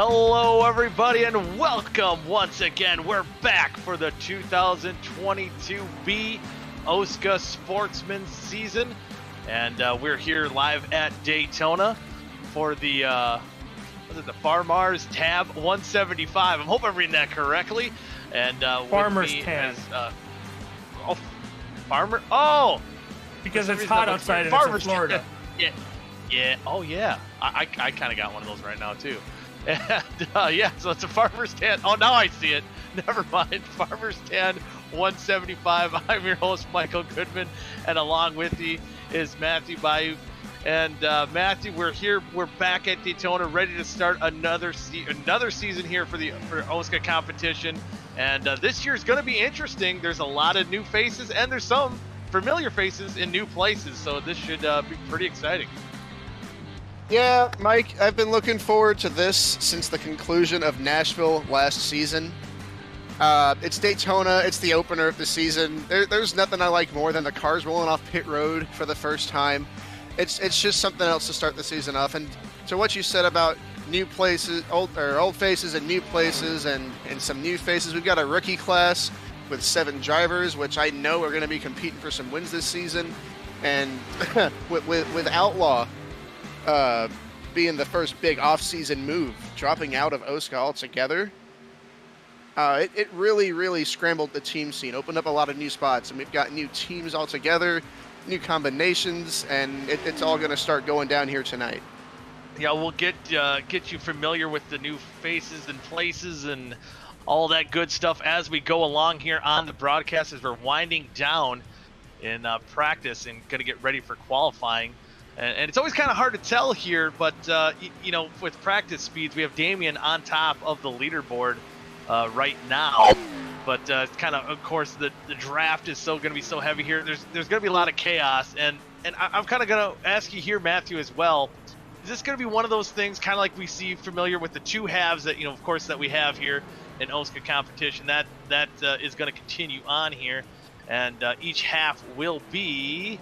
Hello, everybody, and welcome once again. We're back for the 2022B OSCA Sportsman season, and we're here live at Daytona for the Farmers Tab 175. I hope I'm reading that correctly. And Farmers Tab. Because it's hot outside and it's in Florida. Yeah. Oh yeah. I kind of got one of those right now too. And yeah, so it's a Farmer's Tan. Oh, now I see it. Never mind. Farmer's Tan 175. I'm your host, Michael Goodman, and along with me is Matthew Bayou. And Matthew, we're here. We're back at Daytona, ready to start another season here for OSCA competition. And this year is going to be interesting. There's a lot of new faces, and there's some familiar faces in new places. So this should be pretty exciting. Yeah, Mike, I've been looking forward to this since the conclusion of Nashville last season. It's Daytona, it's the opener of the season. There's nothing I like more than the cars rolling off pit road for the first time. It's just something else to start the season off. And to what you said about new places, old faces and new places and some new faces, we've got a rookie class with 7 drivers, which I know are going to be competing for some wins this season. And with Outlaw being the first big off-season move, dropping out of OSCA altogether, it really scrambled the team scene, opened up a lot of new spots, and we've got new teams altogether, new combinations, and it's all going to start going down here tonight. Yeah, we'll get you familiar with the new faces and places and all that good stuff as we go along here on the broadcast as we're winding down in practice and going to get ready for qualifying. And it's always kind of hard to tell here, but, with practice speeds, we have Damian on top of the leaderboard right now. But it's kind of course, the draft is going to be so heavy here. There's going to be a lot of chaos. And I'm kind of going to ask you here, Matthew, as well. Is this going to be one of those things kind of like we see familiar with the two halves that, of course, that we have here in OSCA competition? That is going to continue on here. And each half will be...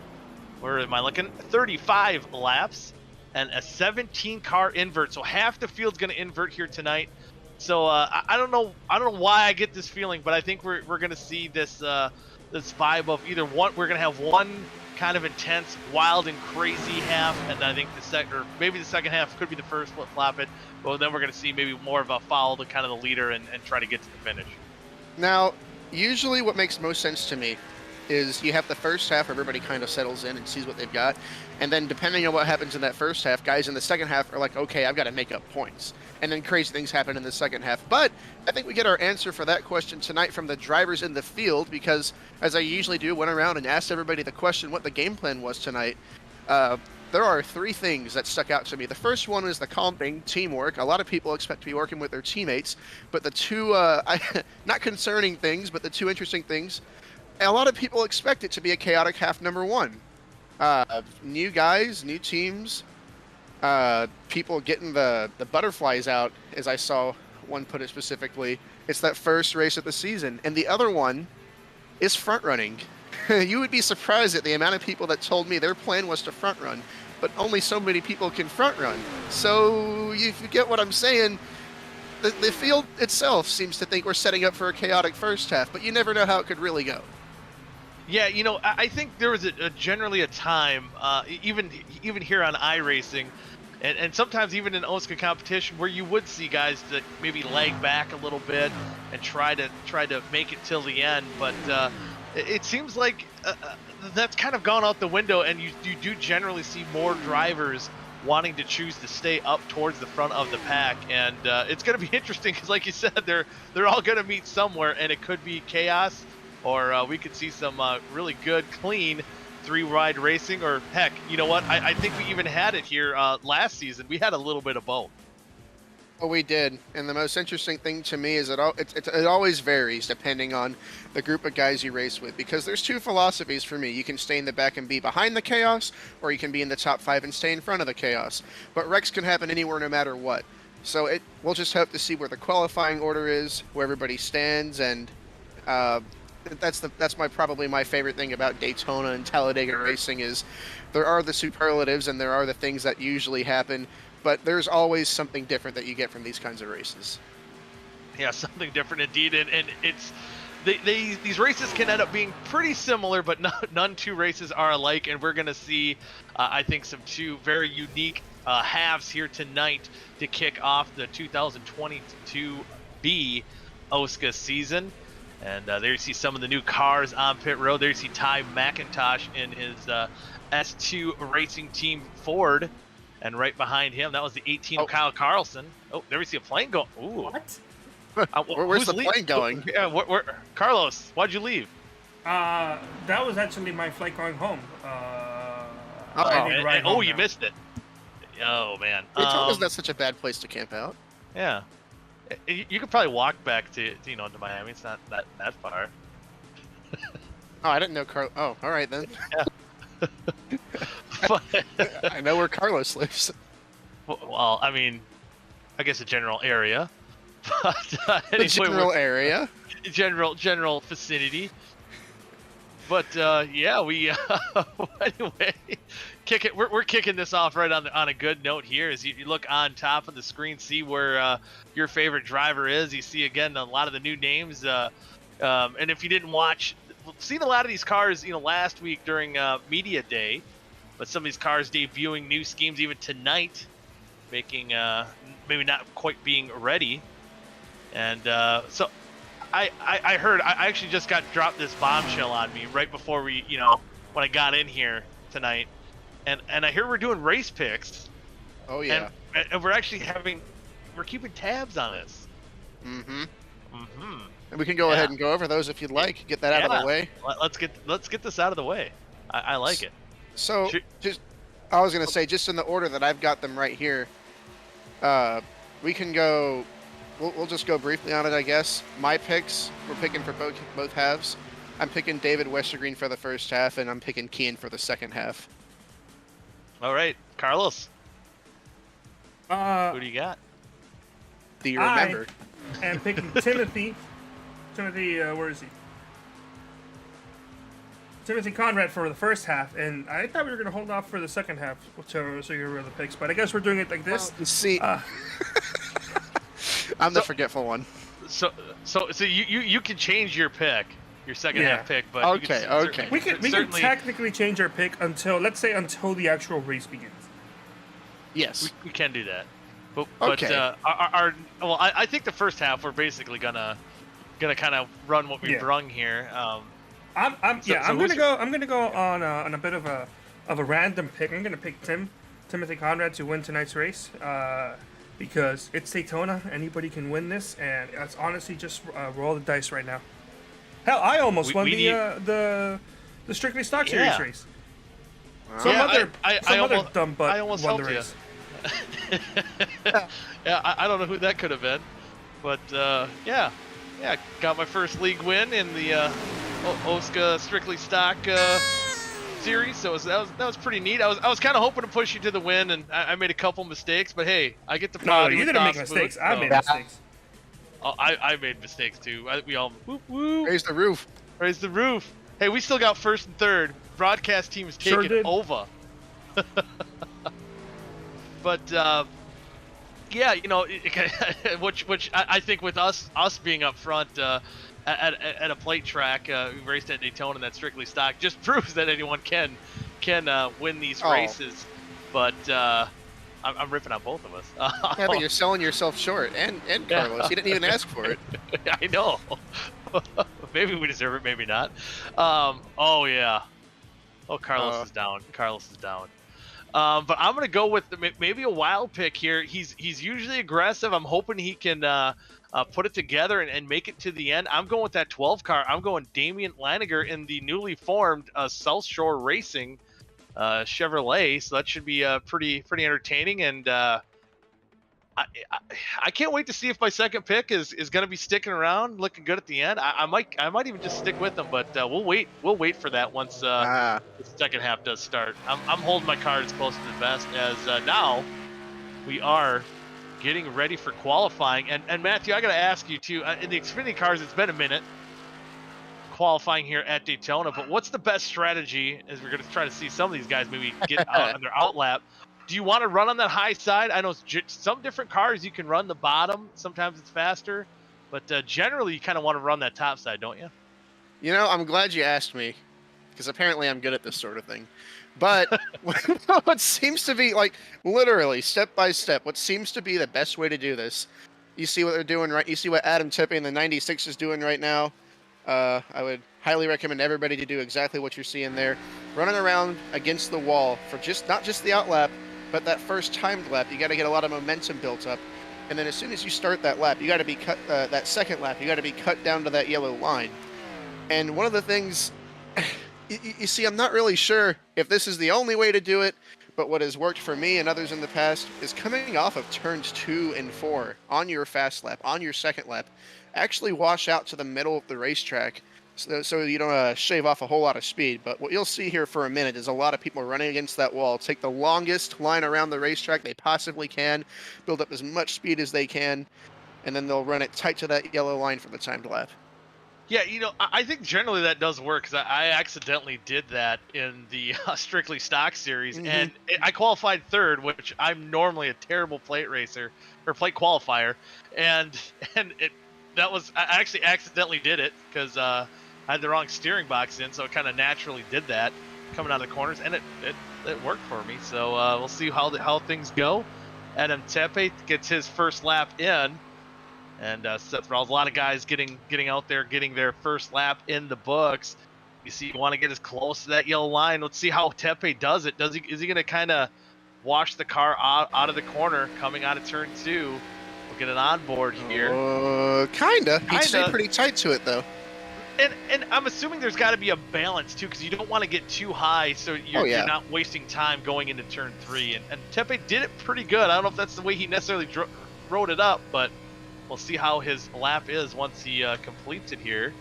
where am I looking? 35 laps and a 17-car invert. So half the field's going to invert here tonight. So I don't know why I get this feeling, but I think we're going to see this vibe of either one. We're going to have one kind of intense, wild and crazy half, and I think the second half could be the first flip-flop it. But then we're going to see maybe more of a follow the kind of the leader and try to get to the finish. Now, usually what makes most sense to me is you have the first half where everybody kind of settles in and sees what they've got. And then depending on what happens in that first half, guys in the second half are like, okay, I've got to make up points. And then crazy things happen in the second half. But I think we get our answer for that question tonight from the drivers in the field because, as I usually do, went around and asked everybody the question what the game plan was tonight. There are 3 things that stuck out to me. The first one is the calm thing, teamwork. A lot of people expect to be working with their teammates. But the two, not concerning things, but the 2 interesting things, a lot of people expect it to be a chaotic half number 1. New guys, new teams, people getting the butterflies out, as I saw one put it specifically. It's that first race of the season. And the other one is front running. You would be surprised at the amount of people that told me their plan was to front run, but only so many people can front run. So if you get what I'm saying, the field itself seems to think we're setting up for a chaotic first half, but you never know how it could really go. Yeah, I think there was generally a time, even here on iRacing, and sometimes even in OSCA competition, where you would see guys that maybe lag back a little bit and try to make it till the end. But it seems like that's kind of gone out the window, and you do generally see more drivers wanting to choose to stay up towards the front of the pack. And it's going to be interesting because, like you said, they're all going to meet somewhere, and it could be chaos. Or we could see some really good, clean 3-ride racing. Or heck, you know what? I think we even had it here last season. We had a little bit of both. Oh, we did. And the most interesting thing to me is it always varies depending on the group of guys you race with. Because there's 2 philosophies for me. You can stay in the back and be behind the chaos, or you can be in the top 5 and stay in front of the chaos. But wrecks can happen anywhere no matter what. So we'll just hope to see where the qualifying order is, where everybody stands, and... that's probably my favorite thing about Daytona and Talladega racing is there are the superlatives and there are the things that usually happen but there's always something different that you get from these kinds of races. Yeah, something different indeed, and it's these races can end up being pretty similar, but none two races are alike, and we're gonna see, I think, some two very unique halves here tonight to kick off the 2022B OSCA season. And there you see some of the new cars on pit road. There you see Ty McIntosh in his S2 Racing Team Ford, and right behind him, that was the 18 of Kyle Carlson. Oh, there we see a plane go. Ooh. What? Where's the plane going? Yeah, where, Carlos, why'd you leave? That was actually my flight going home. You missed it. Oh man. Daytona's not such a bad place to camp out. Yeah. You could probably walk back to Miami. It's not that far. Oh, I didn't know Carlos. Oh, all right then. Yeah. But, I know where Carlos lives. Well, I mean, I guess a general area. But anyway, general area. General vicinity. But yeah, we anyway, we're kicking this off right on a good note here. As you look on top of the screen, see where your favorite driver is. You see again a lot of the new names, and if you didn't watch, seen a lot of these cars, last week during media day, but some of these cars debuting new schemes even tonight, making maybe not quite being ready, and so. I heard, I actually just got dropped this bombshell on me right before we, when I got in here tonight, and I hear we're doing race picks. Oh yeah. And we're actually we're keeping tabs on this. Mm-hmm. Mm-hmm. And we can go ahead and go over those if you'd like. Get that out of the way. Let's get this out of the way. I like it. So I was gonna say, just in the order that I've got them right here, we can go. We'll just go briefly on it, I guess. My picks, we're picking for both halves. I'm picking David Westergreen for the first half, and I'm picking Keane for the second half. All right, Carlos. Who do you got? Do you remember? I am picking Timothy. Where is he? Timothy Conrad for the first half, and I thought we were going to hold off for the second half so you were the picks, but I guess we're doing it like this. Well, see. I'm the forgetful one. So you can change your pick, your second half pick, but okay. We can technically change our pick until the actual race begins. Yes, we can do that. But I think the first half we're basically gonna kind of run what we brung here. I'm gonna go on a bit of a random pick. I'm gonna pick Timothy Conrad to win tonight's race. Because it's Daytona, anybody can win this, and it's honestly just roll the dice right now. Hell, I almost won the Strictly Stock Series race. Some other dumb butt won the race. Yeah, I don't know who that could have been, but yeah, got my first league win in the OSCA Strictly Stock series, so that was pretty neat. I was kind of hoping to push you to the win, and I made a couple mistakes, but hey, I get the No, you didn't make mistakes. I made mistakes. Oh, I made mistakes too. We all woo. Raise the roof. Raise the roof. Hey, we still got first and third. Broadcast team is taking over. But yeah, which I think with us being up front. At a plate track, we raced at Daytona, and that Strictly Stock just proves that anyone can win these races. But I'm ripping on both of us. Yeah, but you're selling yourself short, and Carlos, you didn't even ask for it. I know. Maybe we deserve it, maybe not. Oh yeah. Oh, Carlos is down. Carlos is down. But I'm gonna go with maybe a wild pick here. He's usually aggressive. I'm hoping he can put it together and make it to the end. I'm going with that 12 car. I'm going Damian Laniger in the newly formed South Shore Racing Chevrolet. So that should be pretty entertaining. And I can't wait to see if my second pick is going to be sticking around, looking good at the end. I might even just stick with them, but we'll wait for that once the second half does start. I'm holding my cards close to the vest as now we are getting ready for qualifying. And Matthew, I got to ask you too. In the Xfinity cars, it's been a minute qualifying here at Daytona, but what's the best strategy as we're going to try to see some of these guys maybe get out on their outlap? do you want to run on that high side? I know some different cars you can run the bottom. Sometimes it's faster, but generally you kind of want to run that top side, don't you? You know, I'm glad you asked me, because apparently I'm good at this sort of thing. But what seems to be, like, literally, step by step, what seems to be the best way to do this, you see what they're doing, right? You see what Adam Tippy in the 96 is doing right now. I would highly recommend everybody to do exactly what you're seeing there. Running around against the wall for not just the out lap, but that first timed lap. You got to get a lot of momentum built up. And then as soon as you start that lap, you got to be cut, that second lap, you got to be cut down to that yellow line. And one of the things, you see, I'm not really sure if this is the only way to do it, but what has worked for me and others in the past is coming off of turns 2 and 4 on your fast lap, on your second lap, actually wash out to the middle of the racetrack so you don't shave off a whole lot of speed. But what you'll see here for a minute is a lot of people running against that wall, take the longest line around the racetrack they possibly can, build up as much speed as they can, and then they'll run it tight to that yellow line for the timed lap. Yeah, you know, I think generally that does work, because I accidentally did that in the Strictly Stock Series, and I qualified third, which I'm normally a terrible plate racer, or plate qualifier, and I actually accidentally did it, because I had the wrong steering box in, so it kind of naturally did that, coming out of the corners, and it worked for me, so we'll see how things go. Adam Tepe gets his first lap in, and Seth Rawls, a lot of guys getting out there, getting their first lap in the books. You see, you want to get as close to that yellow line. Let's see how Tepe does it. Is he going to kind of wash the car out of the corner coming out of turn 2? We'll get an onboard here. Kinda. He stayed pretty tight to it, though. And I'm assuming there's got to be a balance, too, because you don't want to get too high so you're not wasting time going into turn 3. And Tepe did it pretty good. I don't know if that's the way he necessarily wrote it up, but we'll see how his lap is once he completes it here.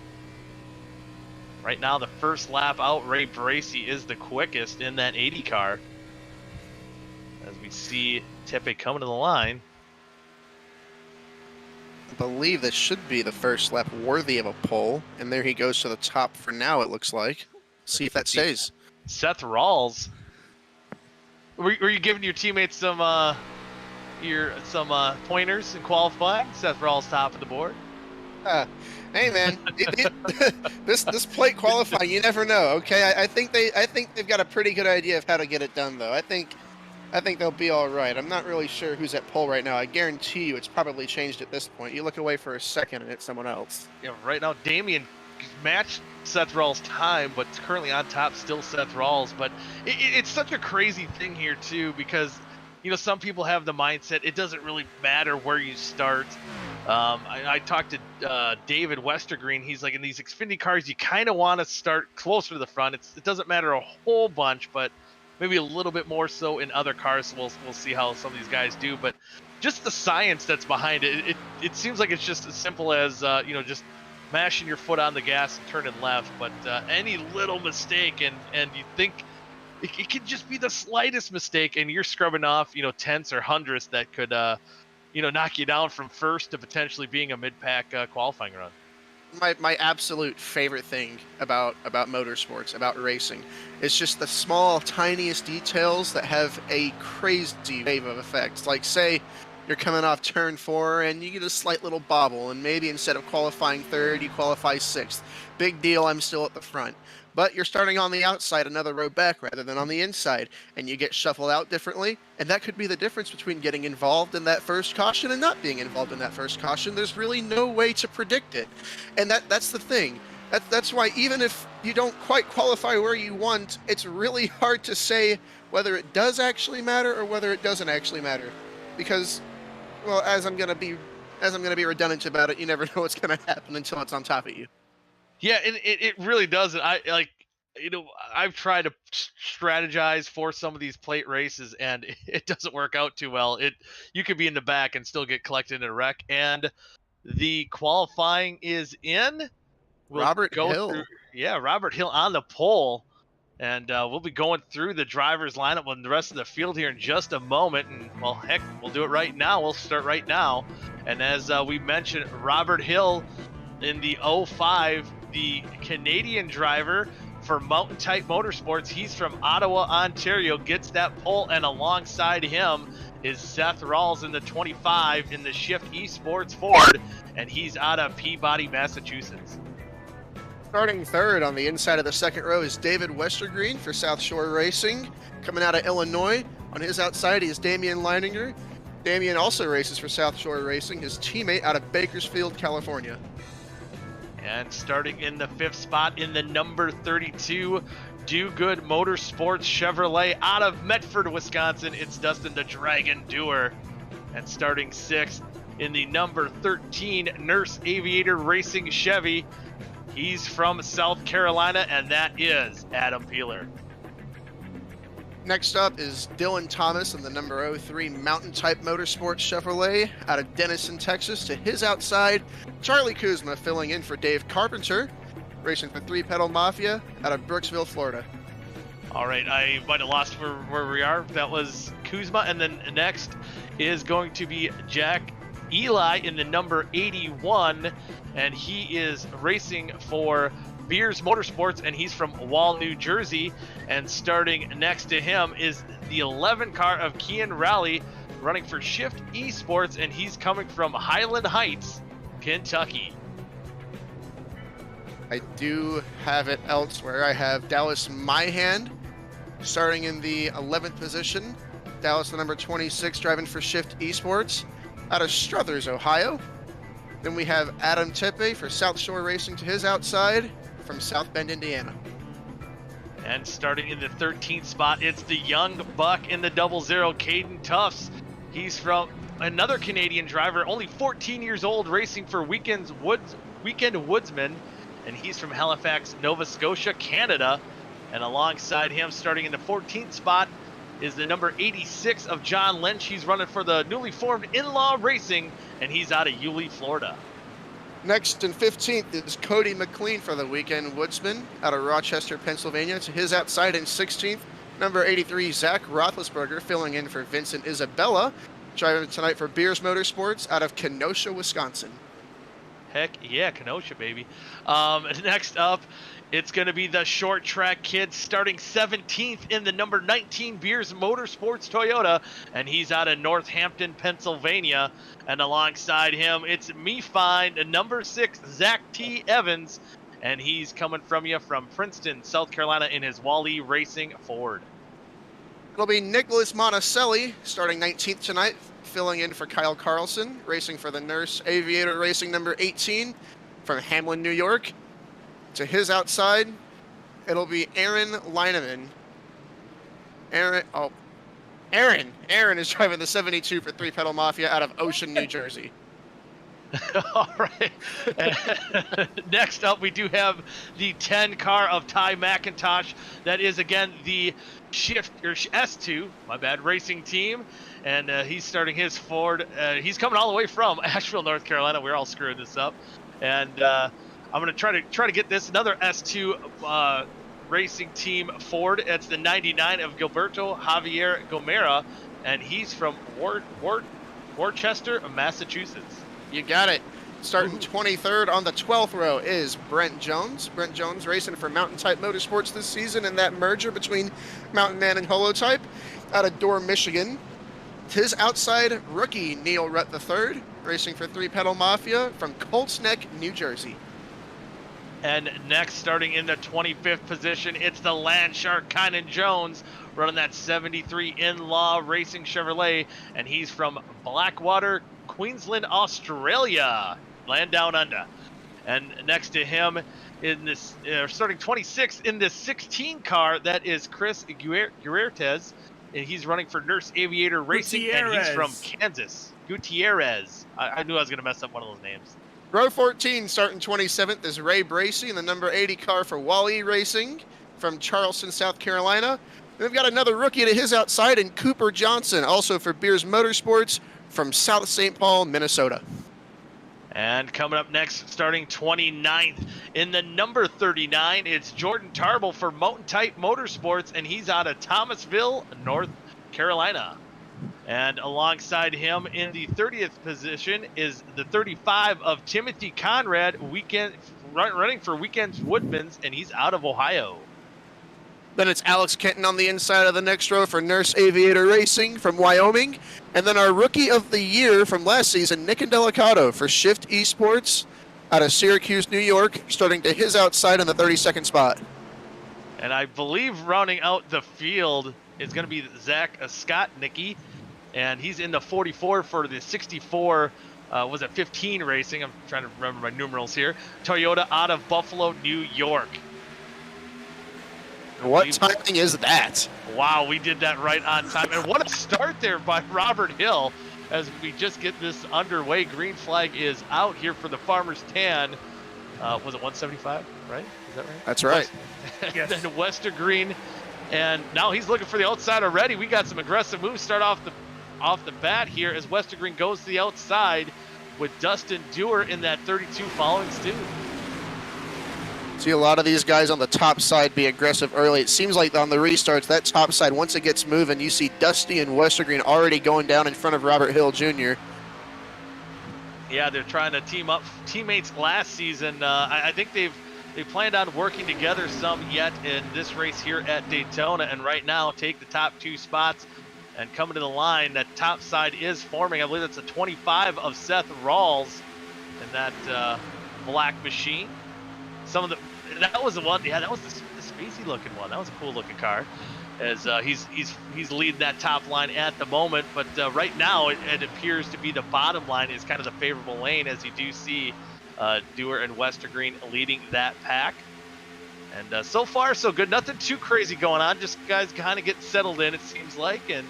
Right now, the first lap out, Ray Bracey is the quickest in that 80 car. As we see Tepe coming to the line. I believe this should be the first lap worthy of a pole. And there he goes to the top for now, it looks like. See if that stays. Seth Rawls. Were you giving your teammates some pointers in qualifying? Seth Rawls top of the board. Hey man, this plate qualifying, you never know. Okay, I think they've got a pretty good idea of how to get it done, though. I think they'll be all right. I'm not really sure who's at pole right now. I guarantee you, it's probably changed at this point. You look away for a second, and it's someone else. Yeah, right now Damian matched Seth Rawls' time, but currently on top still Seth Rawls. But it's such a crazy thing here too, because you know, some people have the mindset it doesn't really matter where you start. I talked to David Westergreen. He's like, in these Xfinity cars, you kind of want to start closer to the front. It doesn't matter a whole bunch, but maybe a little bit more so in other cars. So we'll see how some of these guys do. But just the science that's behind it, it seems like it's just as simple as just mashing your foot on the gas and turning left. But any little mistake, and you think it could just be the slightest mistake, and you're scrubbing off, tenths or hundredths that could, knock you down from first to potentially being a mid-pack qualifying run. My absolute favorite thing about motorsports, about racing, is just the small, tiniest details that have a crazy wave of effects. Like, say, you're coming off turn 4 and you get a slight little bobble, and maybe instead of qualifying third, you qualify 6th. Big deal, I'm still at the front. But you're starting on the outside another row back rather than on the inside, and you get shuffled out differently, and that could be the difference between getting involved in that first caution and not being involved in that first caution. There's really no way to predict it, and that's the thing. That's why even if you don't quite qualify where you want, it's really hard to say whether it does actually matter or whether it doesn't actually matter, because, well, as I'm gonna be redundant about it, you never know what's gonna happen until it's on top of you. Yeah, and it really doesn't. I've tried to strategize for some of these plate races, and it doesn't work out too well. You could be in the back and still get collected in a wreck. And the qualifying is in. Robert Hill. Robert Hill on the pole. And we'll be going through the driver's lineup with the rest of the field here in just a moment. And, well, heck, we'll do it right now. We'll start right now. And as we mentioned, Robert Hill in the 05, the Canadian driver for Mountain Type Motorsports. He's from Ottawa, Ontario, gets that pole, and alongside him is Seth Rawls in the 25 in the Shift Esports Ford, and he's out of Peabody, Massachusetts. Starting third on the inside of the second row is David Westergreen for South Shore Racing. Coming out of Illinois, on his outside is Damian Leininger. Damian also races for South Shore Racing, his teammate out of Bakersfield, California. And starting in the 5th spot in the number 32, Do Good Motorsports Chevrolet out of Medford, Wisconsin, it's Dustin the Dragon Dewar. And starting 6th in the number 13 Nurse Aviator Racing Chevy, he's from South Carolina, and that is Adam Peeler. Next up is Dylan Thomas in the number 03 Mountain Type Motorsports Chevrolet out of Denison, Texas. To his outside, Charlie Kuzma filling in for Dave Carpenter, racing for Three Pedal Mafia out of Brooksville, Florida. All right, I might have lost where we are. That was Kuzma, and then next is going to be Jack Eli in the number 81, and he is racing for Beers Motorsports, and he's from Wall, New Jersey. And starting next to him is the 11 car of Kian Raleigh, running for Shift Esports, and he's coming from Highland Heights, Kentucky. I do have it elsewhere. I have Dallas Myhand starting in the 11th position. Dallas, the number 26, driving for Shift Esports out of Struthers, Ohio. Then we have Adam Tepe for South Shore Racing to his outside from South Bend, Indiana. And starting in the 13th spot, it's the young buck in the 00, Caden Tufts. He's from another Canadian driver, only 14 years old, racing for Weekend Woodsman, and he's from Halifax, Nova Scotia, Canada. And alongside him, starting in the 14th spot, is the number 86 of John Lynch. He's running for the newly formed In-Law Racing, and he's out of Yulee, Florida. Next in 15th is Cody McLean for the Weekend Woodsman out of Rochester, Pennsylvania. To his outside in 16th, number 83, Zach Roethlisberger, filling in for Vincent Isabella, driving tonight for Beers Motorsports out of Kenosha, Wisconsin. Heck yeah, Kenosha, baby. Next up, it's going to be the short track kid, starting 17th in the number 19 Beers Motorsports Toyota, and he's out of Northampton, Pennsylvania. And alongside him, it's me find number 6 Zach T. Evans, and he's coming from Princeton, South Carolina, in his Wally Racing Ford. It'll be Nicholas Monticelli starting 19th tonight, filling in for Kyle Carlson, racing for the Nurse Aviator Racing number 18 from Hamlin, New York. To his outside, it'll be Aaron Lineman. Aaron is driving the 72 for Three Pedal Mafia out of Ocean, New Jersey. All right. Next up, we do have the 10 car of Ty McIntosh. That is, again, the S2, racing team. And he's starting his Ford. He's coming all the way from Asheville, North Carolina. We're all screwing this up. And I'm going to try to get this another S2 racing team Ford. It's the 99 of Gilberto Javier Gomera, and he's from Worcester, Massachusetts. You got it. Starting 23rd on the 12th row is Brent Jones. Brent Jones racing for Mountain Type Motorsports this season in that merger between Mountain Man and Holotype out of Dorr, Michigan. His outside rookie Neil Rutt III, racing for Three Pedal Mafia from Colts Neck, New Jersey. And next, starting in the 25th position, it's the Land Shark Kynan Jones, running that 73 In-Law Racing Chevrolet, and he's from Blackwater, Queensland, Australia, land down under. And next to him, in this starting 26th in this 16 car, that is Chris Gutierrez, and he's running for Nurse Aviator Racing, and he's from Kansas. Gutierrez. I knew I was going to mess up one of those names. Row 14, starting 27th, is Ray Bracey in the number 80 car for Wally Racing from Charleston, South Carolina. We've got another rookie to his outside in Cooper Johnson, also for Beers Motorsports from South St. Paul, Minnesota. And coming up next, starting 29th in the number 39, it's Jordan Tarble for Mountain Type Motorsports, and he's out of Thomasville, North Carolina. And alongside him in the 30th position is the 35 of Timothy Conrad, running for Weekends Woodmans, and he's out of Ohio. Then it's Alex Kenton on the inside of the next row for Nurse Aviator Racing from Wyoming. And then our Rookie of the Year from last season, Nick Indelicato for Shift Esports out of Syracuse, New York, starting to his outside in the 32nd spot. And I believe rounding out the field is going to be Zach Scott Nicky, and he's in the 44 for the 64, was it 15 Racing? I'm trying to remember my numerals here. Toyota out of Buffalo, New York. What timing is that? Wow, we did that right on time. And what a start there by Robert Hill as we just get this underway. Green flag is out here for the Farmer's Tan. Was it 175, right? Is that right? That's right. Yes. Then Westergreen, and now he's looking for the outside already. We got some aggressive moves start off the bat here as Westergreen goes to the outside with Dustin Dewar in that 32 following Stu. See a lot of these guys on the top side be aggressive early. It seems like on the restarts, that top side, once it gets moving, you see Dusty and Westergreen already going down in front of Robert Hill Jr. Yeah, they're trying to team up teammates last season. I think they planned on working together some yet in this race here at Daytona, and right now take the top 2 spots and coming to the line. That top side is forming. I believe that's a 25 of Seth Rawls in that black machine. That was the one. Yeah, that was the spacey looking one. That was a cool looking car. As he's leading that top line at the moment, but right now it appears to be the bottom line is kind of the favorable lane, as you do see Dewar and Westergreen leading that pack. And so far so good. Nothing too crazy going on. Just guys kind of getting settled in, it seems like, and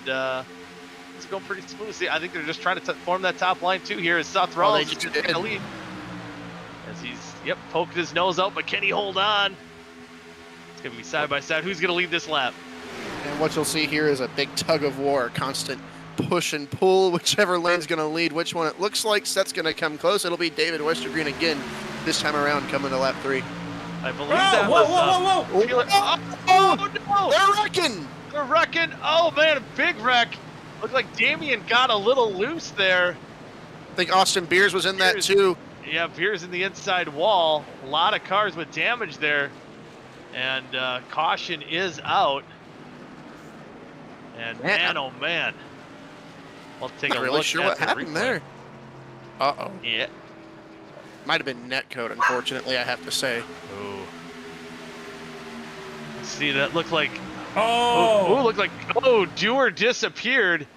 it's going pretty smoothly. I think they're just trying to form that top line too here as Seth Rawls is taking the lead. As he's poked his nose out, but can he hold on? It's gonna be side by side. Who's gonna lead this lap? And what you'll see here is a big tug of war, constant push and pull, whichever lane's going to lead which one. It looks like Seth's going to come close. It'll be David Westergreen again, this time around, coming to lap 3. I believe that was... Whoa! No! They're wrecking! They're wrecking! Oh, man, a big wreck. Looked like Damian got a little loose there. I think Austin Beers was in that, too. Yeah, Beers in the inside wall. A lot of cars with damage there. And caution is out. And man, oh man. I'll take a look. Not really sure what happened there. Uh-oh. Yeah. Might have been netcode, unfortunately, I have to say. Ooh. See, that looked like... Oh! Looked like... Oh, Dewar disappeared.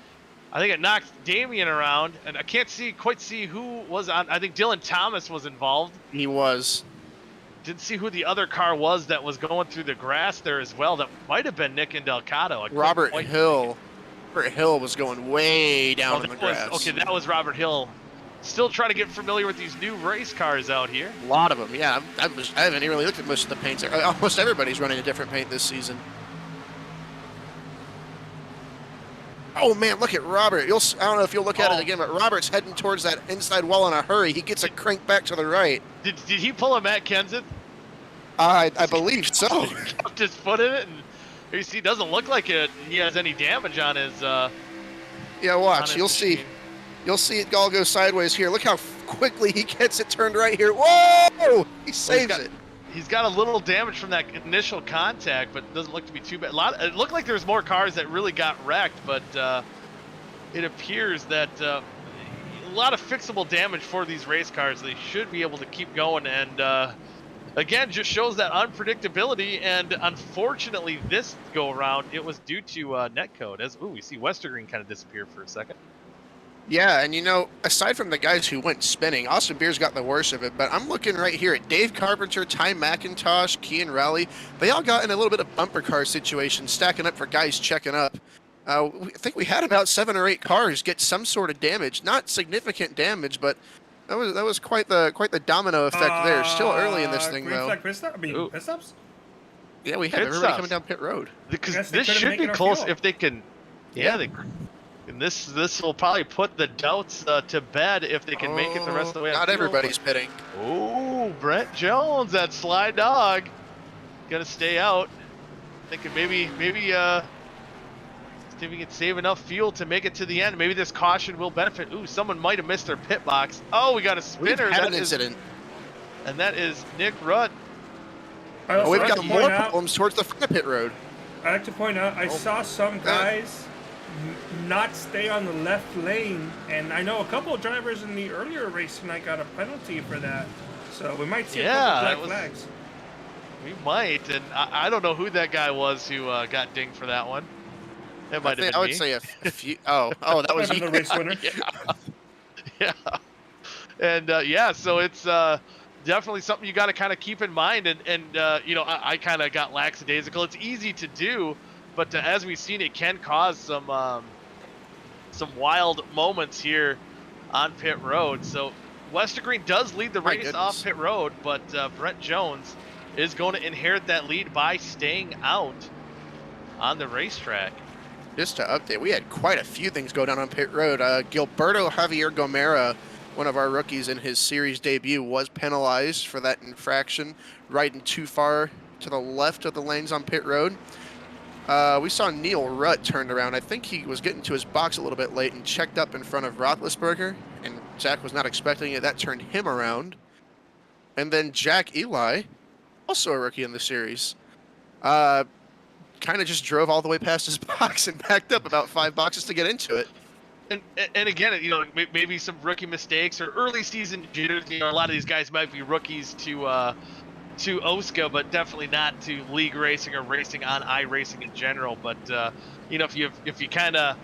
I think it knocked Damian around, and I can't quite see who was on... I think Dylan Thomas was involved. He was. Didn't see who the other car was that was going through the grass there as well. That might have been Nick Indelicato. Robert Hill. Robert Hill was going way down in the grass. Okay, that was Robert Hill. Still trying to get familiar with these new race cars out here. A lot of them, yeah. I haven't really looked at most of the paints. Almost everybody's running a different paint this season. Oh man, look at Robert. I don't know if you'll look at it again, but Robert's heading towards that inside wall in a hurry. He gets a crank back to the right. Did he pull a Matt Kenseth? I believe so. He kept his foot in it, and you see, doesn't look like he has any damage on his. Yeah, watch. You'll see. You'll see it all go sideways here. Look how quickly he gets it turned right here. Whoa! He saves it. He's got a little damage from that initial contact, but it doesn't look to be too bad. It looked like there's more cars that really got wrecked, but it appears that a lot of fixable damage for these race cars. They should be able to keep going, and again, just shows that unpredictability. And unfortunately, this go around, it was due to netcode. As we see Westergreen kind of disappear for a second. Yeah, and you know, aside from the guys who went spinning, Austin Beers got the worst of it, but I'm looking right here at Dave Carpenter, Ty McIntosh, Kean Rowley. They all got in a little bit of bumper car situation, stacking up for guys checking up. I think we had about 7 or 8 cars get some sort of damage. Not significant damage, but that was quite the domino effect there. Still early in this thing, though. Pit stops? Yeah, we had everybody coming down pit road. Because this should be close if they can... Yeah, and this will probably put the doubts to bed if they can make it the rest of the way. Not everybody's pitting. Oh, Brent Jones, that Sly Dog, gonna stay out. Thinking maybe see if we can save enough fuel to make it to the end. Maybe this caution will benefit. Ooh, someone might have missed their pit box. Oh, we got a spinner. We've had an incident. And that is Nick Rudd. We've got more problems towards the front of pit road. I like to point out, I saw some guys not stay on the left lane, and I know a couple of drivers in the earlier race tonight got a penalty for that. So we might see a couple black flags. We might, and I don't know who that guy was who got dinged for that one. It might have been me. I would say a few. Oh, that was the race winner. Yeah. And so it's definitely something you got to kind of keep in mind. And I kind of got lackadaisical. It's easy to do, but as we've seen, it can cause some wild moments here on pit road. So Westergreen does lead the race off pit road, but Brent Jones is going to inherit that lead by staying out on the racetrack. Just to update, we had quite a few things go down on pit road. Gilberto Javier Gomera, one of our rookies in his series debut, was penalized for that infraction, riding too far to the left of the lanes on pit road. We saw Neil Rutt turned around. I think he was getting to his box a little bit late and checked up in front of Roethlisberger, and Zach was not expecting it. That turned him around. And then Jack Eli, also a rookie in the series, kind of just drove all the way past his box and backed up about 5 boxes to get into it. And again, maybe some rookie mistakes or early season jitters. A lot of these guys might be rookies to OSCA, but definitely not to league racing or racing on iRacing in general. But if you kind of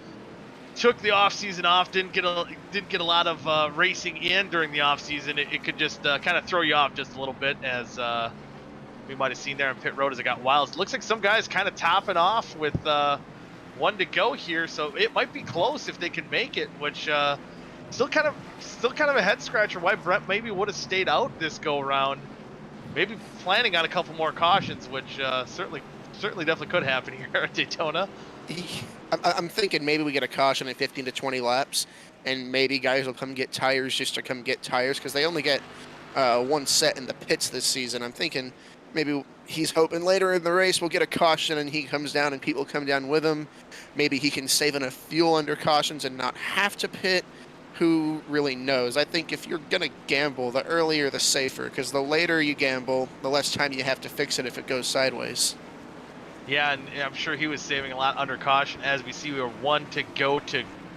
took the off season off, didn't get a lot of racing in during the off season, it could just kind of throw you off just a little bit, as we might have seen there on pit road as it got wild. It looks like some guys kind of topping off with 1 to go here, so it might be close if they can make it, which still kind of a head scratcher why Brett maybe would have stayed out this go around. Maybe planning on a couple more cautions, which certainly definitely could happen here at Daytona. I'm thinking maybe we get a caution in 15 to 20 laps, and maybe guys will come get tires just to come get tires, because they only get 1 set in the pits this season. I'm thinking maybe he's hoping later in the race we'll get a caution and he comes down and people come down with him. Maybe he can save enough fuel under cautions and not have to pit. Who really knows? I think if you're going to gamble, the earlier the safer, because the later you gamble, the less time you have to fix it if it goes sideways. Yeah, and I'm sure he was saving a lot under caution. As we see, we are 1 to go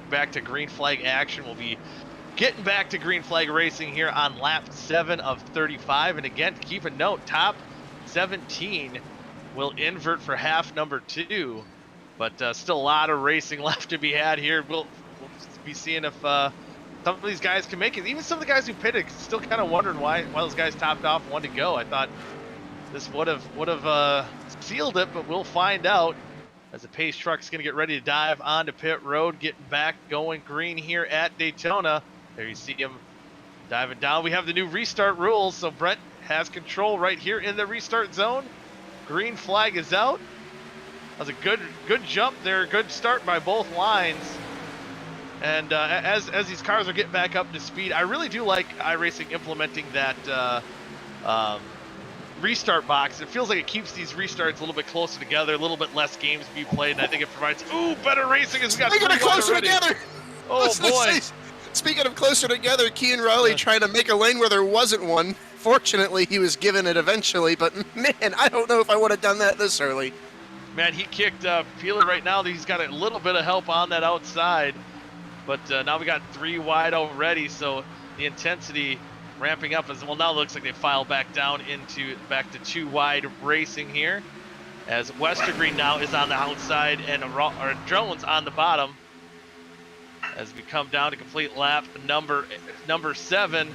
back to green flag action. We'll be getting back to green flag racing here on lap 7 of 35. And again, keep a note, top 17 will invert for half number 2, but still a lot of racing left to be had here. We'll be seeing if some of these guys can make it. Even some of the guys who pitted still kind of wondering why those guys topped off 1 to go. I thought this would have sealed it, but we'll find out as the pace truck's going to get ready to dive onto pit road, getting back going green here at Daytona. There you see him diving down. We have the new restart rules, so Brent has control right here in the restart zone. Green flag is out. That was a good jump there, good start by both lines. And as these cars are getting back up to speed, I really do like iRacing implementing that restart box. It feels like it keeps these restarts a little bit closer together, a little bit less games to be played, and I think it provides better racing as we got Speaking of closer together. Oh boy. Speaking of closer together, Kean Riley trying to make a lane where there wasn't one. Fortunately, he was given it eventually, but man, I don't know if I would have done that this early. Man, he kicked Peeler right now. He's got a little bit of help on that outside, but now we got 3 wide already, so the intensity ramping up as well. Now it looks like they file back down back to 2 wide racing here, as Westergreen now is on the outside and Jones on the bottom. As we come down to complete lap number 7,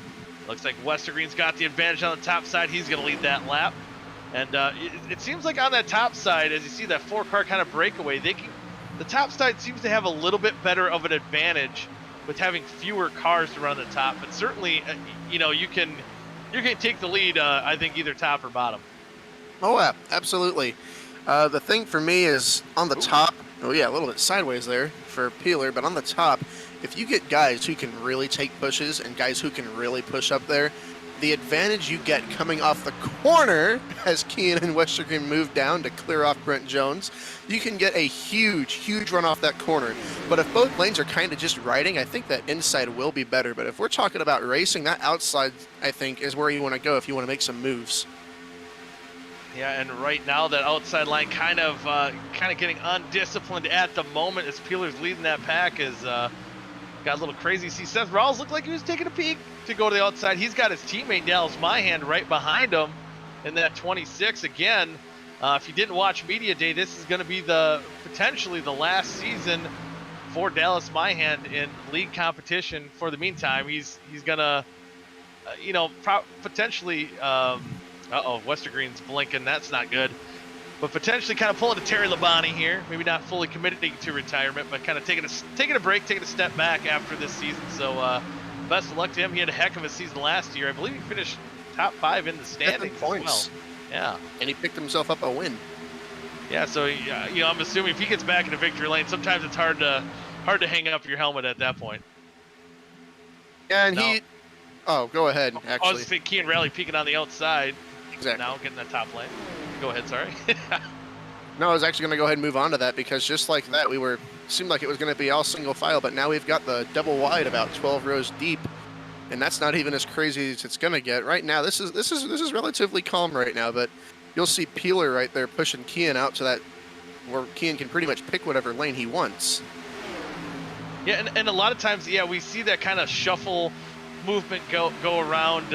looks like Westergreen's got the advantage on the top side. He's going to lead that lap. And it seems like on that top side, as you see that 4-car kind of breakaway, the top side seems to have a little bit better of an advantage with having fewer cars to run the top. But certainly, you can take the lead, I think, either top or bottom. Oh, yeah, absolutely. The thing for me is on the top. Oh, yeah, a little bit sideways there for Peeler, but on the top, if you get guys who can really take pushes and guys who can really push up there, the advantage you get coming off the corner as Kean and Westergreen move down to clear off Brent Jones, you can get a huge run off that corner. But if both lanes are kind of just riding, I think that inside will be better. But if we're talking about racing, that outside, I think, is where you want to go if you want to make some moves. Yeah, and right now that outside line kind of getting undisciplined at the moment as Peeler's leading that pack is got a little crazy. See, Seth Rawls looked like he was taking a peek to go to the outside. He's got his teammate Dallas Myhand right behind him in that 26 again. If you didn't watch Media Day, this is going to be potentially the last season for Dallas Myhand in league competition. For the meantime, he's gonna, potentially. Westergreen's blinking. That's not good. But potentially kind of pulling a Terry Labonte here. Maybe not fully committing to retirement, but kind of taking a break, taking a step back after this season. So best of luck to him. He had a heck of a season last year. I believe he finished top 5 in the standings as well. Yeah. And he picked himself up a win. Yeah, so I'm assuming if he gets back into victory lane, sometimes it's hard to hang up your helmet at that point. Yeah, and Oh, go ahead, actually. I was thinking Key and Rally peeking on the outside. Exactly. Now getting that top lane. Go ahead, sorry. No, I was actually going to go ahead and move on to that because just like that, seemed like it was going to be all single file, but now we've got the double wide about 12 rows deep, and that's not even as crazy as it's going to get. Right now, this is relatively calm right now, but you'll see Peeler right there pushing Kian out to that where Kian can pretty much pick whatever lane he wants. Yeah, and a lot of times, we see that kind of shuffle movement go around.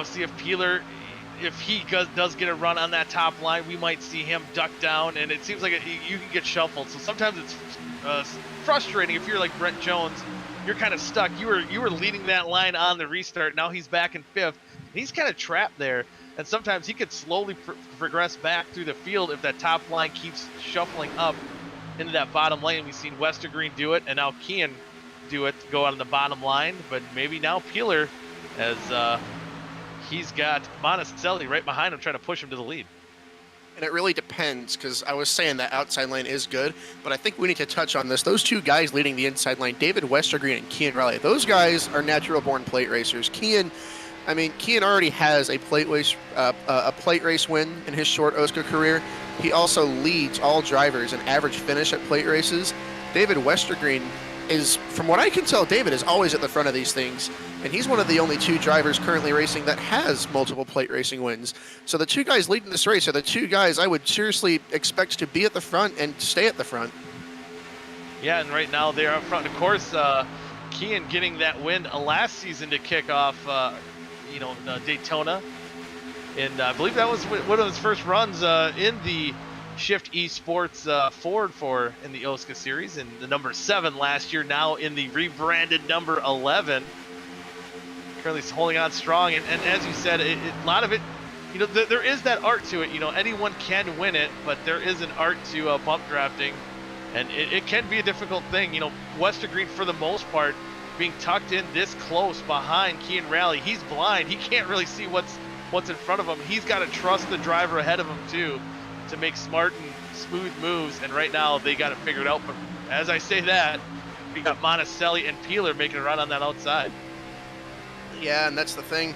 See if Peeler, if he does get a run on that top line, we might see him duck down, and it seems like you can get shuffled. So sometimes it's frustrating if you're like Brent Jones. You're kind of stuck. You were leading that line on the restart. Now he's back in 5th. He's kind of trapped there, and sometimes he could slowly progress back through the field if that top line keeps shuffling up into that bottom lane. We've seen Westergreen do it, and now Kian do it, go out on the bottom line. But maybe now Peeler, as he's got Monticelli right behind him, trying to push him to the lead. And it really depends, because I was saying that outside lane is good, but I think we need to touch on this. Those two guys leading the inside lane, David Westergreen and Kian Riley, those guys are natural-born plate racers. Kian already has a plate race win in his short OSCA career. He also leads all drivers in average finish at plate races. David Westergreen is, from what I can tell, David is always at the front of these things, and he's one of the only 2 drivers currently racing that has multiple plate racing wins. So the 2 guys leading this race are the 2 guys I would seriously expect to be at the front and stay at the front. Yeah, and right now they're up front. Of course, Kian getting that win last season to kick off, Daytona, and I believe that was one of his first runs in the Shift Esports Ford in the OSCA series, and the number 7 last year, now in the rebranded number 11. Currently holding on strong, and as you said, a lot of it, there is that art to it. Anyone can win it, but there is an art to bump drafting, and it can be a difficult thing. Westergreen, for the most part, being tucked in this close behind Kian Rally, he's blind. He can't really see what's in front of him. He's got to trust the driver ahead of him too, to make smart and smooth moves, and right now they got it figured out. But as I say that, we got Monticelli and Peeler making a run on that outside. Yeah, and that's the thing.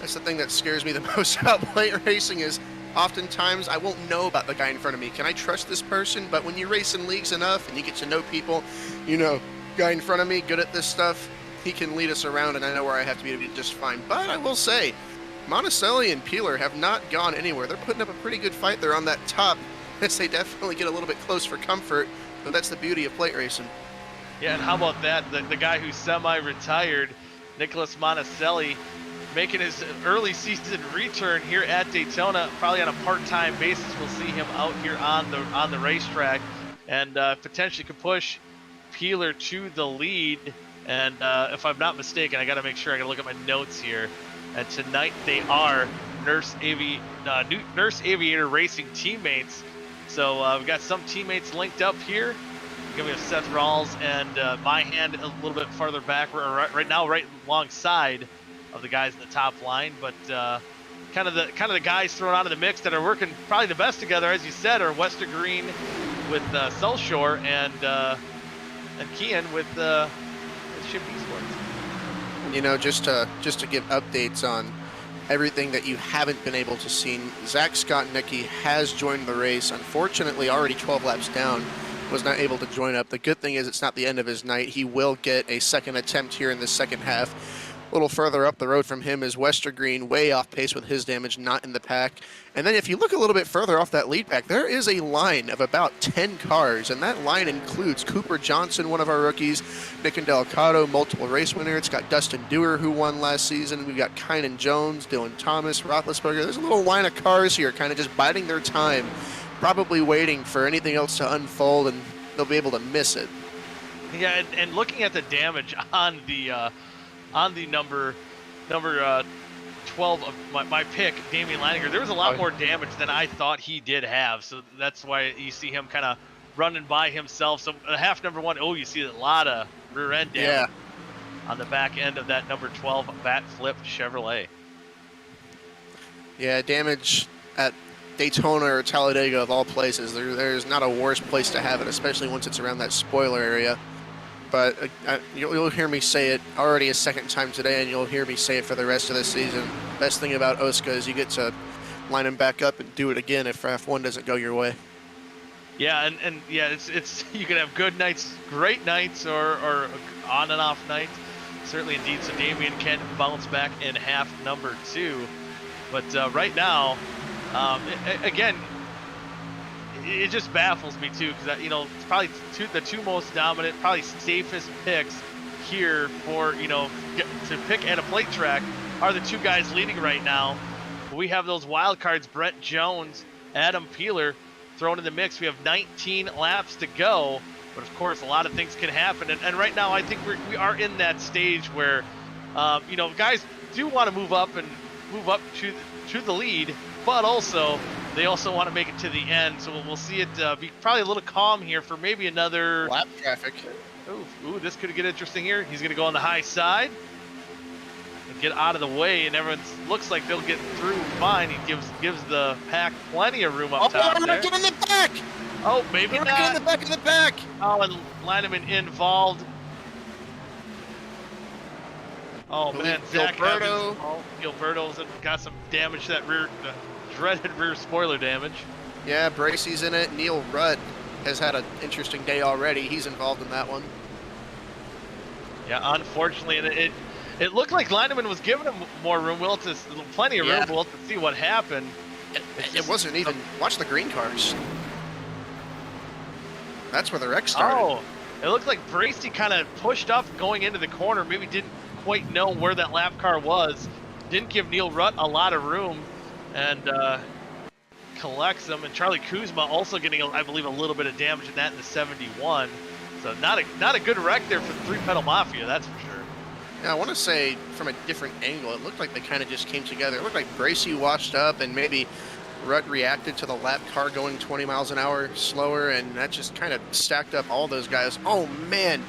That's the thing that scares me the most about plate racing is oftentimes I won't know about the guy in front of me. Can I trust this person? But when you race in leagues enough and you get to know people, guy in front of me, good at this stuff, he can lead us around, and I know where I have to be just fine. But I will say, Monticelli and Peeler have not gone anywhere. They're putting up a pretty good fight there on that top. Yes, they definitely get a little bit close for comfort, but that's the beauty of plate racing. Yeah, and how about that? The guy who's semi-retired, Nicholas Monticelli, making his early season return here at Daytona, probably on a part-time basis. We'll see him out here on the racetrack, and potentially could push Peeler to the lead. And if I'm not mistaken, I got to make sure, I got to look at my notes here. And tonight they are Nurse Aviator Racing teammates. So we've got some teammates linked up here. We have Seth Rawls and Myhand a little bit farther back. We're right now right alongside of the guys in the top line, but kind of the guys thrown out of the mix that are working probably the best together, as you said, are Westergreen with South Shore and Kian with Shift Esports. Just to give updates on everything that you haven't been able to see, Zach Scott Nicky has joined the race. Unfortunately, already 12 laps down, was not able to join up. The good thing is it's not the end of his night. He will get a second attempt here in the second half. A little further up the road from him is Westergreen, way off pace with his damage, not in the pack. And then if you look a little bit further off that lead pack, there is a line of about 10 cars, and that line includes Cooper Johnson, one of our rookies, Nick Delicado, multiple race winner. It's got Dustin Dewar, who won last season. We've got Kynan Jones, Dylan Thomas, Roethlisberger. There's a little line of cars here kind of just biding their time, probably waiting for anything else to unfold, and they'll be able to miss it. Yeah, and looking at the damage on the number 12 of my pick, Damian Leininger, there was a lot more damage than I thought he did have. So that's why you see him kind of running by himself. So half number 1, you see a lot of rear end damage on the back end of that number 12 bat flip Chevrolet. Yeah, damage at Daytona or Talladega of all places. There's not a worse place to have it, especially once it's around that spoiler area. But you'll hear me say it already a second time today, and you'll hear me say it for the rest of the season. Best thing about OSCA is you get to line them back up and do it again if F1 doesn't go your way. Yeah, and yeah, it's you can have good nights, great nights, or on and off nights. Certainly, indeed. So Damian can bounce back in half number 2, but right now, again, it just baffles me too, because it's probably the two most dominant, probably safest picks here for to pick at a plate track are the two guys leading right now. We have those wild cards: Brett Jones, Adam Peeler, thrown in the mix. We have 19 laps to go, but of course a lot of things can happen. And right now I think we are in that stage where guys do want to move up to the lead, but also they also want to make it to the end. So we'll see it be probably a little calm here for maybe another lap traffic. Ooh, this could get interesting here. He's going to go on the high side and get out of the way, and everyone looks like they'll get through fine. He gives the pack plenty of room up top there. Get in the back! Oh, maybe not. Get in the back of the pack! Oh, and Lineman involved. Oh, man. Gilberto. Gilberto's got some damage to that rear, dreaded rear spoiler damage. Yeah, Bracey's in it. Neil Rudd has had an interesting day already. He's involved in that one. Yeah, unfortunately, it looked like Lineman was giving him more room. Plenty of room. We'll have to see what happened. It wasn't even. Watch the green cars. That's where the wreck started. Oh, it looked like Bracey kind of pushed up going into the corner. Maybe didn't quite know where that lap car was. Didn't give Neil Rutt a lot of room, and collects them. And Charlie Kuzma also getting, I believe, a little bit of damage in that in the 71. So not a good wreck there for the Three Pedal Mafia, that's for sure. Yeah, I want to say from a different angle, it looked like they kind of just came together. It looked like Bracey washed up, and maybe Rutt reacted to the lap car going 20 miles an hour slower, and that just kind of stacked up all those guys. Oh man,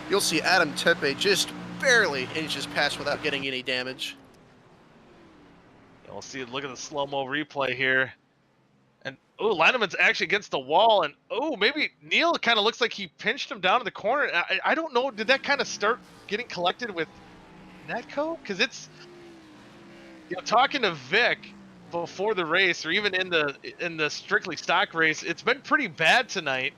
you'll see Adam Tepe just barely inches past without getting any damage. Yeah, we'll see. Look at the slow-mo replay here. And Lineman's actually against the wall, and maybe Neil kind of looks like he pinched him down to the corner. I don't know. Did that kind of start getting collected with Netco? Because it's talking to Vic before the race, or even in the strictly stock race, it's been pretty bad tonight,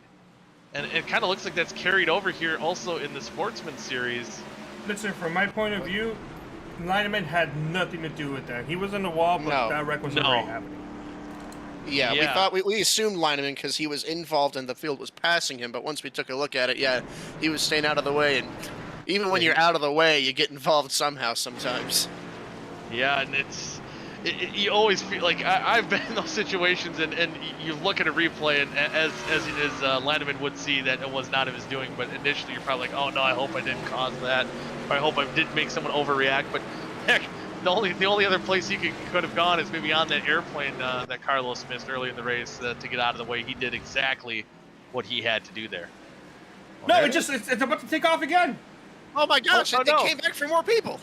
and it kind of looks like that's carried over here also in the Sportsman series. Listen, from my point of view, Lineman had nothing to do with that. He was on the wall, but that wreck was already happening. Yeah, we thought we assumed Lineman because he was involved and the field was passing him, but once we took a look at it, he was staying out of the way, and even when you're out of the way, you get involved somehow sometimes. Yeah, and you always feel like I've been in those situations, and you look at a replay, and as Lineman would see that it was not of his doing, but initially you're probably like, oh no, I hope I didn't cause that, or I hope I didn't make someone overreact. But heck, the only other place he could have gone is maybe on that airplane that Carlos missed early in the race to get out of the way. He did exactly what he had to do there. It's about to take off again. Oh my gosh, they came back for more people.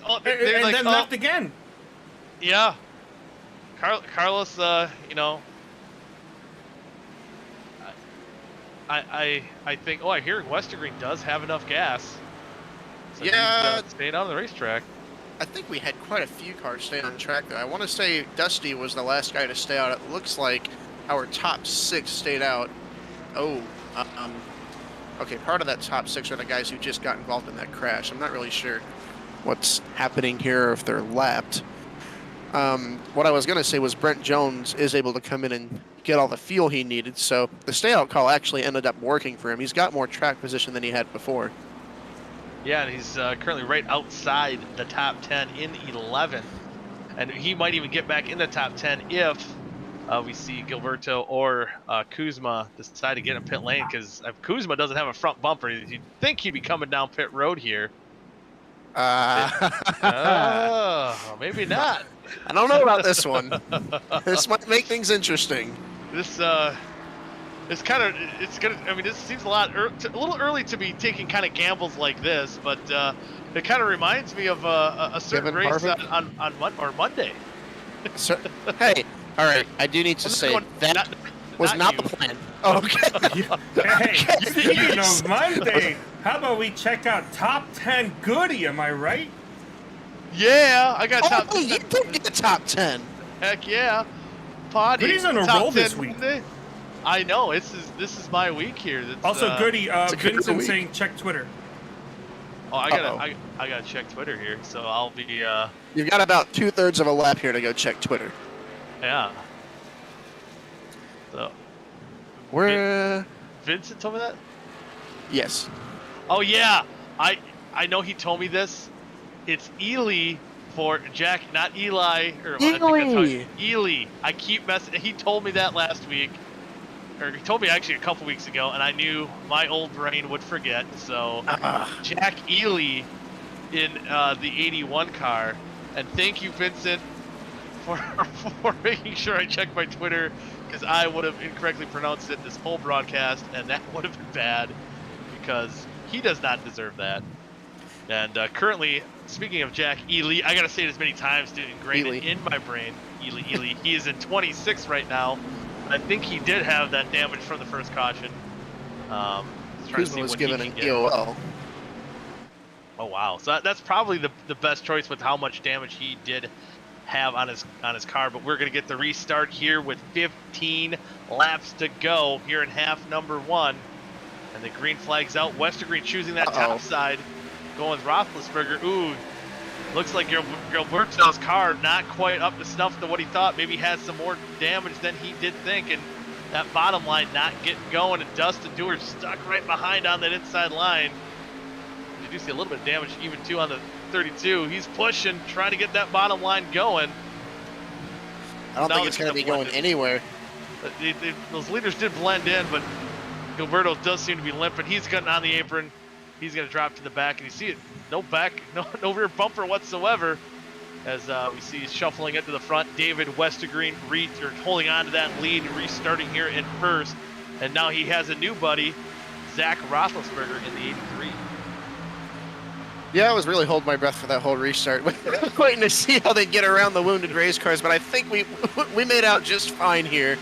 And then left again. Yeah, Carlos, I think. I hear Westergreen does have enough gas. So he's staying on the racetrack. I think we had quite a few cars staying on the track there. I want to say Dusty was the last guy to stay out. It looks like our top 6 stayed out. Okay, part of that top 6 are the guys who just got involved in that crash. I'm not really sure. what's happening here, or if they're lapped. What I was going to say was Brent Jones is able to come in and get all the fuel he needed, so the stay-out call actually ended up working for him. He's got more track position than he had before. Yeah, and he's currently right outside the top 10 in 11th. And he might even get back in the top 10 if we see Gilberto or Kuzma decide to get in pit lane, because if Kuzma doesn't have a front bumper, you'd think he'd be coming down pit road here. Oh, maybe not. I don't know about this one. This might make things interesting. This it's gonna. I mean, this seems a little early to be taking kind of gambles like this, but it kind of reminds me of a certain race on Monday. So, hey, all right. I do need to say that was not the plan. Okay. Hey, speaking of Monday, how about we check out top 10 Goody? Am I right? Yeah, I got top 10. You did get the top 10. Heck yeah. Potty. Goody's on a roll this week. Monday. I know. This is my week here. Also, Goody, Vincent saying check Twitter. Oh, I gotta check Twitter here, so I'll be. You've got about 2/3 of a lap here to go check Twitter. Yeah. So. Vincent told me that. Yes. Oh yeah, I know he told me this. It's Ely for Jack, not Eli. Or Ely. Ely. I keep messing. He told me that last week, or he told me actually a couple weeks ago, and I knew my old brain would forget. So Jack Ely in the 81 car, and thank you, Vincent, for making sure I checked my Twitter, because I would have incorrectly pronounced it this whole broadcast, and that would have been bad, because he does not deserve that. And currently, speaking of Jack Ely, I gotta say it as many times to ingrain it in my brain. Ely. He is in 26 right now. I think he did have that damage from the first caution. Kuzma was given an EOL. Oh wow! So that's probably the best choice with how much damage he did have on his car. But we're gonna get the restart here with 15 laps to go here in half number 1, and the green flag's out. Westergreen choosing that top side, going with Roethlisberger. Ooh, looks like Gilberto's car not quite up to snuff to what he thought. Maybe has some more damage than he did think, and that bottom line not getting going. And Dustin Dewar stuck right behind on that inside line. You do see a little bit of damage even too on the 32. He's pushing, trying to get that bottom line going. I don't think it's going to be going anywhere. Those leaders did blend in, but Gilberto does seem to be limping. He's getting on the apron. He's going to drop to the back, and you see it. No rear bumper whatsoever, as we see he's shuffling into the front. David Westergreen holding on to that lead, restarting here in first. And now he has a new buddy, Zach Roethlisberger, in the 83. Yeah, I was really holding my breath for that whole restart, waiting to see how they get around the wounded race cars. But I think we made out just fine here,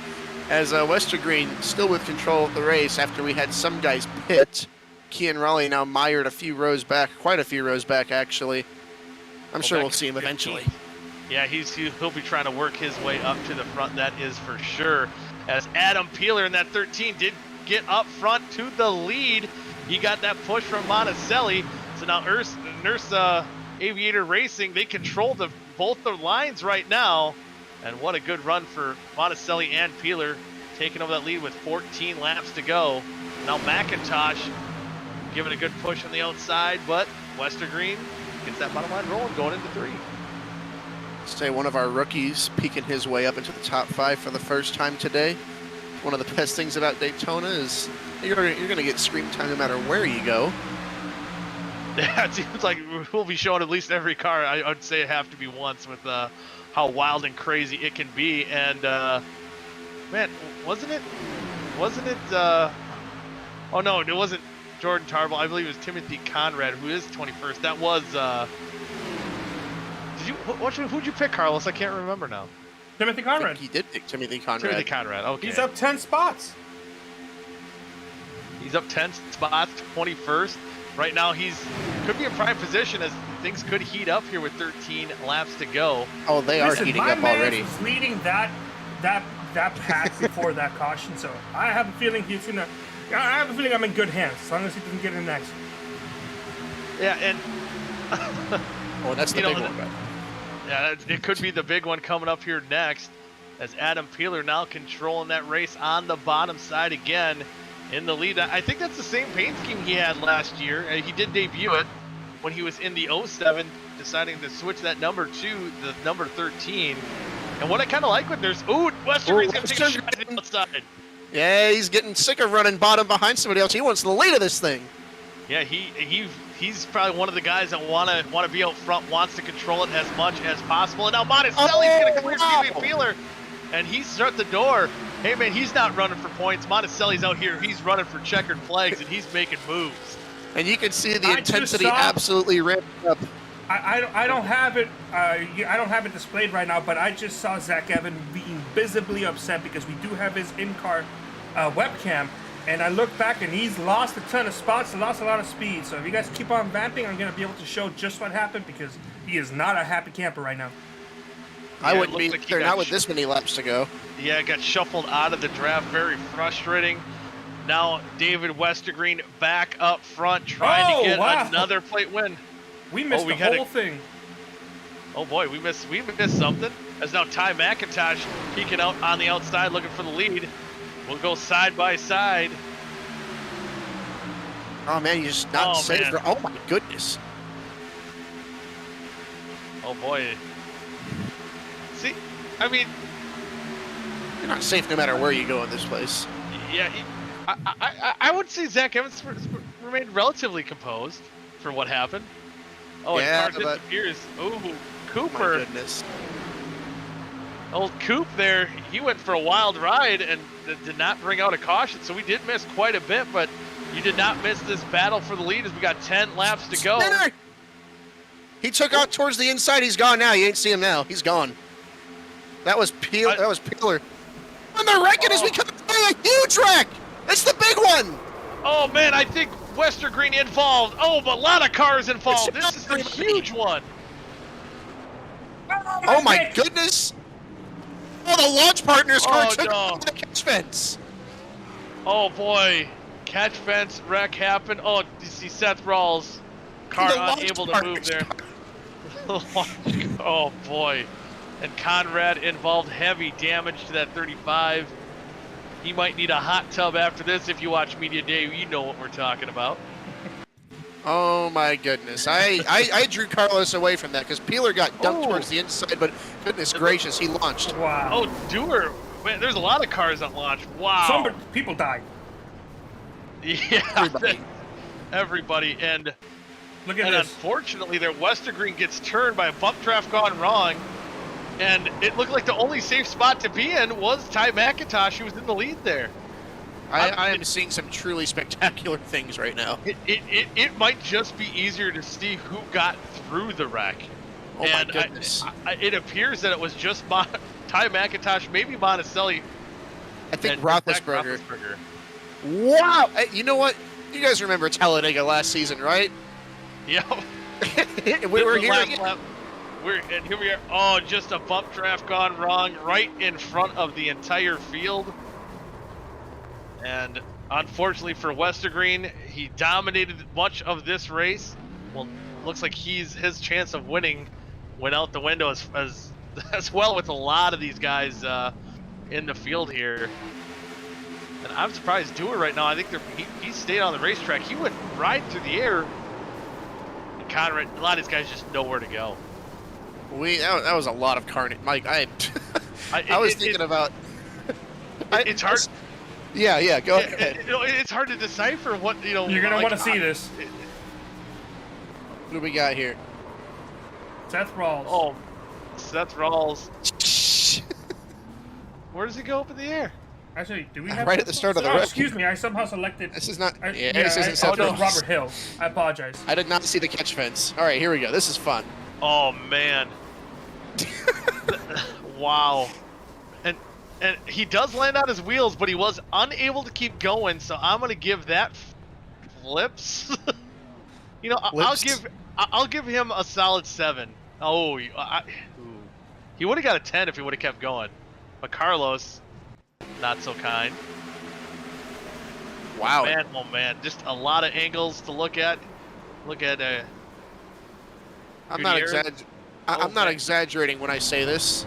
as Westergreen still with control of the race after we had some guys pit. Kean Raleigh now mired a few rows back, quite a few rows back actually. I'm sure we'll see him eventually. Yeah, he'll be trying to work his way up to the front, that is for sure. As Adam Peeler in that 13 did get up front to the lead. He got that push from Monticelli. So now Nurse Aviator Racing, they control both the lines right now. And what a good run for Monticelli and Peeler, taking over that lead with 14 laps to go. Now McIntosh giving a good push on the outside, but Westergreen gets that bottom line rolling, going into 3. Say one of our rookies peeking his way up into the top 5 for the first time today. One of the best things about Daytona is you're going to get screen time no matter where you go. Yeah, it seems like we'll be showing at least every car. I would say it have to be once with how wild and crazy it can be. And man, wasn't it? Oh no, it wasn't Jordan Tarble. I believe it was Timothy Conrad, who is 21st. That was. Who'd you pick, Carlos? I can't remember now. Timothy Conrad. He did pick Timothy Conrad. Timothy Conrad. Okay. He's up 10 spots. He's up 10 spots, 21st. Right now, could be in prime position as things could heat up here with 13 laps to go. Oh, they are heating up already. Was leading that pack before that caution, so I have a feeling he's gonna. I have a feeling I'm in good hands as long as he doesn't get in next. Yeah, and Oh, that's the big one. Yeah, it could be the big one coming up here next, as Adam Peeler now controlling that race on the bottom side again in the lead. I think that's the same paint scheme he had last year. He did debut it when he was in the 07, deciding to switch that number to the number 13. And what I kind of like with there's, Westergreen's going to take a shot at the outside. Yeah, he's getting sick of running bottom behind somebody else. He wants the lead of this thing. Yeah, he's probably one of the guys that want to be out front, wants to control it as much as possible. And now Monticelli's going to clear Stevie Peeler, and he's shut the door. Hey man, he's not running for points. Monticelli's out here. He's running for checkered flags, and he's making moves. And you can see the intensity absolutely ramped up. I don't have it. I don't have it displayed right now, but I just saw Zach Evan being visibly upset because we do have his in-car webcam, and I look back and he's lost a ton of spots and lost a lot of speed. So if you guys keep on vamping, I'm gonna be able to show just what happened because he is not a happy camper right now. I wouldn't be there not with this many laps to go. Yeah, got shuffled out of the draft. Very frustrating. Now David Westergreen back up front trying to get another plate win. We missed the whole thing. Oh boy, we missed something. As now Ty McIntosh peeking out on the outside looking for the lead. We'll go side by side. Oh man, you're just not safe. Oh my goodness. Oh boy. See, I mean, you're not safe no matter where you go in this place. Yeah, I would say Zach Evans remained relatively composed for what happened. Oh, yeah, and car disappears. Oh, Cooper. My goodness. Old Coop there, he went for a wild ride and did not bring out a caution, so we did miss quite a bit, but you did not miss this battle for the lead as we got 10 laps to go. Spinner! He took out towards the inside. He's gone now. You ain't see him now. He's gone. That was Peeler. And they're wrecking as we come by a huge wreck. It's the big one. Oh, man, I think Westergreen involved. Oh, but a lot of cars involved. This is the huge one. Oh, my goodness. Oh, the launch partner's car took out the catch fence. Oh, boy. Catch fence wreck happened. Oh, you see Seth Rawls' car unable to move there. Oh, boy. And Conrad involved heavy damage to that 35. He might need a hot tub after this. If you watch Media Day, you know what we're talking about. Oh my goodness. I drew Carlos away from that because Peeler got dumped towards the inside, but goodness gracious, he launched. Wow. Oh, Dewar. Man, there's a lot of cars that launched. Wow. People died. Yeah. Everybody. And look at this. Unfortunately, their Westergreen gets turned by a bump draft gone wrong. And it looked like the only safe spot to be in was Ty McIntosh, who was in the lead there. I am seeing some truly spectacular things right now. It might just be easier to see who got through the wreck. Oh my goodness. It appears that it was just Ty McIntosh, maybe Monticelli. I think Roethlisberger. Wow. You know what? You guys remember Talladega last season, right? Yeah. we were here. And here we are. Oh, just a bump draft gone wrong right in front of the entire field. And unfortunately for Westergreen, he dominated much of this race. Well, looks like his chance of winning went out the window as well with a lot of these guys in the field here. And I'm surprised Dewar right now. I think he stayed on the racetrack. He went right through the air. And Conrad, a lot of these guys just know where to go. That was a lot of carnage, Mike. I was thinking about. It's hard. Yeah, go ahead. It's hard to decipher what You're gonna want to see this. What do we got here? Seth Rawls. Oh, Seth Rawls. Where does he go up in the air? Actually, do we have right at the start of the race? Excuse me, I somehow selected. This is not. This isn't Seth Rawls. Robert Hill. I apologize. I did not see the catch fence. All right, here we go. This is fun. Oh man. Wow. And he does land on his wheels, but he was unable to keep going, so I'm going to give that flips. I'll give him a solid 7. Oh, he would have got a 10 if he would have kept going. But Carlos, not so kind. Wow. Man, oh man, just a lot of angles to look at. I'm not exaggerating when I say this.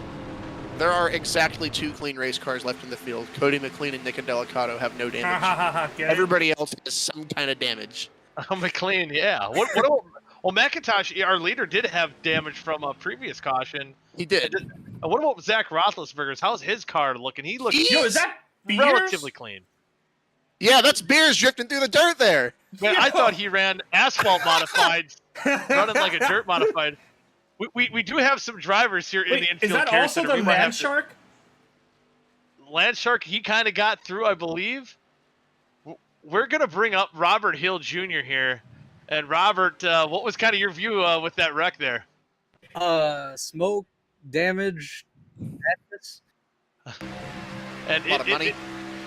There are exactly 2 clean race cars left in the field. Cody McLean and Nick Delicato have no damage. Everybody else has some kind of damage. McLean, yeah. What about, well, McIntosh, our leader, did have damage from a previous caution. He did. What about Zach Roethlisberger's? How's his car looking? He looks Yo, is that relatively clean. Yeah, that's Beers drifting through the dirt there. Man, I thought he ran asphalt modified, running like a dirt modified. We do have some drivers here in the infield. Is that care also center. the Land Shark? Land Shark, he kind of got through, I believe. We're going to bring up Robert Hill Jr. here. And Robert, what was kind of your view with that wreck there? Smoke, damage, madness. And a lot of money.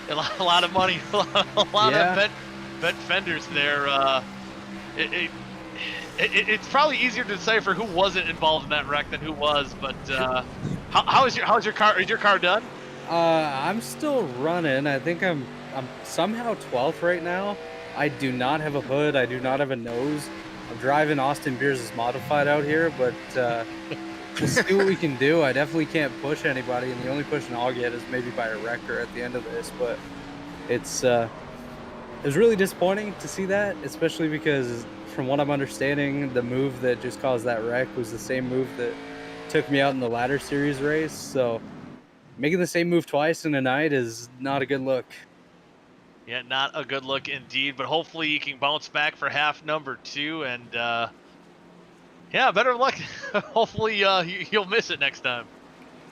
A lot of money. A lot of bent fenders there. It's probably easier to decipher who wasn't involved in that wreck than who was. But how's your car? Is your car done? I'm still running. I think I'm somehow 12th right now. I do not have a hood. I do not have a nose. I'm driving Austin Beers' modified out here, but we'll see what we can do. I definitely can't push anybody, and the only pushing I'll get is maybe by a wrecker at the end of this. But it was really disappointing to see that, especially because from what I'm understanding, the move that just caused that wreck was the same move that took me out in the ladder series race. So making the same move twice in a night is not a good look. Yeah, not a good look indeed, but hopefully you can bounce back for half number 2, and yeah, better luck. Hopefully you'll miss it next time.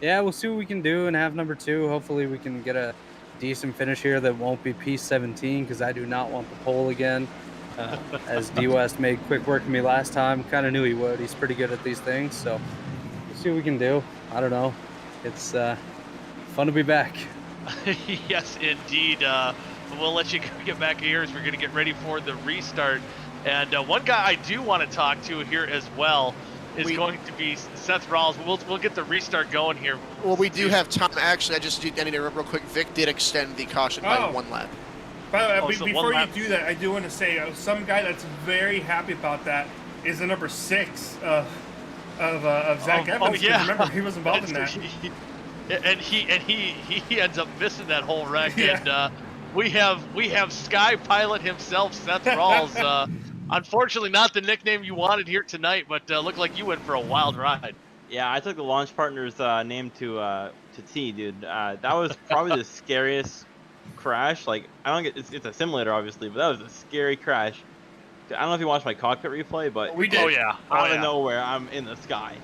Yeah, we'll see what we can do in half number 2. Hopefully we can get a decent finish here that won't be P17, because I do not want the pole again. As D West made quick work of me last time, kind of knew he would. He's pretty good at these things, so we'll see what we can do. I don't know. It's fun to be back. Yes, indeed. We'll let you get back here as we're going to get ready for the restart. And one guy I do want to talk to here as well is going to be Seth Rawls. We'll get the restart going here. Well, we do have time. Actually, I need to real quick. Vic did extend the caution by 1 lap. By the way, before you do that, I do want to say some guy that's very happy about that is the number 6 of Zach Evans. Oh, yeah. Remember, he was involved in that. And he ends up missing that whole wreck. Yeah. And we have Sky Pilot himself, Seth Rawls. Unfortunately, not the nickname you wanted here tonight, but looked like you went for a wild ride. Yeah, I took the launch partner's name to T, dude. That was probably the scariest crash. Like, I don't get it's a simulator, obviously, but that was a scary crash. I don't know if you watched my cockpit replay, but we did. Oh yeah. Out of nowhere, I'm in the sky.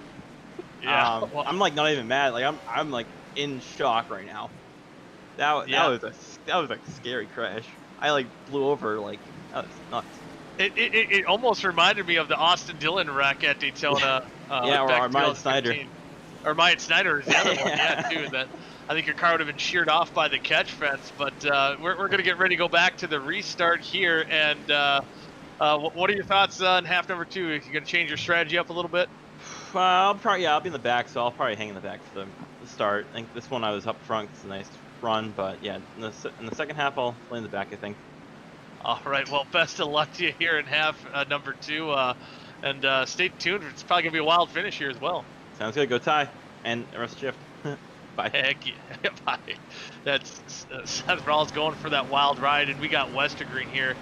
Yeah. Well, I'm like not even mad. Like I'm like in shock right now. That was a scary crash. I like blew over, like that was nuts. It almost reminded me of the Austin Dillon wreck at Daytona. Yeah, or Ryan Snyder. Or Ryan Snyder is the other one, yeah, too. That I think your car would have been sheared off by the catch fence. But we're going to get ready to go back to the restart here. And what are your thoughts on half number 2? Are you going to change your strategy up a little bit? I'll be in the back, so I'll probably hang in the back for the start. I think this one I was up front. It's a nice run, but yeah, in the second half I'll play in the back, I think. All right, well, best of luck to you here in half number 2, and stay tuned. It's probably gonna be a wild finish here as well. Sounds good. Go Ty, and the rest of the shift. Bye. Heck yeah, bye. That's Seth Rawls going for that wild ride, and we got Westergreen here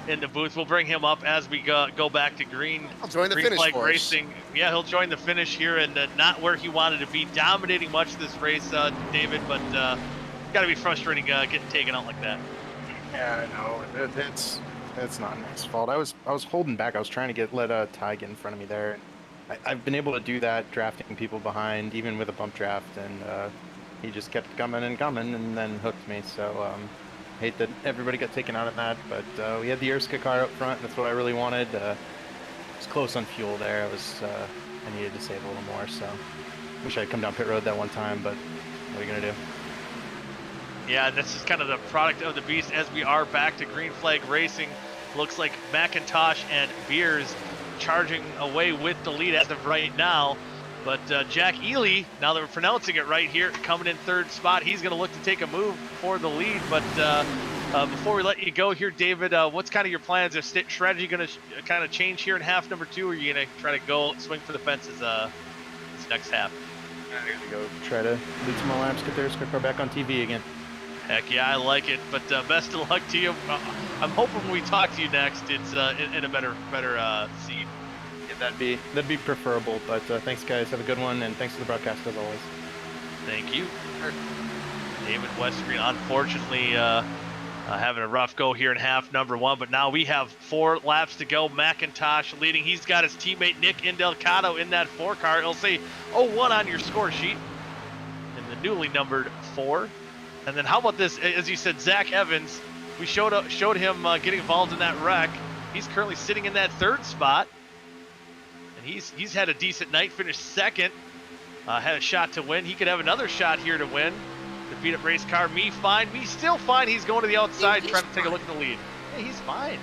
in the booth. We'll bring him up as we go back to green. I'll join the finish flag for racing. us. Yeah, he'll join the finish here, and not where he wanted to be, dominating much this race, David. But got to be frustrating getting taken out like that. Yeah, I know. It's not Nick's fault. I was holding back. I was trying to let Ty get in front of me there. I've been able to do that, drafting people behind, even with a bump draft, and he just kept coming and then hooked me. So hate that everybody got taken out of that, but we had the OSCA car up front, and that's what I really wanted. It was close on fuel there. I needed to save a little more, so wish I'd come down pit road that one time, but what are you gonna do? Yeah, this is kind of the product of the beast as we are back to green flag racing. Looks like McIntosh and Beers charging away with the lead as of right now. But Jack Ely, now that we're pronouncing it right here, coming in 3rd spot. He's going to look to take a move for the lead. But Before we let you go here, David, what's kind of your plans? Is strategy going to kind of change here in half number 2, or are you going to try to go swing for the fences this next half? I'm going to go try to lead some more laps, get their car back on TV again. Heck yeah, I like it. But best of luck to you. I'm hoping when we talk to you next, it's in a better seat. Yeah, that'd be preferable. But thanks, guys. Have a good one, and thanks for the broadcast as always. Thank you. David Westergreen, unfortunately, having a rough go here in half number 1, but now we have 4 laps to go. McIntosh leading. He's got his teammate Nick Indelcato in that 4 car. It'll say 0-1 on your score sheet in the newly numbered 4. And then how about this? As you said, Zach Evans, we showed him getting involved in that wreck. He's currently sitting in that 3rd spot, and he's had a decent night. Finished 2nd, had a shot to win. He could have another shot here to win. The beat up race car, me still fine. He's going to the outside, trying to take a look at the lead. Hey, he's fine.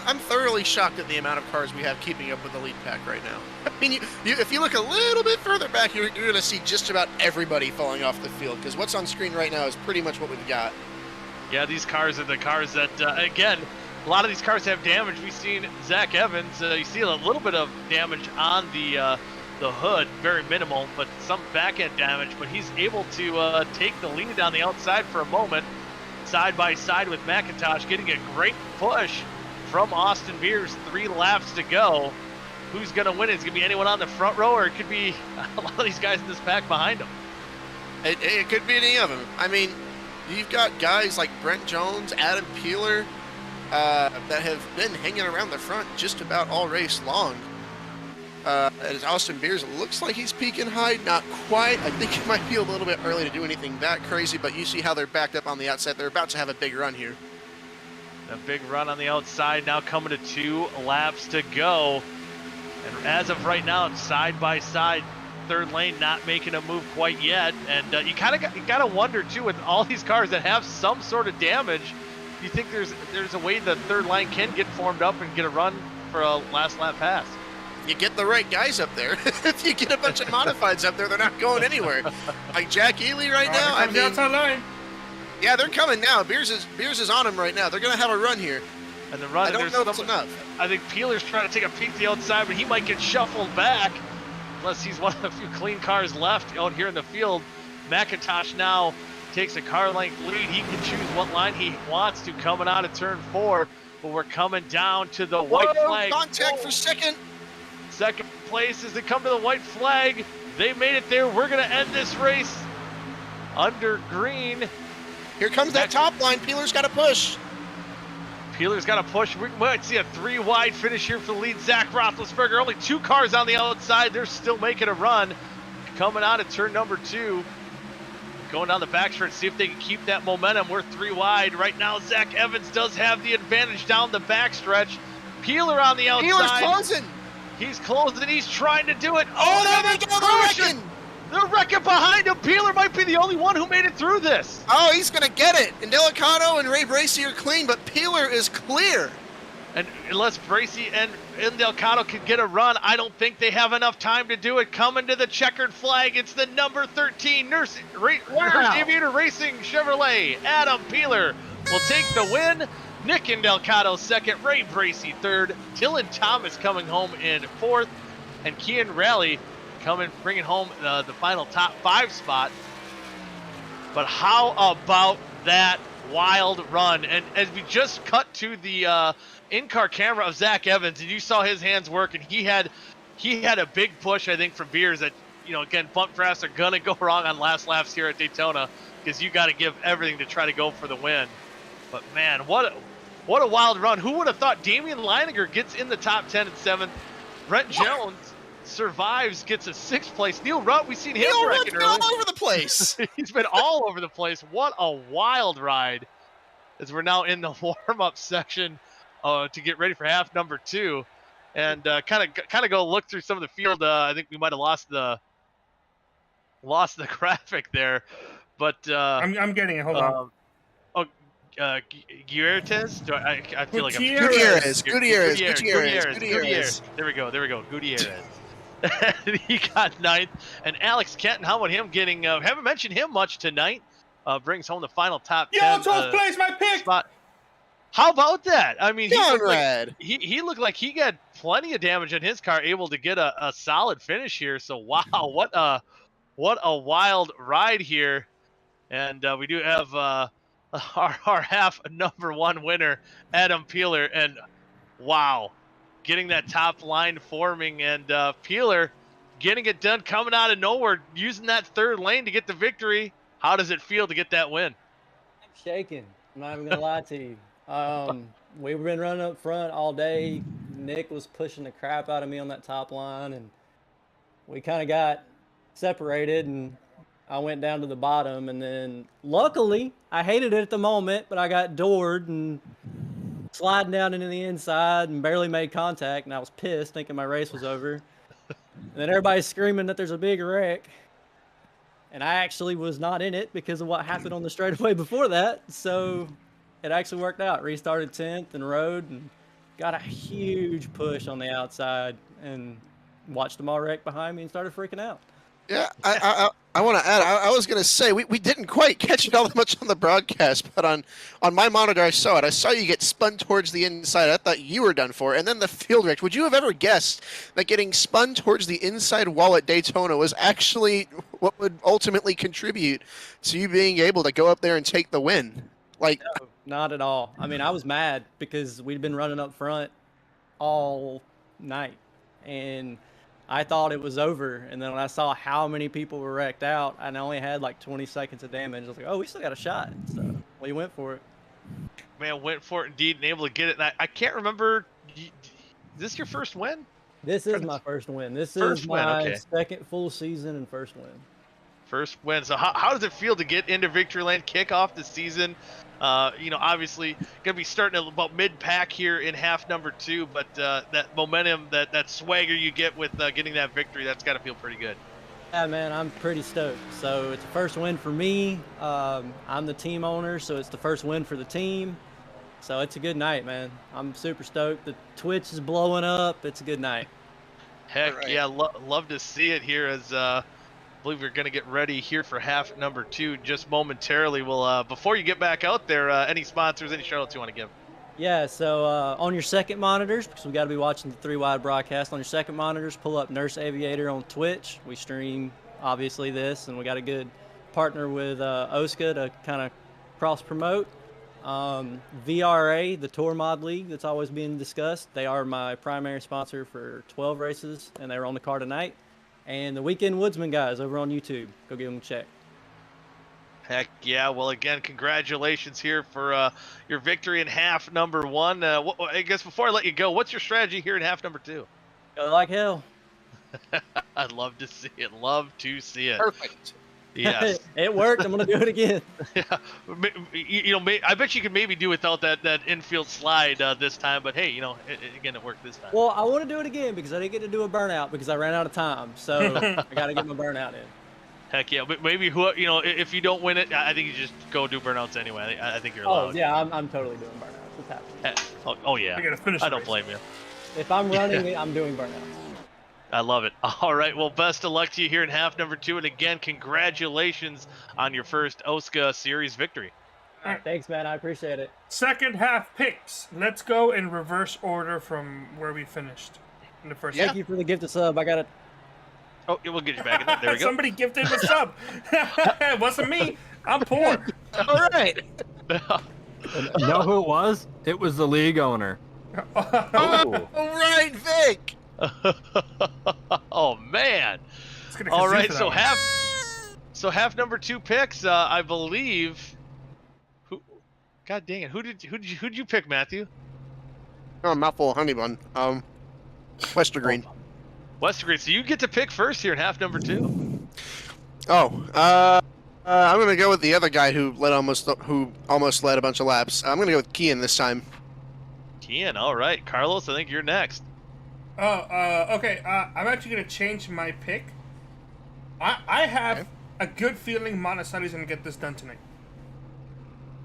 I'm thoroughly shocked at the amount of cars we have keeping up with the lead pack right now. I mean, if you look a little bit further back, you're going to see just about everybody falling off the field, because what's on screen right now is pretty much what we've got. Yeah, these cars are the cars that, again, a lot of these cars have damage. We've seen Zach Evans, you see a little bit of damage on the hood, very minimal, but some back-end damage, but he's able to take the lead on the outside for a moment, side by side with McIntosh, getting a great push from Austin Beers. 3 laps to go. Who's going to win? It's going to be anyone on the front row, or it could be a lot of these guys in this pack behind him. It could be any of them. I mean, you've got guys like Brent Jones, Adam Peeler, that have been hanging around the front just about all race long. As Austin Beers, it looks like he's peaking high. Not quite. I think it might be a little bit early to do anything that crazy, but you see how they're backed up on the outside. They're about to have a big run here. A big run on the outside, now coming to 2 laps to go. And as of right now, side by side, 3rd lane not making a move quite yet. And you got to wonder, too, with all these cars that have some sort of damage, do you think there's a way the 3rd line can get formed up and get a run for a last lap pass? You get the right guys up there. If you get a bunch of modifieds up there, they're not going anywhere. Like Jack Ely right now, I mean, the outside line. Yeah, they're coming now. Beers is on him right now. They're going to have a run here. And the run, I don't know if it's enough. I think Peeler's trying to take a peek to the outside, but he might get shuffled back unless he's one of the few clean cars left out here in the field. McIntosh now takes a car length lead. He can choose what line he wants to coming out of turn 4, but we're coming down to the white flag. Contact for second. Second place as they come to the white flag. They made it there. We're going to end this race under green. Here comes that top line. Peeler's got to push. Peeler's got to push. We might see a 3-wide finish here for the lead. Zach Roethlisberger, only 2 cars on the outside. They're still making a run. Coming out of turn number 2. Going down the backstretch, see if they can keep that momentum. We're 3 wide. Right now, Zach Evans does have the advantage down the backstretch. Peeler on the outside. Peeler's closing. He's closing. He's trying to do it. Oh, there they go. They're wrecking. They're wrecking behind him. Peeler might be the only one who made it through this. Oh, he's going to get it. And Delicato and Ray Bracey are clean, but Peeler is clear. And unless Bracey and Delcato can get a run, I don't think they have enough time to do it. Coming to the checkered flag, it's the number 13 Nurse Aviator Racing Chevrolet. Adam Peeler will take the win. Nick Delcato second, Ray Bracey third, Dylan Thomas coming home in 4th, and Kian Raleigh bringing home the final top 5 spot. But how about that wild run? And as we just cut to the in-car camera of Zach Evans, and you saw his hands work, and he had a big push, I think, from Beers that, again, bump drafts are gonna go wrong on last laps here at Daytona, because you got to give everything to try to go for the win. But man, what a wild run! Who would have thought Damian Leininger gets in the top 10 at 7th? Brent Jones survives, gets a 6th place. Neil Rutt, we've seen him wrecking early. All over the place. He's been all over the place. What a wild ride! As we're now in the warm-up section to get ready for half number 2, and kind of go look through some of the field. I think we might have lost the graphic there, but I'm getting it. Hold on. Gutierrez? I feel like Gutierrez. There we go. Gutierrez. He got 9th. And Alex Kenton, how about him getting, haven't mentioned him much tonight, brings home the final top 10 12th place, my pick! spot. How about that? I mean, Conrad. he looked like he got plenty of damage in his car, able to get a solid finish here. So wow, what a wild ride here. And we do have our half number one winner, Adam Peeler. And wow, getting that top line forming, and Peeler getting it done, coming out of nowhere, using that third lane to get the victory. How does it feel to get that win? I'm shaking. I'm not even gonna lie to you. We've been running up front all day. Nick was pushing the crap out of me on that top line, and we kind of got separated, and I went down to the bottom, and then luckily I hated it at the moment, but I got doored and sliding down into the inside and barely made contact, and I was pissed thinking my race was over. And then everybody's screaming that there's a big wreck, and I actually was not in it because of what happened on the straightaway before that. So it actually worked out. Restarted 10th and rode and got a huge push on the outside and watched them all wreck behind me and started freaking out. Yeah, I want to add. I was going to say we didn't quite catch it all that much on the broadcast, but on my monitor I saw it. I saw you get spun towards the inside. I thought you were done for, and then the field wreck. Would you have ever guessed that getting spun towards the inside wall at Daytona was actually what would ultimately contribute to you being able to go up there and take the win? Like, no, not at all. I mean, I was mad because we'd been running up front all night, and I thought it was over, and then when I saw how many people were wrecked out, and I only had like 20 seconds of damage, I was like, oh, we still got a shot. So we went for it. Man, went for it indeed, and able to get it. And I can't remember, is this your first win? This is my first win. This is my second full season and first win. First win. So how does it feel to get into victory lane, kick off the season? Obviously gonna be starting at about mid-pack here in half number 2, but that momentum, that swagger you get with getting that victory, that's got to feel pretty good. Yeah, man, I'm pretty stoked. So it's the first win for me. I'm the team owner, so it's the first win for the team. So it's a good night, man. I'm super stoked. The Twitch is blowing up. It's a good night. Heck right. Yeah, love to see it here as I believe we're going to get ready here for half number 2 just momentarily. Well, before you get back out there, any sponsors, any shout outs you want to give? Yeah, so on your second monitors, because we got to be watching the 3-wide broadcast, on your second monitors, pull up Nurse Aviator on Twitch. We stream, obviously, this, and we got a good partner with OSCA to kind of cross-promote. VRA, the Tour Mod League that's always being discussed, they are my primary sponsor for 12 races, and they were on the car tonight. And the Weekend Woodsman guys over on YouTube. Go give them a check. Heck yeah. Well, again, congratulations here for your victory in half number 1. I guess before I let you go, what's your strategy here in half number 2? Go like hell. I'd love to see it. Love to see it. Perfect. Yes. It worked. I'm going to do it again. Yeah. I bet you could maybe do without that infield slide this time, but hey, again, it worked this time. Well, I want to do it again because I didn't get to do a burnout because I ran out of time. So I got to get my burnout in. Heck yeah. But maybe, if you don't win it, I think you just go do burnouts anyway. I think you're allowed. Oh, yeah, I'm totally doing burnouts. It's happening. Oh yeah. I don't blame you. If I'm running, I'm doing burnouts. I love it. All right. Well, best of luck to you here in half number 2. And again, congratulations on your first OSCA Series victory. All right, thanks, man. I appreciate it. Second half picks. Let's go in reverse order from where we finished in the first half. Thank you for the gift of sub. I got it. Oh, we'll get you back in there. There we go. Somebody gifted a sub. It wasn't me. I'm poor. All right. Know who it was? It was the league owner. Oh. All right, Vic. Oh man! All right, so half number 2 picks. I believe. God dang it! Who'd you pick, Matthew? Oh, mouthful of honey bun. Westergreen. Westergreen. So you get to pick first here in half number 2. Oh, I'm gonna go with the other guy who almost led a bunch of laps. I'm gonna go with Kian this time. Kian, all right. Carlos, I think you're next. Okay. I'm actually gonna change my pick. I have a good feeling Monticelli's gonna get this done tonight.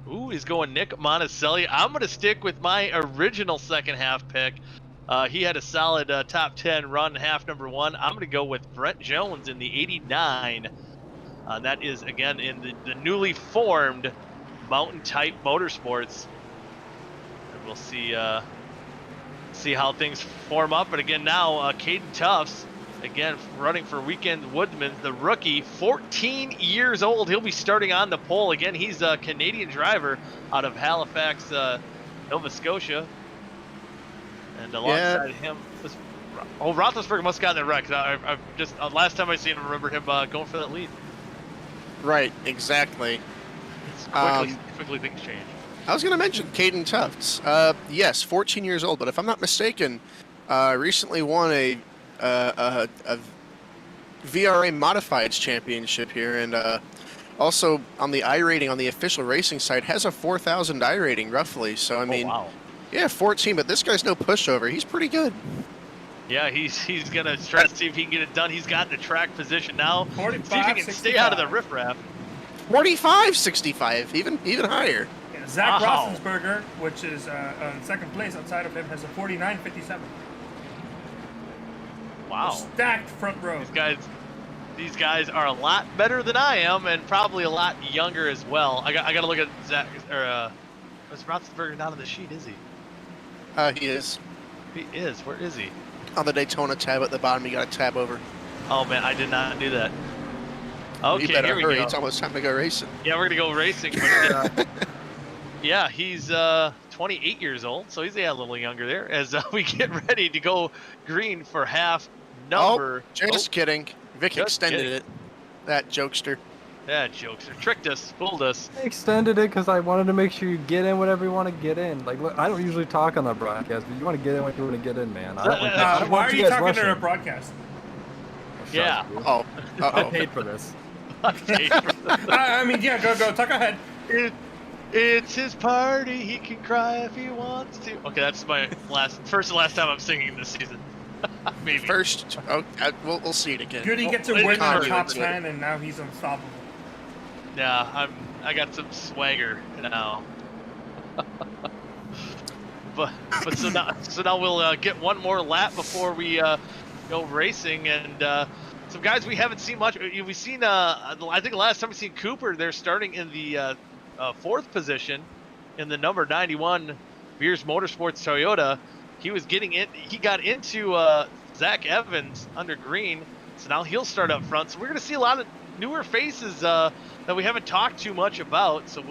Ooh, he's going Nick Monticelli. I'm gonna stick with my original second half pick. He had a solid top 10 run half number 1. I'm gonna go with Brett Jones in the 89. That is again in the newly formed Mountain Type Motorsports. we'll see how things form up. But again, now Caden Tufts, again running for Weekend Woodman, the rookie, 14 years old. He'll be starting on the pole. Again, he's a Canadian driver out of Halifax, Nova Scotia. And alongside him was Roethlisberger must have gotten the wreck. I've just last time I seen him, remember him going for that lead. Right, exactly. It's quickly things change. I was going to mention Caden Tufts. Yes, 14 years old, but if I'm not mistaken, recently won a VRA Modifieds championship here, and also on the I rating on the official racing site has a 4,000 I rating roughly. So I mean, wow. Yeah, 14, but this guy's no pushover. He's pretty good. Yeah, he's gonna try to see if he can get it done. He's got the track position now. 45, see if he can 65. stay out of the riffraff. 45-65, even higher. Yeah, Zach Wow. Roethlisberger, which is in second place outside of him, has a 49.57. Wow. Stacked front row. These guys are a lot better than I am, and probably a lot younger as well. I got to look at Zach or is Roethlisberger not on the sheet? Is he? He is. He is. Where is he? On the Daytona tab at the bottom, you got to tab over. Oh man, I did not do that. Okay, You better here we hurry. go. It's almost time to go racing. Yeah, we're gonna go racing. But, yeah, he's 28 years old, so he's a little younger there. As we get ready to go green for half number. Just kidding. Vic Just extended kidding. it. That jokester. That jokester tricked us, fooled us. I extended it because I wanted to make sure you get in whatever you want to get in. Like, look, I don't usually talk on the broadcast, but you want to get in what you want to get in, man. I don't want I don't Why want are you you guys talking to rushing. a broadcast? Yeah. Oh. I Uh-oh. paid for this. I mean, yeah, go. Talk ahead. It's his party. He can cry if he wants to. Okay, that's my first and last time I'm singing this season. Maybe. First, we'll see it again. Goody gets a Wait, win it's on true, top it's 10, and now he's unstoppable. Yeah, I got some swagger now. but so now we'll get one more lap before we go racing, and some guys we haven't seen much. We've seen I think the last time we seen Cooper, they're starting in the fourth position in the number 91 Beers Motorsports Toyota. He was getting in. He got into Zach Evans under green, so now he'll start up front. So we're gonna see a lot of newer faces that we haven't talked too much about. So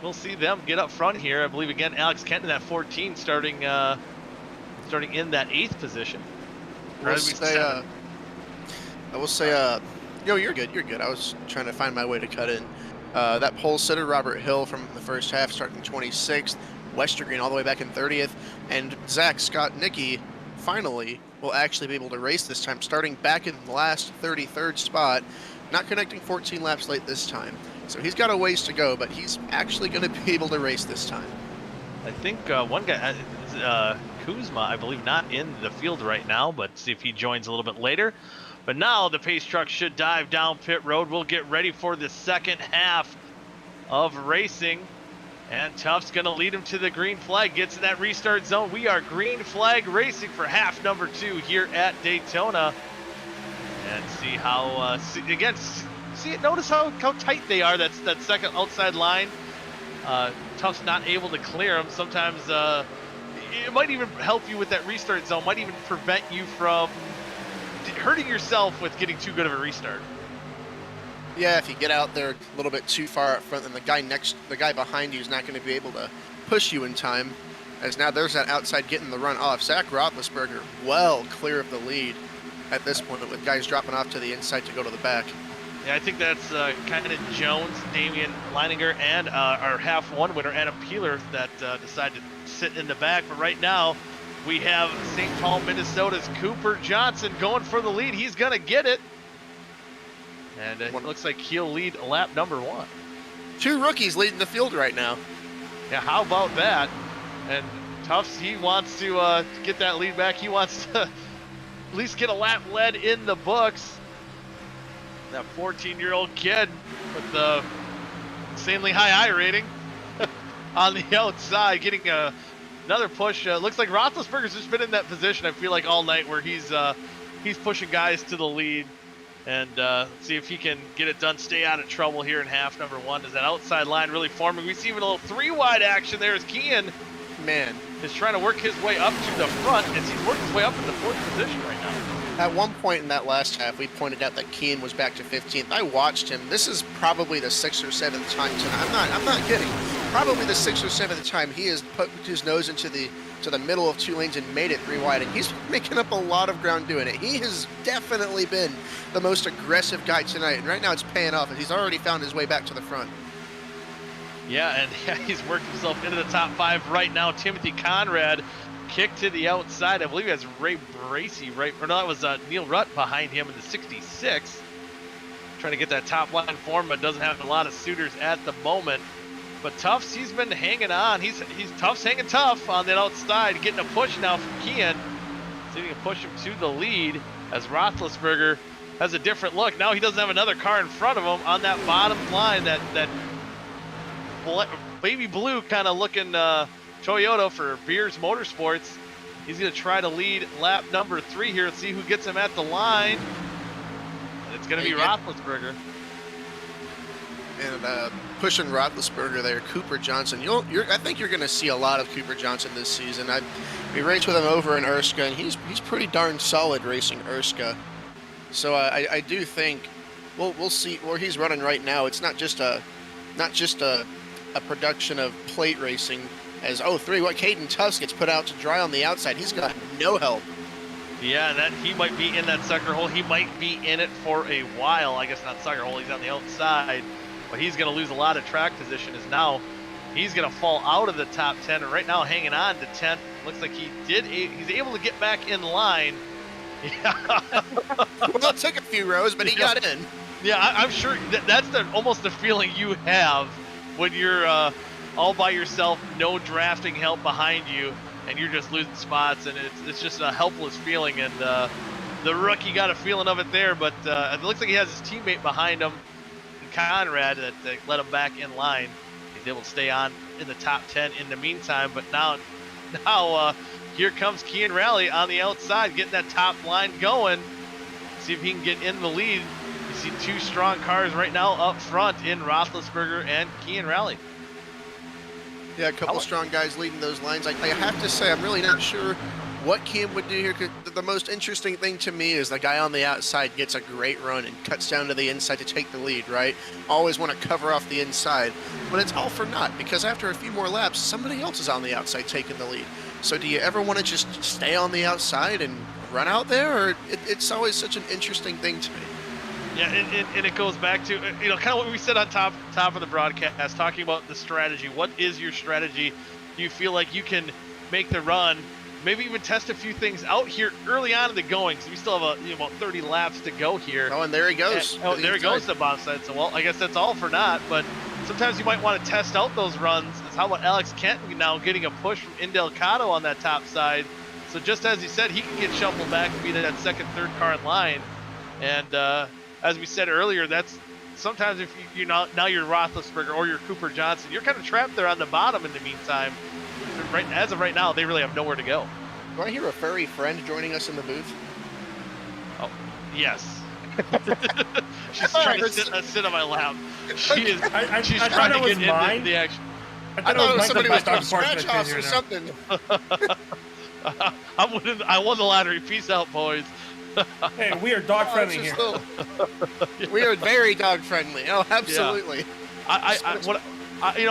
we'll see them get up front here. I believe again Alex Kenton at 14, starting in that 8th position. I will say, you're good. You're good. I was trying to find my way to cut in. That pole sitter, Robert Hill, from the first half, starting 26th. Westergreen all the way back in 30th, and Zach Scott Nicky finally will actually be able to race this time, starting back in the last 33rd spot, not connecting 14 laps late this time. So he's got a ways to go, but he's actually going to be able to race this time. I think one guy, Kuzma, I believe, not in the field right now, but see if he joins a little bit later. But now the pace truck should dive down pit road. We'll get ready for the second half of racing. And Tuff's going to lead him to the green flag, gets in that restart zone. We are green flag racing for half number 2 here at Daytona. And see how, notice how tight they are. That's that second outside line. Tuff's not able to clear them. Sometimes it might even help you with that restart zone, might even prevent you from hurting yourself with getting too good of a restart. Yeah, if you get out there a little bit too far up front, then the guy behind you is not going to be able to push you in time. As now there's that outside getting the run off. Zach Roethlisberger well clear of the lead at this point, with guys dropping off to the inside to go to the back. Yeah, I think that's kind of Jones, Damian Leininger, and our half one winner, Adam Peeler, that decided to sit in the back. But right now, we have St. Paul, Minnesota's Cooper Johnson going for the lead. He's going to get it. And it looks like he'll lead lap number 1. 2 rookies leading the field right now. Yeah, how about that? And Tufts, he wants to get that lead back. He wants to at least get a lap led in the books. That 14-year-old kid with the insanely high I rating on the outside, getting another push. Looks like Roethlisberger's just been in that position, I feel like, all night, where he's pushing guys to the lead. and see if he can get it done, stay out of trouble here in half number one. Is that outside line really forming? We see even a little 3-wide action there as Kian is trying to work his way up to the front as he's working his way up in the 4th position right now. At one point in that last half, we pointed out that Kian was back to 15th. I watched him. This is probably the 6th or 7th time tonight. I'm not kidding. Probably the 6th or 7th time he has put his nose into the middle of 2 lanes and made it 3 wide, and he's making up a lot of ground doing it. He has definitely been the most aggressive guy tonight, and right now it's paying off, and he's already found his way back to the front. Yeah, and he's worked himself into the top 5 right now. Timothy Conrad kick to the outside. I believe he has Ray Bracey no, that was Neil Rutt behind him in the 66. Trying to get that top line form, but doesn't have a lot of suitors at the moment. But Tufts, he's been hanging on. Tufts hanging tough on that outside, getting a push now from Kian. See if he can push him to the lead as Roethlisberger has a different look. Now he doesn't have another car in front of him on that bottom line, that baby blue kind of looking Toyota for Beers Motorsports. He's going to try to lead lap number 3 here and see who gets him at the line. And it's going to be Roethlisberger. And pushing Roethlisberger there, Cooper Johnson. I think you're going to see a lot of Cooper Johnson this season. We raced with him over in OSCA, and he's pretty darn solid racing OSCA. So I do think we'll see where he's running right now. It's not just a production of plate racing. As Caden Tufts gets put out to dry on the outside. He's got no help. Yeah, that he might be in that sucker hole. He might be in it for a while. I guess not sucker hole. He's on the outside, but he's going to lose a lot of track position. As now he's going to fall out of the top 10. And right now, hanging on to 10th. Looks like he's able to get back in line. Yeah. Well, it took a few rows, but he got in. Yeah, I'm sure that's almost the feeling you have when you're all by yourself, no drafting help behind you, and you're just losing spots, and it's just a helpless feeling. And the rookie got a feeling of it there, but it looks like he has his teammate behind him, Conrad, that let him back in line. He's able to stay on in the top 10 in the meantime, but now here comes Kian Raleigh on the outside, getting that top line going. See if he can get in the lead. You see 2 strong cars right now up front in Roethlisberger and Kian Raleigh. Yeah, a couple strong guys leading those lines. I have to say, I'm really not sure what Kian would do here. Cause the most interesting thing to me is the guy on the outside gets a great run and cuts down to the inside to take the lead, right? Always want to cover off the inside, but it's all for naught because after a few more laps, somebody else is on the outside taking the lead. So do you ever want to just stay on the outside and run out there, or it's always such an interesting thing to me. Yeah, and it goes back to, kind of what we said on top of the broadcast, talking about the strategy. What is your strategy? Do you feel like you can make the run, maybe even test a few things out here early on in the going? So we still have about 30 laps to go here. Oh, and there he goes. There he goes to the bottom side. So, well, I guess that's all for naught. But sometimes you might want to test out those runs. How about Alex Kenton now getting a push from Indelcato on that top side? So just as he said, he can get shuffled back and be that second, third car in line. And as we said earlier, that's sometimes if you're now you're Roethlisberger or you're Cooper Johnson, you're kind of trapped there on the bottom in the meantime. As of right now, they really have nowhere to go. Do I hear a furry friend joining us in the booth? Oh, yes. She's trying to sit on my lap. She's trying to get into the action. I thought it was somebody was doing scratch offs or something. I won the lottery. Peace out, boys. Hey, we are dog friendly here. We are very dog friendly. Oh, absolutely. Yeah. I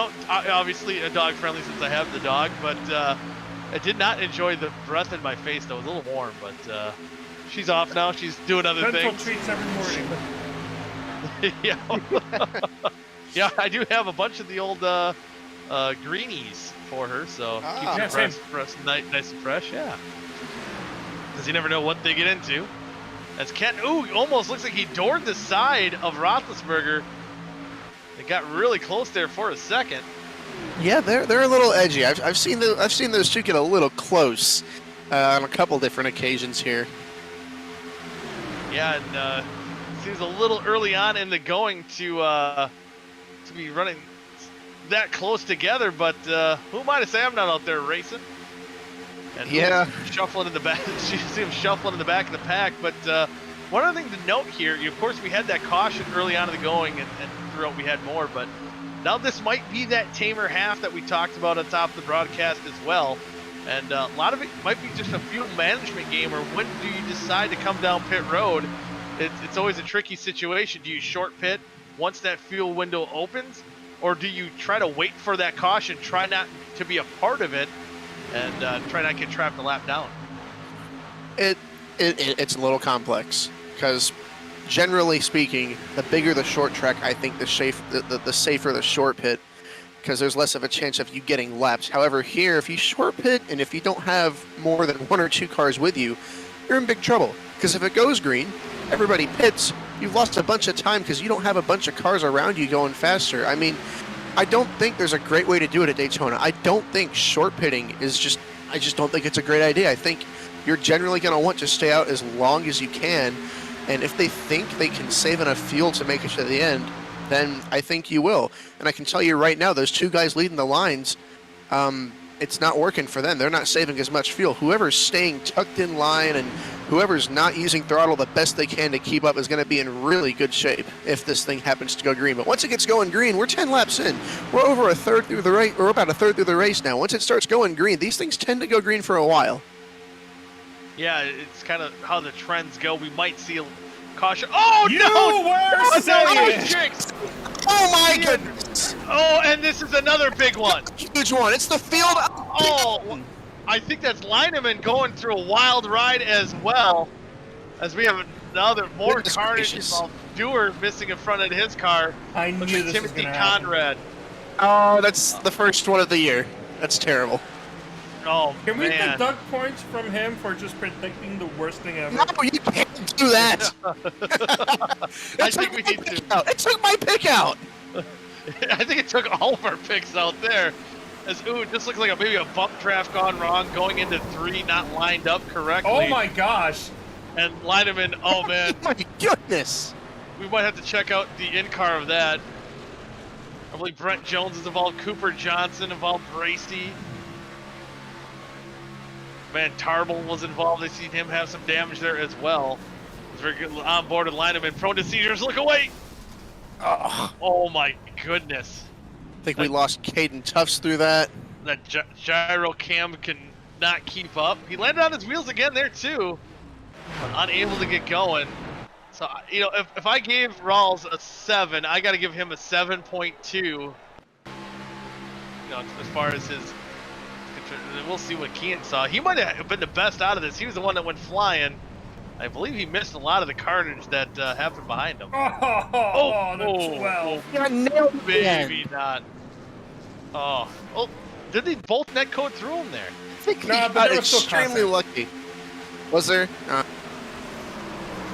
obviously a dog friendly since I have the dog, but I did not enjoy the breath in my face. That was a little warm, but she's off now. She's doing other things. Treats every morning. Yeah. Yeah, I do have a bunch of the old greenies for her, so keep her fresh, nice and fresh. Yeah. Because you never know what they get into. As Kent, almost looks like he doored the side of Roethlisberger. It got really close there for a second. Yeah, they're a little edgy. I've seen those two get a little close on a couple different occasions here. Yeah, and seems a little early on in the going to be running that close together. But who am I to say I'm not out there racing? And shuffling in the back. You see him shuffling in the back of the pack, but one other thing to note here, of course, we had that caution early on in the going, and throughout we had more, but now this might be that tamer half that we talked about on top of the broadcast as well. And a lot of it might be just a fuel management game, or when do you decide to come down pit road? It's always a tricky situation. Do you short pit once that fuel window opens, or do you try to wait for that caution, try not to be a part of it, and try not to get trapped a lap down? It's a little complex, because generally speaking, the bigger the short track, I think the safer the short pit, because there's less of a chance of you getting lapped. However, here, if you short pit and if you don't have more than 1 or 2 cars with you, you're in big trouble. Because if it goes green, everybody pits, you've lost a bunch of time because you don't have a bunch of cars around you going faster. I mean, I don't think there's a great way to do it at Daytona. I don't think short pitting is just, I just don't think it's a great idea. I think you're generally going to want to stay out as long as you can, and if they think they can save enough fuel to make it to the end, then I think you will. And I can tell you right now, those 2 guys leading the lines, it's not working for them. They're not saving as much fuel. Whoever's staying tucked in line and whoever's not using throttle the best they can to keep up is going to be in really good shape if this thing happens to go green. But once it gets going green, we're 10 laps in. We're over a third through the race. We're about a third through the race now. Once it starts going green, these things tend to go green for a while. Yeah, it's kind of how the trends go. We might see a caution. Oh, You no! were saying it! Chicks. Oh my goodness! Oh, and this is another big one. Huge one. It's the field. Oh, I think that's Lineman going through a wild ride as well, as we have another more Goodness carnage gracious. involved. Dewar missing in front of his car. I knew Look this at was Timothy gonna happen. Conrad. Oh, that's the first one of the year. That's terrible. Oh, Can we man. deduct points from him for just predicting the worst thing ever? No, you can't do that. I think we need to. It took my pick out. I think it took all of our picks out there. As it just looks like maybe a bump draft gone wrong, going into 3, not lined up correctly. Oh my gosh! And Lineman, oh man, My goodness. we might have to check out the in-car of that. I believe Brent Jones is involved, Cooper Johnson involved, Racy. Man, Tarble was involved. I seen him have some damage there as well. He's very good on board with Lineman, prone to seizures. Look away! Oh my goodness. I think we lost Caden Tufts through that. That gyro cam can not keep up. He landed on his wheels again there too, but unable to get going. So, you know, if I gave Rawls a 7, I got to give him a 7.2. You know, as far as his, we'll see what Kean saw. He might have been the best out of this. He was the one that went flying. I believe he missed a lot of the carnage that happened behind him. Oh, the 12. Yeah, nailed it again. Maybe not. Oh, did they both netcode through him there? I think he Nah, but got there was still extremely contact. lucky. Was there?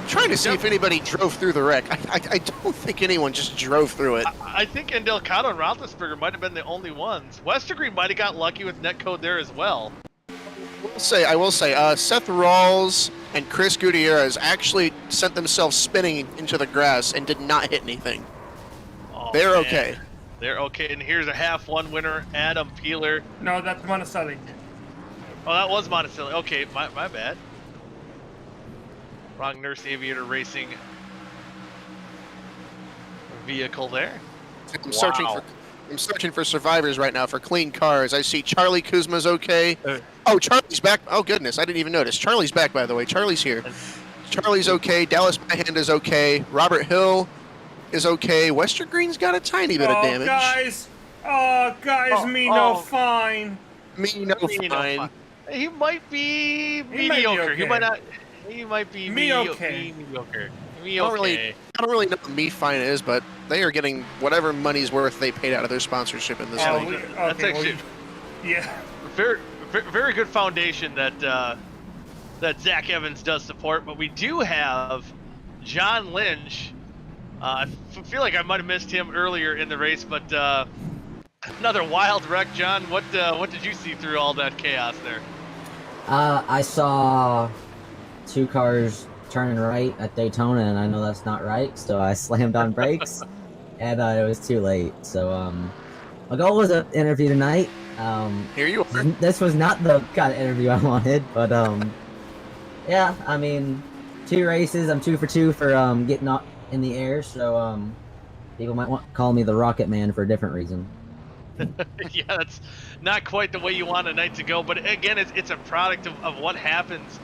Trying to see if anybody drove through the wreck. I don't think anyone just drove through it. I think Delgado and Roethlisberger might have been the only ones. Westergreen might have got lucky with netcode there as well. I will say, Seth Rawls and Chris Gutierrez actually sent themselves spinning into the grass and did not hit anything. Oh, They're man. okay. They're okay. And here's a half-1 winner, Adam Peeler. No, that's Monticelli. Oh, that was Monticelli. Okay, my bad. Wrong Nurse Aviator Racing vehicle there. I'm searching for survivors right now for clean cars. I see Charlie Kuzma's okay. Oh, Charlie's back. Oh goodness, I didn't even notice. Charlie's back, by the way. Charlie's here. Charlie's okay. Dallas Mahand is okay. Robert Hill is okay. Westergreen's got a tiny bit of damage. Guys, fine. Me no fine. He might be He might be mediocre. He okay. might not. He might be Me-okay. mediocre. I don't really know what me fine is, but they are getting whatever money's worth they paid out of their sponsorship in this league. That's actually yeah. very, very good foundation that that Zach Evans does support. But we do have John Lynch. I feel like I might have missed him earlier in the race, but another wild wreck. John, what did you see through all that chaos there? I saw 2 cars turning right at Daytona, and I know that's not right, so I slammed on brakes, and it was too late. So my goal was an interview tonight. Here you are. This was not the kind of interview I wanted, but yeah, I mean, 2 races. I'm 2 for 2 for getting up in the air. So people might want to call me the Rocket Man for a different reason. Yeah, that's not quite the way you want a night to go. But again, it's a product of what happens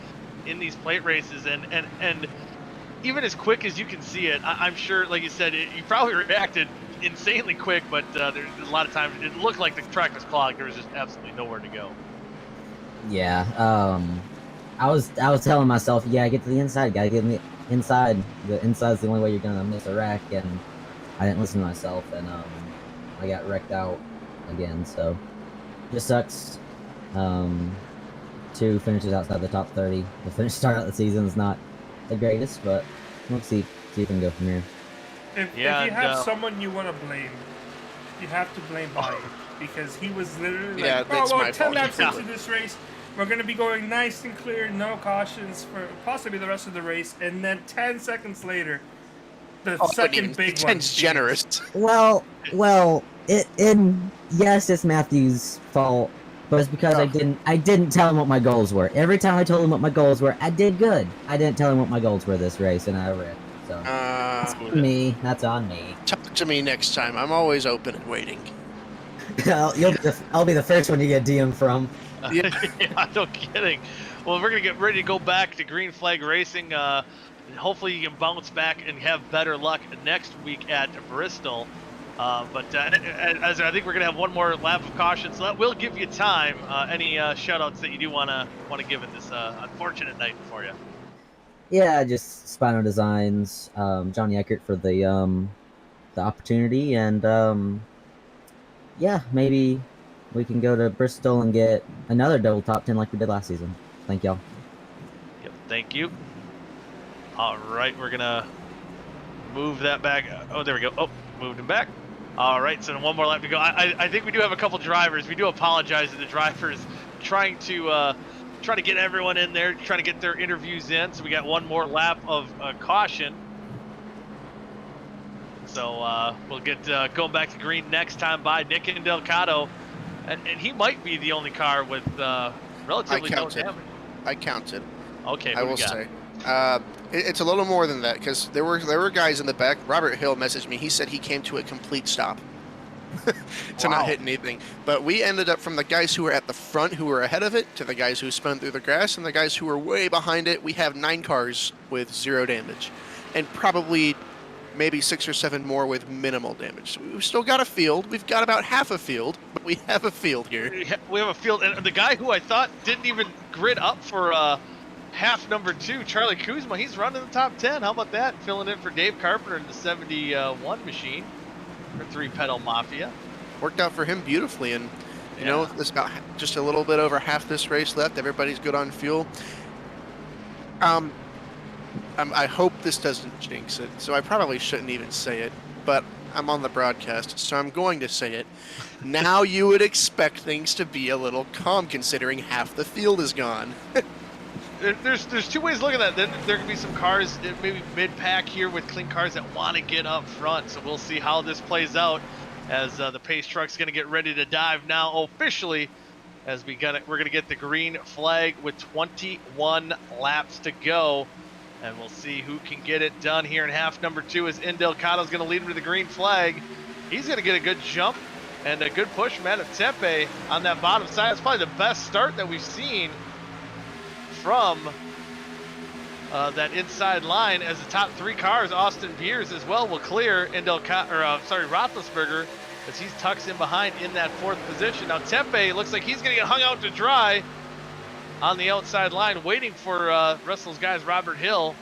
in these plate races, and even as quick as you can see it, I'm sure, like you said, you probably reacted insanely quick. But there's a lot of times it looked like the track was clogged. There was just absolutely nowhere to go. Yeah. I was telling myself, yeah, get to the inside, gotta get in the inside. The inside's the only way you're gonna miss a wreck, and I didn't listen to myself, and I got wrecked out again. So just sucks. 2 finishes outside the top 30. The finish start out the season is not the greatest, but we'll see if we can go from here. If you have someone you want to blame, you have to blame Bobby, because he was literally like, that's my 10 fault. laps into this race, we're going to be going nice and clear, no cautions for possibly the rest of the race, and then 10 seconds later, the second big one. 10's generous. Well, yes, it's Matthew's fault, but it's because I didn't tell him what my goals were. Every time I told him what my goals were, I did good. I didn't tell him what my goals were this race, and I wrecked. So that's on me. That's on me. Talk to me next time. I'm always open and waiting. I'll be the first one you get DM from. Yeah, no kidding. Well, we're gonna get ready to go back to green flag racing. Hopefully, you can bounce back and have better luck next week at Bristol. But as I think we're gonna have one more lap of caution, so that will give you time. Any shout-outs that you do wanna give in this unfortunate night for you? Yeah, just Spino Designs, Johnny Eckert for the opportunity, and yeah, maybe we can go to Bristol and get another double top 10 like we did last season. Thank y'all. Yep, thank you. All right, we're gonna move that back. Oh, there we go. Oh, moved him back. All right, so one more lap to go. I think we do have a couple drivers. We do apologize to the drivers trying to get everyone in there, trying to get their interviews in. So we got one more lap of caution. So we'll get going back to green next time by Nick Delcato. And he might be the only car with relatively no damage. I counted. Okay, I will say. It's a little more than that, because there were guys in the back. Robert Hill messaged me. He said he came to a complete stop to not hit anything. But we ended up from the guys who were at the front, who were ahead of it, to the guys who spun through the grass, and the guys who were way behind it. We have 9 cars with 0 damage, and probably maybe 6 or 7 more with minimal damage. So we've still got a field. We've got about half a field, but we have a field here. We have a field, and the guy who I thought didn't even grid up for half number 2, Charlie Kuzma, he's running the top 10. How about that? Filling in for Dave Carpenter in the 71 machine for 3-pedal Mafia. Worked out for him beautifully, and you know, there's about just a little bit over half this race left. Everybody's good on fuel. I hope this doesn't jinx it, so I probably shouldn't even say it, but I'm on the broadcast, so I'm going to say it. Now you would expect things to be a little calm, considering half the field is gone. There's 2 ways to look at that. Then there can be some cars, maybe mid-pack here with clean cars that want to get up front. So we'll see how this plays out as the pace truck's going to get ready to dive now officially, as we're going to get the green flag with 21 laps to go. And we'll see who can get it done here in half number 2, as Delcato's going to lead him to the green flag. He's going to get a good jump and a good push, man, at Tempe on that bottom side. It's probably the best start that we've seen from that inside line, as the top 3 cars, Austin Beers as well, will clear Roethlisberger, as he tucks in behind in that 4th position. Now Tempe looks like he's going to get hung out to dry on the outside line, waiting for Russell's guys, Robert Hill.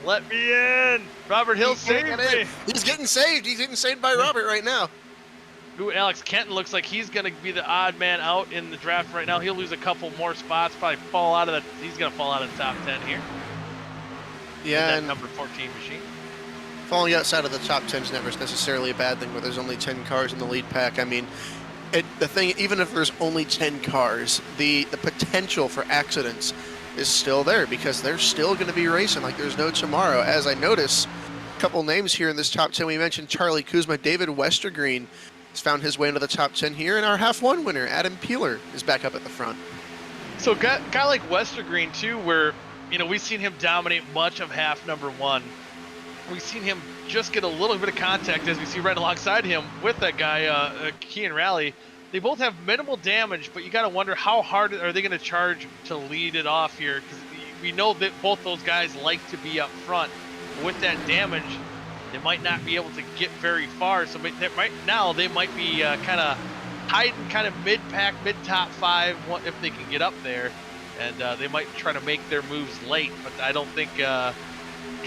Let me in! Robert Hill saved me! He's getting saved! He's getting saved by Robert right now. Ooh, Alex Kenton looks like he's going to be the odd man out in the draft right now. He'll lose a couple more spots, probably fall out of he's going to fall out of the top 10 here. Yeah, and number 14 machine. Falling outside of the top 10 is never necessarily a bad thing, where there's only 10 cars in the lead pack. I mean, the thing, even if there's only 10 cars, the potential for accidents is still there, because they're still going to be racing like there's no tomorrow. As I notice, a couple names here in this top 10. We mentioned Charlie Kuzma. David Westergreen has found his way into the top 10 here, and our half 1 winner, Adam Peeler, is back up at the front. So guy like Westergreen too, where you know, we've seen him dominate much of half number one. We've seen him just get a little bit of contact, as we see right alongside him with that guy, Kean Rally. They both have minimal damage, but you got to wonder how hard are they going to charge to lead it off here, because we know that both those guys like to be up front. With that damage, they might not be able to get very far, so they might be kind of hiding kind of mid-pack, mid-top 5 if they can get up there, and they might try to make their moves late, but I don't think kind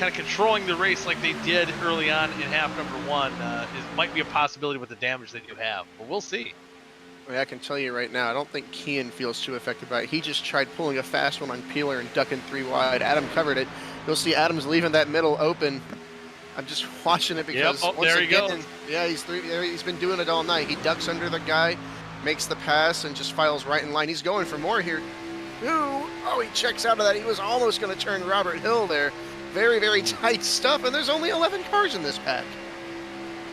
of controlling the race like they did early on in half number one might be a possibility with the damage they do have, but we'll see. I mean, I can tell you right now, I don't think Kean feels too affected by it. He just tried pulling a fast one on Peeler and ducking 3 wide. Adam covered it. You'll see Adam's leaving that middle open. I'm just watching it because there he goes. Yeah, he's been doing it all night. He ducks under the guy, makes the pass, and just files right in line. He's going for more here. Oh, he checks out of that. He was almost going to turn Robert Hill there. Very, very tight stuff, and there's only 11 cars in this pack.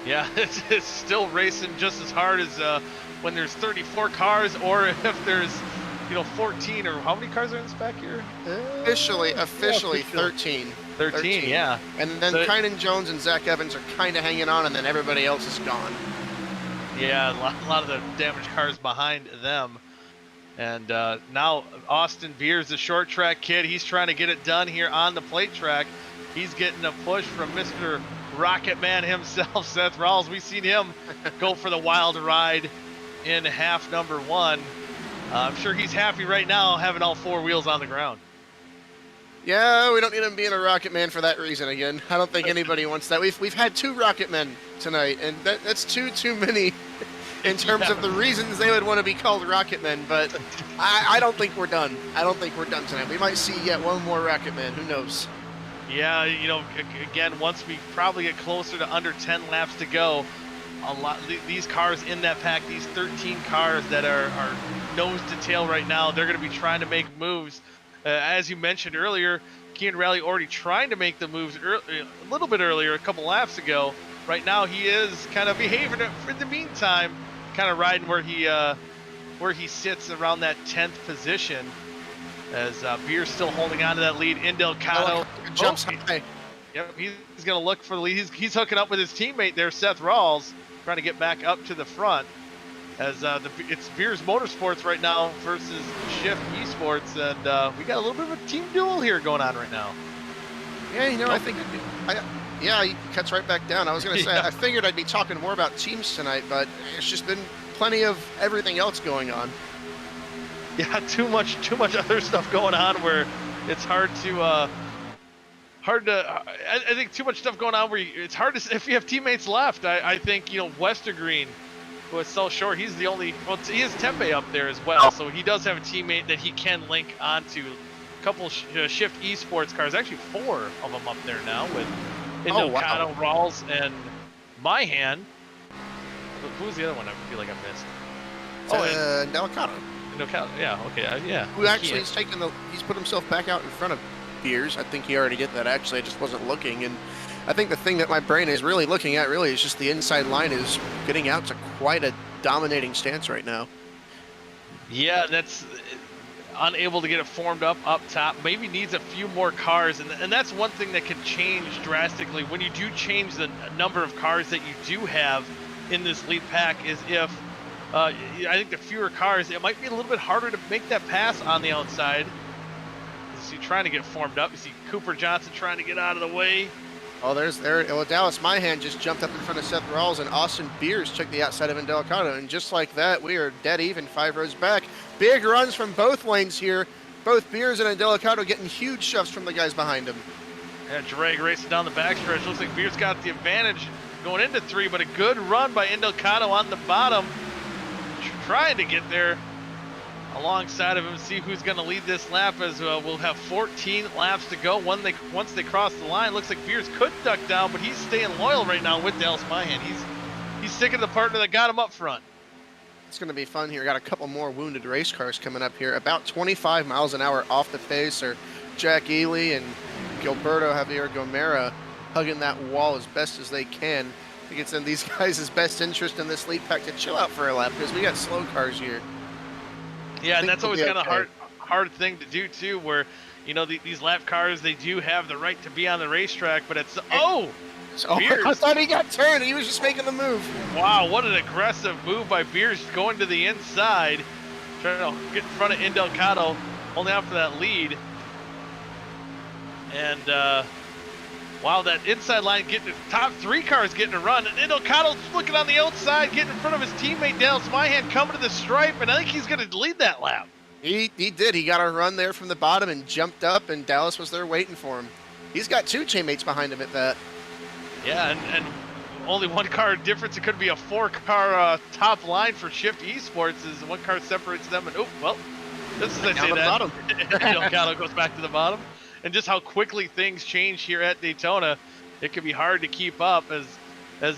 Yeah, it's still racing just as hard as when there's 34 cars, or if there's, 14, or how many cars are in this pack here? Officially 13. 13, yeah. And then so Kynan Jones and Zach Evans are kind of hanging on, and then everybody else is gone. Yeah, a lot of the damaged cars behind them. And now Austin Beers, the short track kid, he's trying to get it done here on the plate track. He's getting a push from Mr. Rocket Man himself, Seth Rawls. We've seen him go for the wild ride in half number one. I'm sure he's happy right now having all 4 wheels on the ground. Yeah, we don't need him being a Rocket Man for that reason again. I don't think anybody wants that. We've had 2 Rocket Men tonight, and that's too many in terms of the reasons they would want to be called Rocket Men, but I don't think we're done. I don't think we're done tonight. We might see yet one more Rocket Man. Who knows? Yeah, again, once we probably get closer to under 10 laps to go, these cars in that pack, these 13 cars that are nose to tail right now, they're going to be trying to make moves. As you mentioned earlier, Kean Rally already trying to make the moves a little bit earlier, a couple laps ago. Right now, he is kind of behaving in the meantime, kind of riding where he sits around that 10th position. As Beer's still holding on to that lead. In Delgado jumps high. Yep, he's going to look for the lead. He's hooking up with his teammate there, Seth Rawls, trying to get back up to the front. As it's Beers Motorsports right now versus Shift Esports, and we got a little bit of a team duel here going on right now. Yeah, I think, he cuts right back down. I was going to say, I figured I'd be talking more about teams tonight, but it's just been plenty of everything else going on. Yeah, too much other stuff going on where it's hard to. I think too much stuff going on where it's hard to, if you have teammates left. I think Westergreen, who is so short, he's the only. Well, he has Tempe up there as well, so he does have a teammate that he can link onto. A couple Shift Esports cars, actually 4 of them up there now with Indocado, Rawls, and Myhan. Who's the other one? I feel like I missed. Delicado. Yeah, okay, yeah. Who actually he's put himself back out in front of Beers. I think he already did that. Actually, I just wasn't looking, and I think the thing that my brain is really looking at is just the inside line is getting out to quite a dominating stance right now. Yeah, that's unable to get it formed up top. Maybe needs a few more cars, and that's one thing that can change drastically when you do change the number of cars that you do have in this lead pack. Is if I think the fewer cars, it might be a little bit harder to make that pass on the outside. You see, trying to get formed up. You see Cooper Johnson trying to get out of the way. Oh, Dallas Myhan just jumped up in front of Seth Rawls, and Austin Beers took the outside of Indelicado, and just like that, we are dead even 5 rows back. Big runs from both lanes here. Both Beers and Indelicado getting huge shoves from the guys behind him. Yeah, drag racing down the backstretch. Looks like Beers got the advantage going into 3, but a good run by Indelicado on the bottom. Trying to get there alongside of him, see who's going to lead this lap, as we'll have 14 laps to go. Once they cross the line, looks like Beers could duck down, but he's staying loyal right now with Dallas Myhan. He's sticking to the partner that got him up front. It's going to be fun here. Got a couple more wounded race cars coming up here. About 25 miles an hour off the pace are Jack Ely and Gilberto Javier Gomera hugging that wall as best as they can. I think it's in these guys' best interest in this lead pack to chill out for a lap because we got slow cars here. Yeah, and that's always kind of hard thing to do too, where you know, these lap cars, they do have the right to be on the racetrack, but it's Beers. I thought he got turned. He was just making the move. Wow, what an aggressive move by Beers, going to the inside, trying to get in front of Indelicato, holding out for that lead. And wow, that inside line getting the top 3 cars getting a run. And Indelicato looking on the outside, getting in front of his teammate Dallas Myhan, coming to the stripe, and I think he's going to lead that lap. He did. He got a run there from the bottom and jumped up, and Dallas was there waiting for him. He's got 2 teammates behind him at that. Yeah, and only 1 car difference. It could be a 4-car top line for Shift Esports as 1 car separates them. And this is, I say that. Indelicato goes back to the bottom. And just how quickly things change here at Daytona, it could be hard to keep up as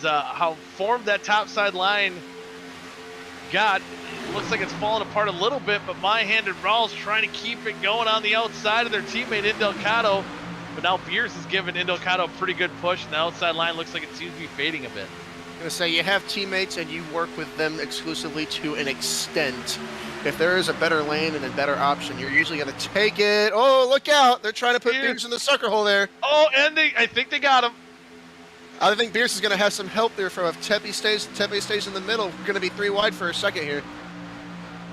how formed that top side line got. It looks like it's falling apart a little bit, but Myhan and Rawls trying to keep it going on the outside of their teammate Indelicato. But now Beers has given Indelicato a pretty good push, and the outside line looks like it seems to be fading a bit. I'm going to say you have teammates and you work with them exclusively to an extent. If there is a better lane and a better option, you're usually going to take it. Oh, look out. They're trying to put Beers in the sucker hole there. Oh, and I think they got him. I think Beers is going to have some help there from if Tepe stays in the middle. We're going to be 3 wide for a second here.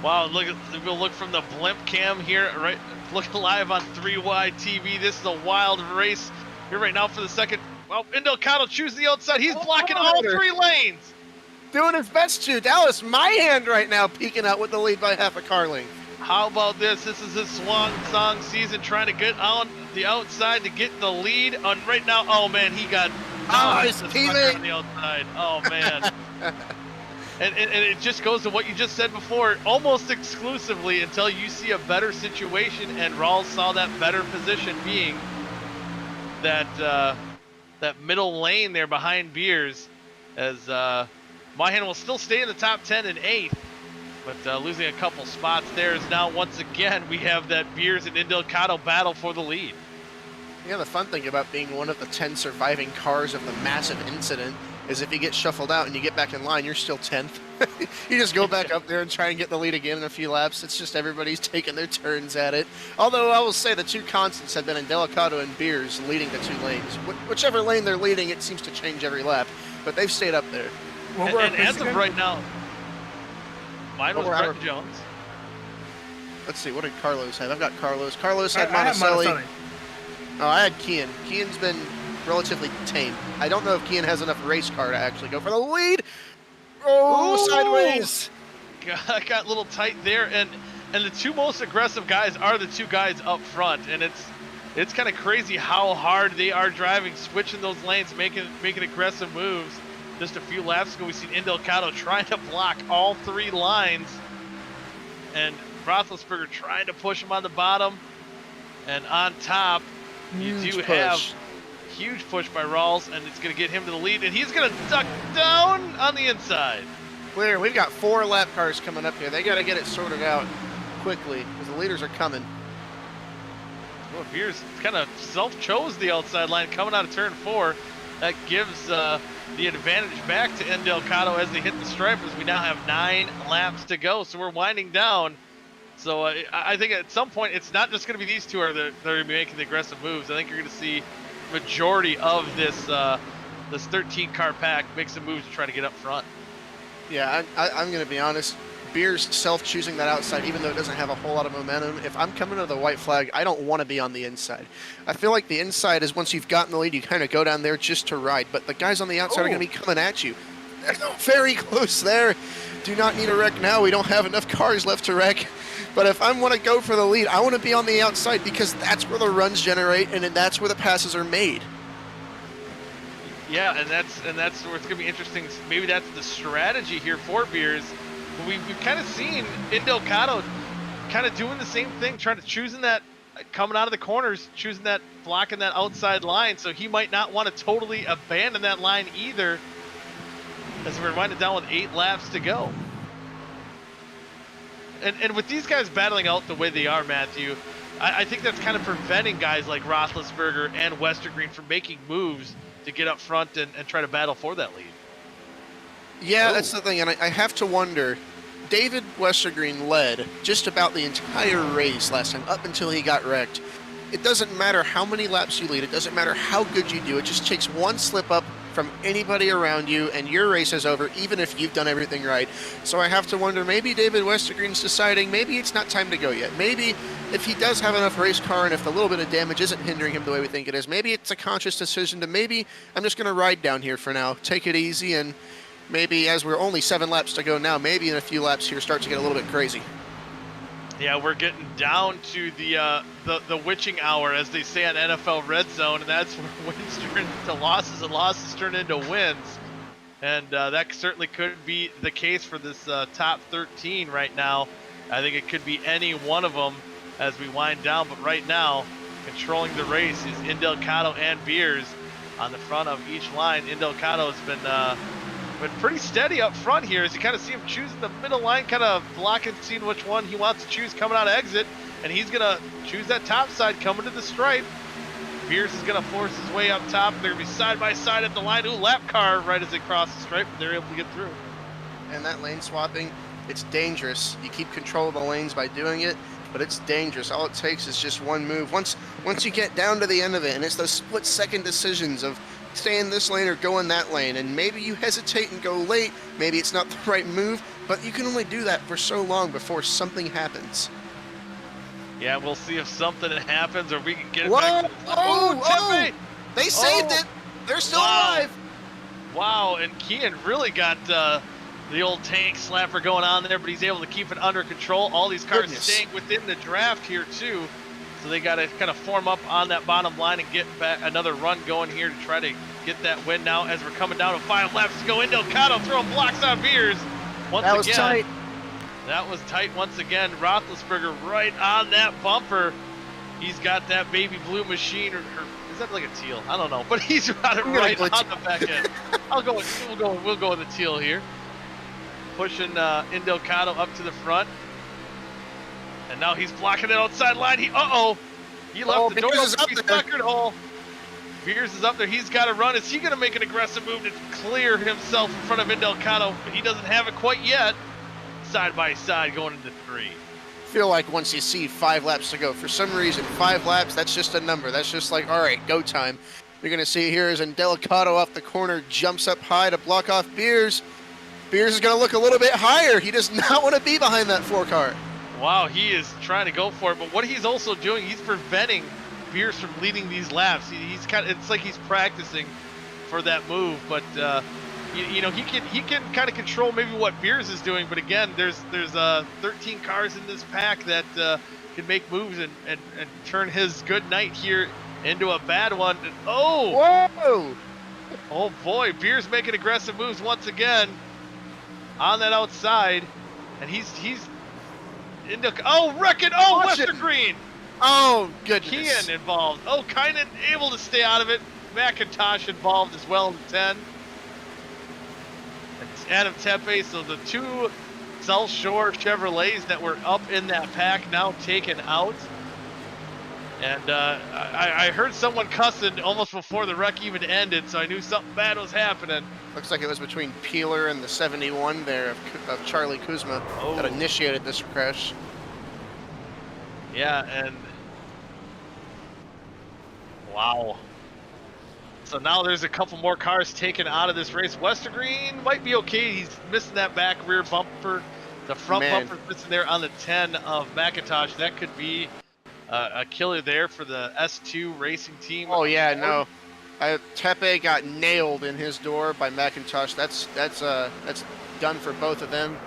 Wow, we'll look from the blimp cam here, right? Looking live on 3Y TV. This is a wild race here right now for the second. Well, Indelicato chooses the outside. He's blocking all 3 lanes. Doing his best to. Dallas Myhan right now peeking out with the lead by half a car length. How about this? This is his swan song season, trying to get on the outside to get the lead. On right now, oh man, he got his teammate on the outside. Oh man. And it just goes to what you just said before, almost exclusively until you see a better situation, and Rawls saw that better position being that that middle lane there behind Beers, as Myhan will still stay in the top 10 and 8th, but losing a couple spots there is now once again we have that Beers and Indelicato battle for the lead. Yeah, the fun thing about being one of the 10 surviving cars of the massive incident is if you get shuffled out and you get back in line, you're still 10th. You just go back up there and try and get the lead again in a few laps. It's just everybody's taking their turns at it. Although I will say the 2 constants have been Indelicato and Beers leading the 2 lanes. Whichever lane they're leading, it seems to change every lap. But they've stayed up there. And as of right now, mine was Brett Jones. Let's see, what did Carlos have? I've got Carlos. Carlos had Monticelli. Oh, I had Kian. Kian's been relatively tame. I don't know if Kian has enough race car to actually go for the lead. Oh, ooh, sideways. Got a little tight there, and the 2 most aggressive guys are the 2 guys up front, and it's kind of crazy how hard they are driving, switching those lanes, making aggressive moves. Just a few laps ago, we seen Indelicato trying to block all 3 lines, and Roethlisberger trying to push him on the bottom, and on top, you do have huge push by Rawls, and it's going to get him to the lead, and he's going to duck down on the inside. Clear. We've got 4 lap cars coming up here. They got to get it sorted out quickly because the leaders are coming. Well, Beers kind of self-chose the outside line coming out of turn 4. That gives the advantage back to Indelicato as they hit the stripe, as we now have 9 laps to go. So we're winding down. So I think at some point it's not just going to be these 2 that are going to be making the aggressive moves. I think you're going to see majority of this 13-car pack make some moves to try to get up front. Yeah, I'm going to be honest. Beers self-choosing that outside, even though it doesn't have a whole lot of momentum. If I'm coming to the white flag, I don't want to be on the inside. I feel like the inside is once you've gotten the lead, you kind of go down there just to ride. But the guys on the outside are going to be coming at you. Very close there. Do not need a wreck now. We don't have enough cars left to wreck. But if I want to go for the lead, I want to be on the outside because that's where the runs generate and that's where the passes are made. Yeah, and that's where it's going to be interesting. Maybe that's the strategy here for Beers. We've kind of seen Indelicato kind of doing the same thing, choosing that, coming out of the corners, choosing that, blocking that outside line. So he might not want to totally abandon that line either, as we're winding down with 8 laps to go. And with these guys battling out the way they are, Matthew, I think that's kind of preventing guys like Roethlisberger and Westergreen from making moves to get up front and try to battle for that lead. Yeah, that's the thing, and I have to wonder, David Westergreen led just about the entire race last time, up until he got wrecked. it doesn't matter how many laps you lead. It doesn't matter how good you do. It just takes one slip up from anybody around you, and your race is over, even if you've done everything right. So I have to wonder, maybe David Westergreen's deciding maybe it's not time to go yet. Maybe if he does have enough race car and if the little bit of damage isn't hindering him the way we think it is, maybe it's a conscious decision to maybe I'm just going to ride down here for now, take it easy, and maybe as we're only 7 laps to go now, maybe in a few laps here start to get a little bit crazy. Yeah, we're getting down to the witching hour, as they say on NFL Red Zone, and that's where wins turn into losses and losses turn into wins. And that certainly could be the case for this top 13 right now. I think it could be any one of them as we wind down, but right now, controlling the race is Indelcato and Beers on the front of each line. Indelcato has been pretty steady up front here, as you kind of see him choosing the middle line, kind of blocking, seeing which one he wants to choose coming out of exit, and he's going to choose that top side coming to the stripe. Beers is going to force his way up top. They're going to be side by side at the line. Ooh, lap car right as they cross the stripe, but they're able to get through. And that lane swapping, it's dangerous. You keep control of the lanes by doing it, but it's dangerous. All it takes is just one move. Once you get down to the end of it, and it's those split-second decisions of stay in this lane or go in that lane, and maybe you hesitate and go late, maybe it's not the right move, but you can only do that for so long before something happens. Yeah, we'll see if something happens or we can get it Whoa! back. Oh! They saved it! They're still alive! Wow, and Kian really got the old tank slapper going on there, but he's able to keep it under control. All these cars staying within the draft here too. So they got to kind of form up on that bottom line and get back another run going here to try to get that win now as we're coming down to 5 laps to go. Indelcato throwing blocks on Beers once again. That was tight. That was tight once again. Roethlisberger right on that bumper. He's got that baby blue machine, or is that like a teal? I don't know, but he's got it right on the back end. We'll go with the teal here. Pushing Indelcato up to the front. And now he's blocking that outside line. He left the door open. He's suckered hole. Beers is up there. He's got to run. Is he going to make an aggressive move to clear himself in front of Indelcato? He doesn't have it quite yet. Side by side going into 3. I feel like once you see 5 laps to go, for some reason, 5 laps, that's just a number. That's just like, all right, go time. You're going to see here as Indelcato off the corner jumps up high to block off Beers. Beers is going to look a little bit higher. He does not want to be behind that 4 car. Wow, he is trying to go for it, but what he's also doing, he's preventing Beers from leading these laps. He's it's like he's practicing for that move, but you know, he can kind of control maybe what Beers is doing. But again, there's 13 cars in this pack that can make moves and turn his good night here into a bad one. Whoa! Oh boy, Beers making aggressive moves once again on that outside, and he's Westergreen! Oh, goodness. Kian involved. Oh, kind of able to stay out of it. McIntosh involved as well in the 10. It's Adam Tepe, so the 2 South Shore Chevrolets that were up in that pack now taken out. And I heard someone cussing almost before the wreck even ended, so I knew something bad was happening. Looks like it was between Peeler and the 71 there of Charlie Kuzma that initiated this crash. Yeah, and wow. So now there's a couple more cars taken out of this race. Westergreen might be okay. He's missing that back rear bumper. The front bumper's missing there on the 10 of McIntosh. That could be a killer there for the S2 racing team. Oh yeah, no. Tepe got nailed in his door by McIntosh. That's done for both of them.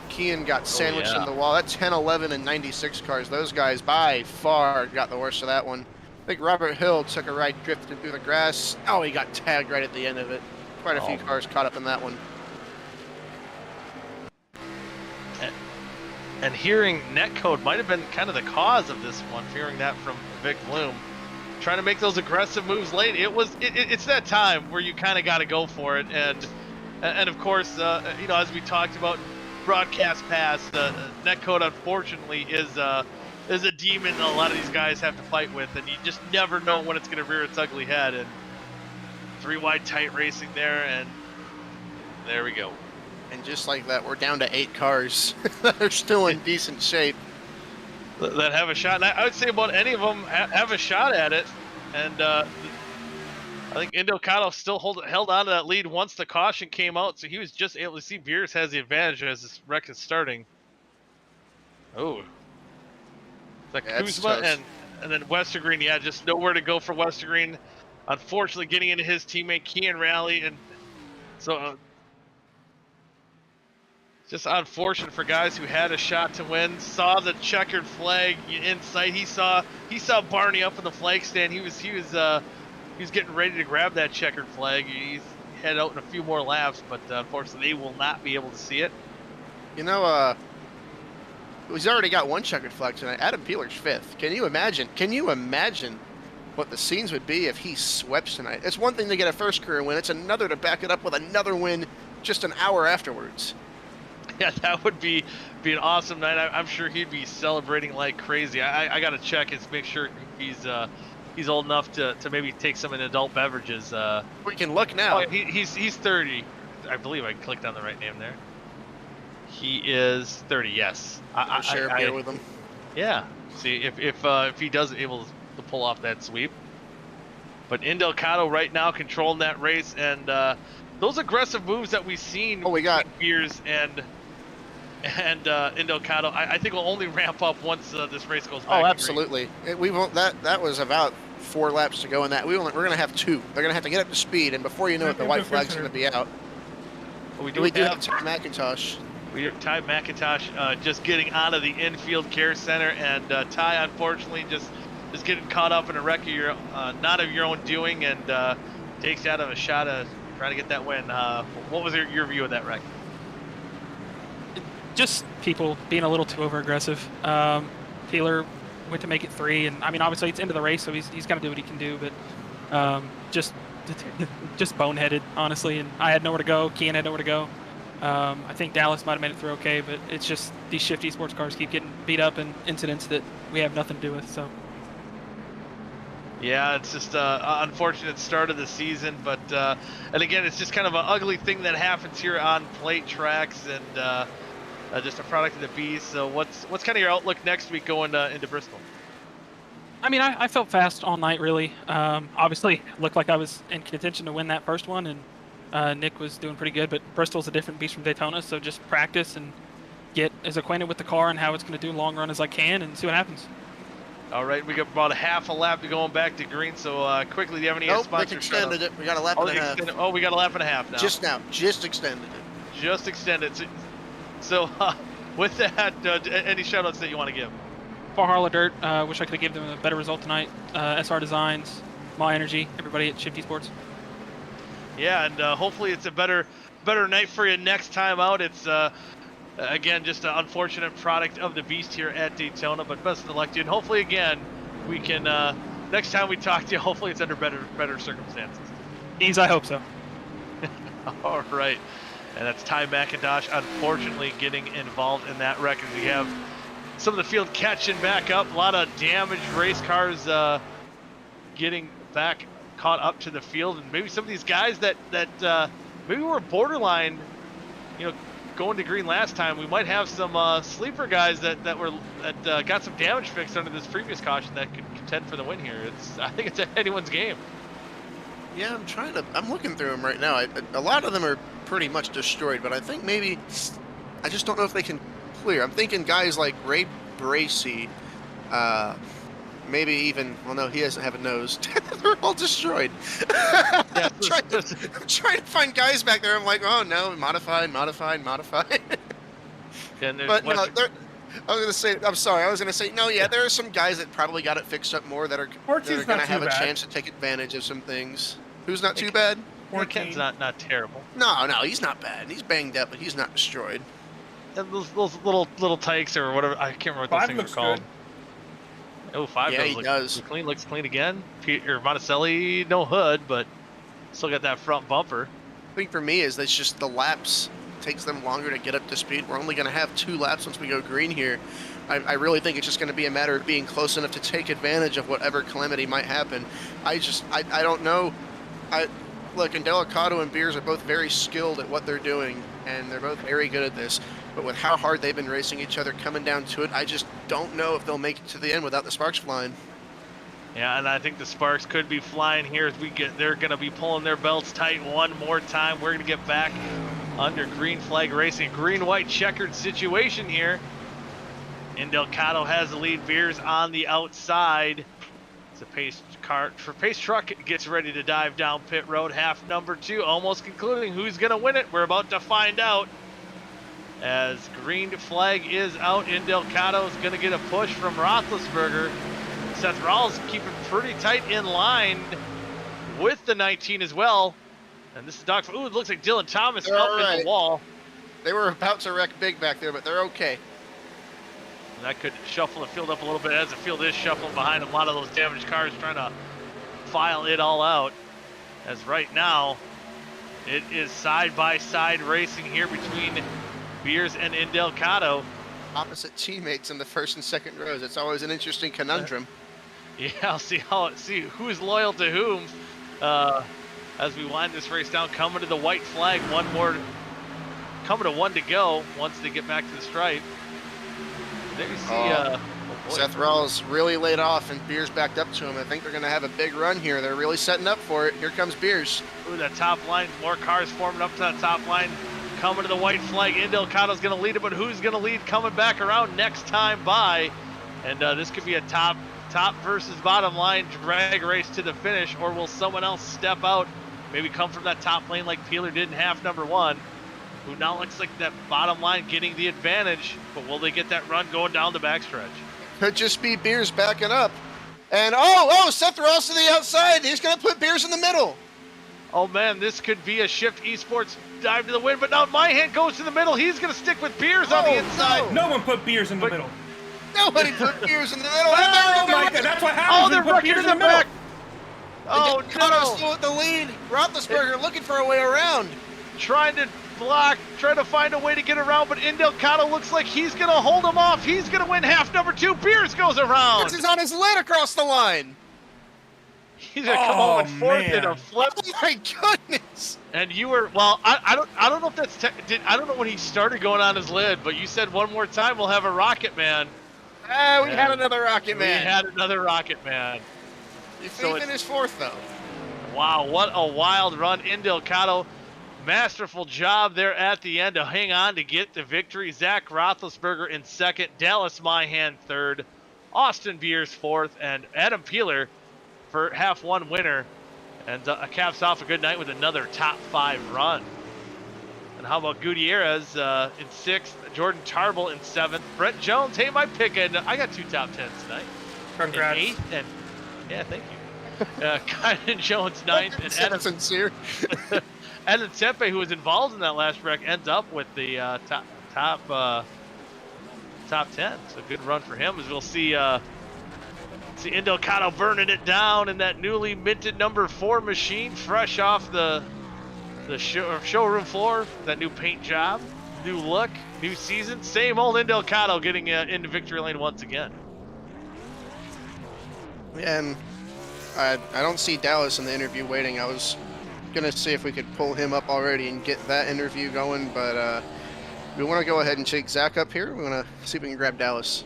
Kian got sandwiched in the wall. That 10, 11, and 96 cars, those guys by far got the worst of that one. I think Robert Hill took a ride drifting through the grass. Oh, he got tagged right at the end of it. Quite a few cars caught up in that one. And hearing netcode might have been kind of the cause of this one, hearing that from Vic Bloom. Trying to make those aggressive moves late. It's that time where you kind of got to go for it. And of course, you know, as we talked about in broadcast past, netcode unfortunately is a demon that a lot of these guys have to fight with, and you just never know when it's going to rear its ugly head. And 3 wide tight racing there, and there we go. And just like that, we're down to 8 cars. They're still in decent shape. that have a shot. And I would say about any of them have a shot at it. And I think Indocado still held on to that lead once the caution came out, so he was just able to see Beers has the advantage as this wreck is starting. Oh, it's like Kuzma and then Westergreen. Yeah, just nowhere to go for Westergreen. Unfortunately, getting into his teammate Kian Rally, and so just unfortunate for guys who had a shot to win. Saw the checkered flag in sight. He saw Barney up in the flag stand. He was getting ready to grab that checkered flag. He's head out in a few more laps, but unfortunately, they will not be able to see it. You know, he's already got one checkered flag tonight. Adam Peeler's 5th. Can you imagine? Can you imagine what the scenes would be if he swept tonight? It's one thing to get a first career win. It's another to back it up with another win just an hour afterwards. Yeah, that would be an awesome night. I'm sure he'd be celebrating like crazy. I got to check and make sure he's old enough to maybe take some adult beverages. We can look now. Oh, he's 30. I believe I clicked on the right name there. He is 30. Yes. I'll share a beer with him. Yeah. See if he does able to pull off that sweep. But Indocado right now controlling that race, and those aggressive moves that we've seen. Oh, we got Beers and Indocado. I think will only ramp up once this race goes back. Oh, absolutely. We won't. That was about 4 laps to go in that. We're going to have 2. They're going to have to get up to speed, and before you know it, the white flag's going to be out. We do have Ty McIntosh. We have Ty McIntosh just getting out of the infield care center, and Ty unfortunately just getting caught up in a wreck of not of your own doing, and takes out of a shot of trying to get that win. What was your view of that wreck? Just people being a little too over-aggressive. Peeler went to make it 3, and I mean, obviously it's into the race, so he's got to do what he can do, but just boneheaded, honestly. And I had nowhere to go. Kian had nowhere to go. I think Dallas might have made it through okay, but it's just these shifty sports cars keep getting beat up in incidents that we have nothing to do with. So. Yeah, it's just an unfortunate start of the season, but and again, it's just kind of an ugly thing that happens here on plate tracks, and just a product of the beast. So what's kind of your outlook next week going into Bristol? I mean, I felt fast all night, really. Obviously, looked like I was in contention to win that first one, and Nick was doing pretty good, but Bristol's a different beast from Daytona, so just practice and get as acquainted with the car and how it's going to do long run as I can and see what happens. All right, we got about a half a lap to going back to green, so quickly, do you have any sponsors? Nope, extended it. We got a lap and a half. Oh, we got a lap and a half now. Just extended it. Just extended. So with that, any shout-outs that you want to give? For Harla Dirt, wish I could have given them a better result tonight. SR Designs, My Energy, everybody at Shifty Sports. Yeah, and hopefully it's a better night for you next time out. It's again just an unfortunate product of the beast here at Daytona, but best of luck to you. And hopefully again we can next time we talk to you, hopefully it's under better circumstances. I hope so. All right, and that's Ty McIntosh unfortunately getting involved in that wreck, as we have some of the field catching back up. A lot of damaged race cars getting back caught up to the field, and maybe some of these guys that maybe were borderline, going to green last time. We might have some sleeper guys that got some damage fixed under this previous caution that could contend for the win here. I think it's anyone's game. Yeah, I'm looking through them right now. A lot of them are pretty much destroyed, but I think maybe, I just don't know if they can clear. I'm thinking guys like Ray Bracey, maybe even, well, no, he doesn't have a nose. They're all destroyed. Yeah, I'm trying to find guys back there. I'm like, oh no, modified. But no, I was gonna say, no, yeah, there are some guys that probably got it fixed up more that are going to have a chance to take advantage of some things. Who's not too bad? Ken's not terrible. No, he's not bad. He's banged up, but he's not destroyed. And those little tykes or whatever, I can't remember what those things are called. Good. Oh, 5 does. Looks clean again. Monticelli, no hood, but still got that front bumper. I think for me is that's just the laps takes them longer to get up to speed. We're only going to have 2 laps once we go green here. I really think it's just going to be a matter of being close enough to take advantage of whatever calamity might happen. I don't know. Look, and Delicado and Beers are both very skilled at what they're doing, and they're both very good at this. but with how hard they've been racing each other coming down to it, I just don't know if they'll make it to the end without the sparks flying. Yeah, and I think the sparks could be flying here as they're going to be pulling their belts tight one more time. We're going to get back under green flag racing, green-white checkered situation here. And Delgado has the lead. Beers on the outside. It's a pace truck gets ready to dive down pit road. Half number 2, almost concluding. Who's going to win it? We're about to find out. As green flag is out, and Delgado is going to get a push from Roethlisberger. Seth Rawls keeping pretty tight in line with the 19 as well. And this is Doc. Ooh, it looks like Dylan Thomas up in the wall. They were about to wreck big back there, but they're okay. And that could shuffle the field up a little bit as the field is shuffling behind a lot of those damaged cars trying to file it all out. As right now, it is side-by-side racing here between Beers and Delgado. Opposite teammates in the first and second rows. It's always an interesting conundrum. Yeah, I'll see who's loyal to whom as we wind this race down. Coming to the white flag, coming to 1 to go once they get back to the stripe. There you see Seth Rawls really laid off and Beers backed up to him. I think they're going to have a big run here. They're really setting up for it. Here comes Beers. Ooh, that top line, more cars forming up to that top line. Coming to the white flag, Delgado's going to lead it, but who's going to lead coming back around next time by? And this could be a top versus bottom line drag race to the finish, or will someone else step out, maybe come from that top lane like Peeler did in half number 1, who now looks like that bottom line getting the advantage, but will they get that run going down the backstretch? Could just be Beers backing up. And Seth Rawls to the outside. He's going to put Beers in the middle. Oh man, this could be a Shift Esports dive to the win, but now Myhan goes to the middle. He's going to stick with Beers on the inside. No one put Beers in the middle. Nobody put Beers in the middle. Oh my God, that's what happens. Oh, they're wrecking in the back. Oh no! Still at the lead. Roethlisberger looking for a way around. Trying to find a way to get around, but Delgado looks like he's going to hold him off. He's going to win half number 2. Beers goes around. This is on his lid across the line. He's going to come home with 4th in a flip. Oh my goodness. And you were, well, I don't know if that's, I don't know when he started going on his lid, but you said one more time we'll have a Rocket Man. We had another Rocket Man. We had another Rocket Man. He finished 4th though. Wow, what a wild run. Delgado. Masterful job there at the end to hang on to get the victory. Zach Roethlisberger in 2nd, Dallas Myhan 3rd, Austin Beers 4th, and Adam Peeler for half 1 winner. And caps off a good night with another top 5 run. And how about Gutierrez in 6th, Jordan Tarbell in 7th, Brett Jones, hey, my pick, and I got 2 top 10s tonight. Congrats. In 8th, and yeah, thank you. Kynan Jones 9th, and Adam sincere. Adam Tempe, who was involved in that last wreck, ends up with the top 10. So good run for him, as we'll see Delgado burning it down in that newly minted number 4 machine, fresh off the showroom floor. That new paint job, new look, new season. Same old Delgado getting into victory lane once again. And I don't see Dallas in the interview waiting. I was gonna see if we could pull him up already and get that interview going, but we want to go ahead and shake Zach up here. We want to see if we can grab Dallas.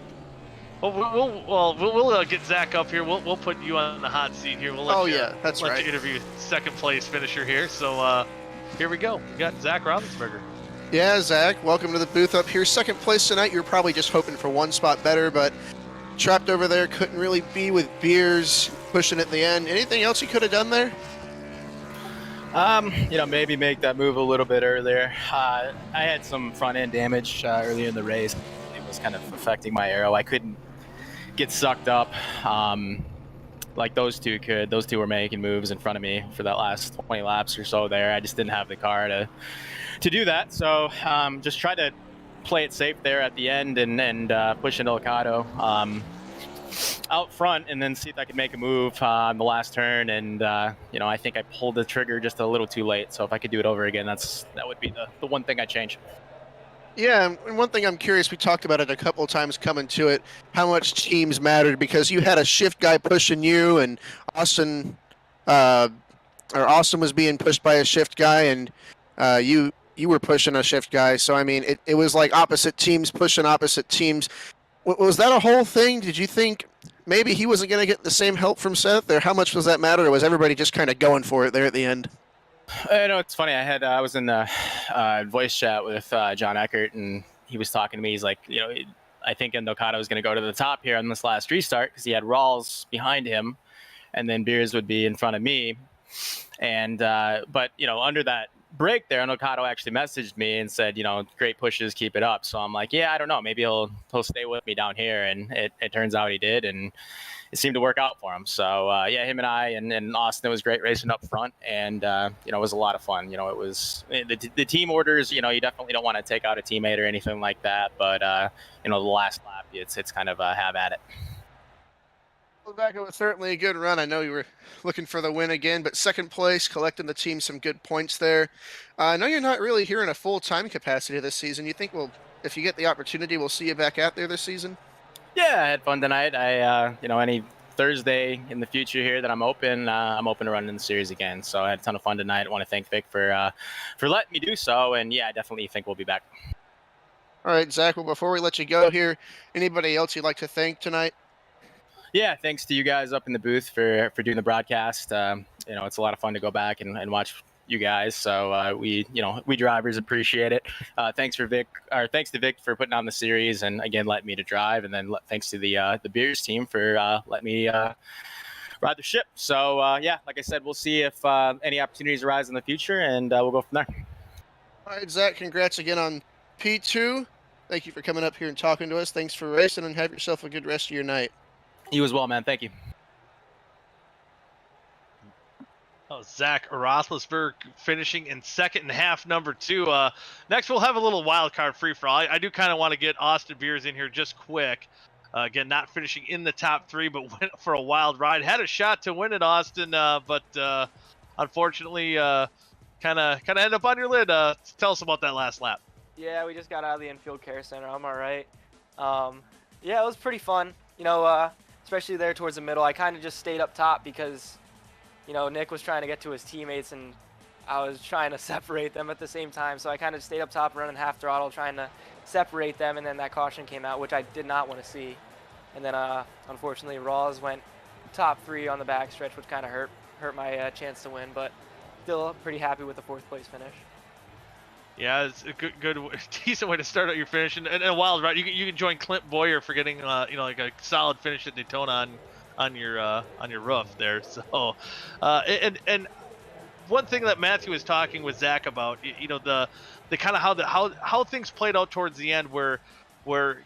Well, we'll get Zach up here. We'll put you on the hot seat here. We'll let you interview 2nd place finisher here. So here we go. We got Zach Roethlisberger. Yeah, Zach, welcome to the booth up here. 2nd place tonight. You're probably just hoping for 1 spot better, but trapped over there, couldn't really be with Beers pushing at the end. Anything else you could have done there? Maybe make that move a little bit earlier. I had some front end damage earlier in the race. It was kind of affecting my aero. I couldn't get sucked up like those two could. Those two were making moves in front of me for that last 20 laps or so there. I just didn't have the car to do that. So just try to play it safe there at the end and push into Delgado out front, and then see if I could make a move on the last turn. And I think I pulled the trigger just a little too late. So if I could do it over again, that would be the one thing I'd change. Yeah, and one thing I'm curious, we talked about it a couple of times coming to it, how much teams mattered, because you had a shift guy pushing you, and Austin was being pushed by a shift guy, and you you were pushing a shift guy. So I mean, it was like opposite teams pushing opposite teams. Was that a whole thing? Did you think maybe he wasn't going to get the same help from Seth, or how much does that matter? Or was everybody just kind of going for it there at the end? No, it's funny. I was in the voice chat with John Eckert, and he was talking to me. He's like, I think Okada was going to go to the top here on this last restart because he had Rawls behind him, and then Beers would be in front of me. And but under that break there, Okada actually messaged me and said, great pushes, keep it up. So I'm like, yeah, I don't know, maybe he'll stay with me down here, and it turns out he did, and it seemed to work out for him. So yeah, him and I and Austin, it was great racing up front, and it was a lot of fun. It was the team orders. You definitely don't want to take out a teammate or anything like that, but the last lap, it's kind of have at it. Well, Zach, it was certainly a good run. I know you were looking for the win again, but second place, collecting the team some good points there. I know you're not really here in a full-time capacity this season. You think, well, if you get the opportunity, we'll see you back out there this season? Yeah, I had fun tonight. I any Thursday in the future here that I'm open to running the series again. So I had a ton of fun tonight. I want to thank Vic for letting me do so, and yeah, I definitely think we'll be back. All right, Zach, well, before we let you go here, anybody else you'd like to thank tonight? Yeah, thanks to you guys up in the booth for doing the broadcast. It's a lot of fun to go back and watch you guys. So we drivers appreciate it. Thanks to Vic for putting on the series, and again letting me to drive, and then thanks to the Beers team for letting me ride the ship. So yeah, like I said, we'll see if any opportunities arise in the future, and we'll go from there. All right, Zach, congrats again on P2. Thank you for coming up here and talking to us. Thanks for racing, and have yourself a good rest of your night. You as well, man. Thank you. Oh, Zach Roethlisberger finishing in second and half number 2. Next, we'll have a little wild card free-for-all. I do kind of want to get Austin Beers in here just quick. Again, not finishing in the top 3, but went for a wild ride. Had a shot to win it, Austin, but unfortunately, kind of ended up on your lid. Tell us about that last lap. Yeah, we just got out of the infield care center. I'm all right. Yeah, it was pretty fun. Especially there towards the middle. I kind of just stayed up top because, Nick was trying to get to his teammates, and I was trying to separate them at the same time. So I kind of stayed up top running half throttle, trying to separate them, and then that caution came out, which I did not want to see. And then, unfortunately, Rawls went top 3 on the backstretch, which kind of hurt my chance to win, but still pretty happy with the 4th place finish. Yeah, it's a good, decent way to start out your finish, and a wild ride. You can join Clint Boyer for getting like a solid finish at Daytona on your roof there. So, and one thing that Matthew was talking with Zach about, the kind of how things played out towards the end, where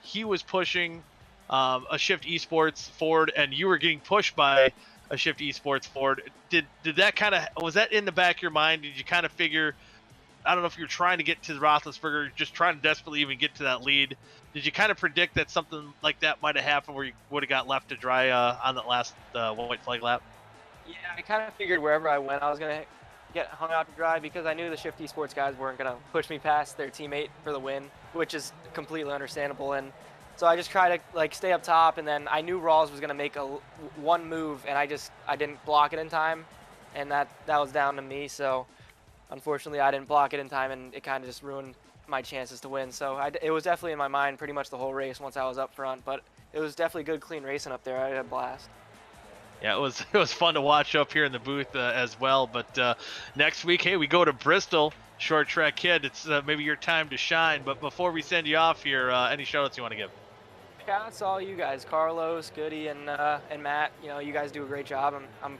he was pushing a Shift Esports forward, and you were getting pushed by a Shift Esports forward. Did that was that in the back of your mind? Did you kind of figure? I don't know if you're trying to get to Roethlisberger, just trying to desperately even get to that lead. Did you kind of predict that something like that might have happened where you would have got left to dry on that last white flag lap? Yeah, I kind of figured wherever I went, I was going to get hung out to dry because I knew the Shift Esports guys weren't going to push me past their teammate for the win, which is completely understandable. And so I just tried to stay up top, and then I knew Rawls was going to make one move, and I didn't block it in time, and that was down to me. So unfortunately, I didn't block it in time, and it kind of just ruined my chances to win. So it was definitely in my mind pretty much the whole race once I was up front, but it was definitely good, clean racing up there. I had a blast. Yeah, it was fun to watch up here in the booth as well. But next week, hey, we go to Bristol, short track kid. It's maybe your time to shine. But before we send you off here, any shout-outs you want to give? Shout out to all you guys, Carlos, Goody, and Matt. You guys do a great job. I'm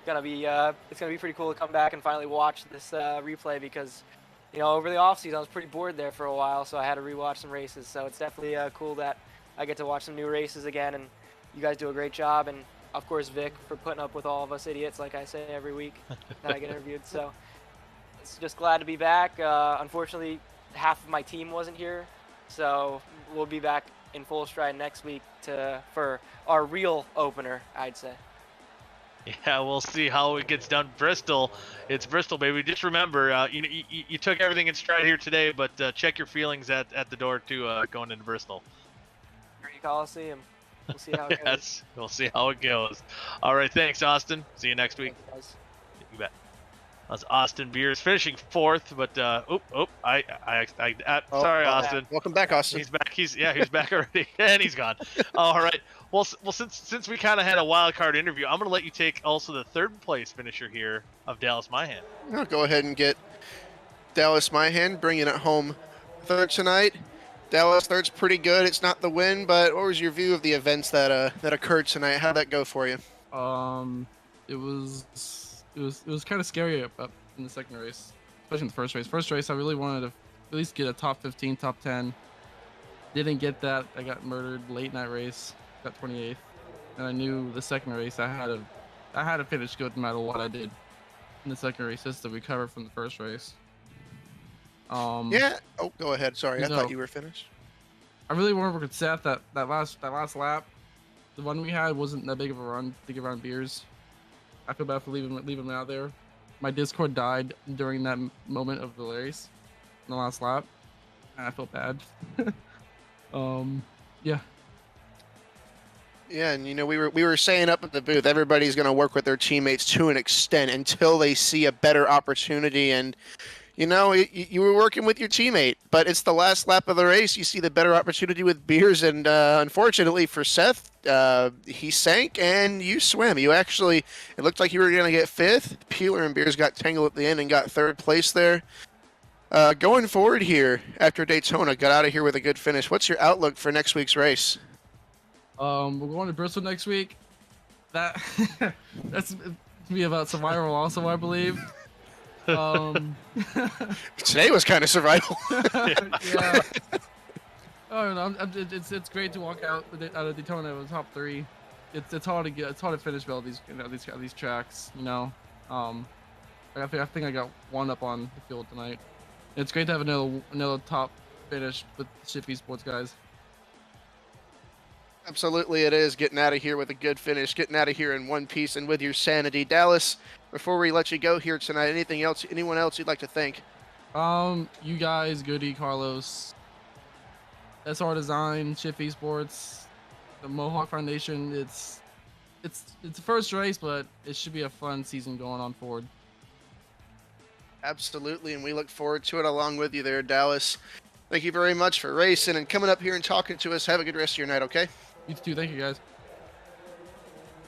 gonna be it's gonna be pretty cool to come back and finally watch this replay because over the off season I was pretty bored there for a while, so I had to rewatch some races. So it's definitely cool that I get to watch some new races again, and you guys do a great job. And of course Vic for putting up with all of us idiots, like I say every week that I get interviewed. So it's just glad to be back. Unfortunately, half of my team wasn't here, so we'll be back in full stride next week for our real opener, I'd say. Yeah, we'll see how it gets done. Bristol, it's Bristol, baby. Just remember, you took everything in stride here today, but check your feelings at the door too, going into Bristol. Great Coliseum. We'll see how it goes. Yes, we'll see how it goes. All right, thanks, Austin. See you next week. Thanks, guys. You bet. That's Austin Beers finishing 4th, but sorry, Austin. Welcome back, Austin. He's back. He's back already, and he's gone. All right. Well, since we kind of had a wild card interview, I'm gonna let you take also the 3rd place finisher here of Dallas Myhan. I'll go ahead and get Dallas Myhan bringing it home 3rd tonight. Dallas, 3rd's pretty good. It's not the win, but what was your view of the events that occurred tonight? How'd that go for you? It was kind of scary up in the second race, especially in the first race. First race, I really wanted to at least get a top 15, top 10. Didn't get that. I got murdered late in that race. Got 28th, and I knew the second race I had to finish good no matter what I did in the second race just to recover from the first race. Yeah. Oh, go ahead. Sorry, I thought you were finished. I really want to work with Seth that last lap. The one we had wasn't that big of a run to get around Beers. I feel bad for leaving him out there. My Discord died during that moment of the race, in the last lap, and I felt bad. Yeah. Yeah, and we were saying up at the booth, everybody's going to work with their teammates to an extent until they see a better opportunity. And you were working with your teammate, but it's the last lap of the race. You see the better opportunity with Beers, and unfortunately for Seth, he sank and you swam. It looked like you were going to get 5th. Peeler and Beers got tangled at the end and got 3rd place there. Going forward here after Daytona, got out of here with a good finish. What's your outlook for next week's race? We're going to Bristol next week. That's to be about survival also, I believe. Today was kind of survival. Yeah. Oh no, it's great to walk out of Daytona with top 3. It's hard to finish well these tracks. I think I got 1 up on the field tonight. It's great to have another top finish with Shippy Sports guys. Absolutely, it is getting out of here with a good finish, getting out of here in one piece and with your sanity. Dallas, before we let you go here tonight, anyone else you'd like to thank? You guys, Goody, Carlos, SR Design, Shippy Sports, the Mohawk Foundation. It's the first race, but it should be a fun season going on forward. Absolutely, and we look forward to it along with you there, Dallas. Thank you very much for racing and coming up here and talking to us. Have a good rest of your night, okay? You too. Thank you, guys.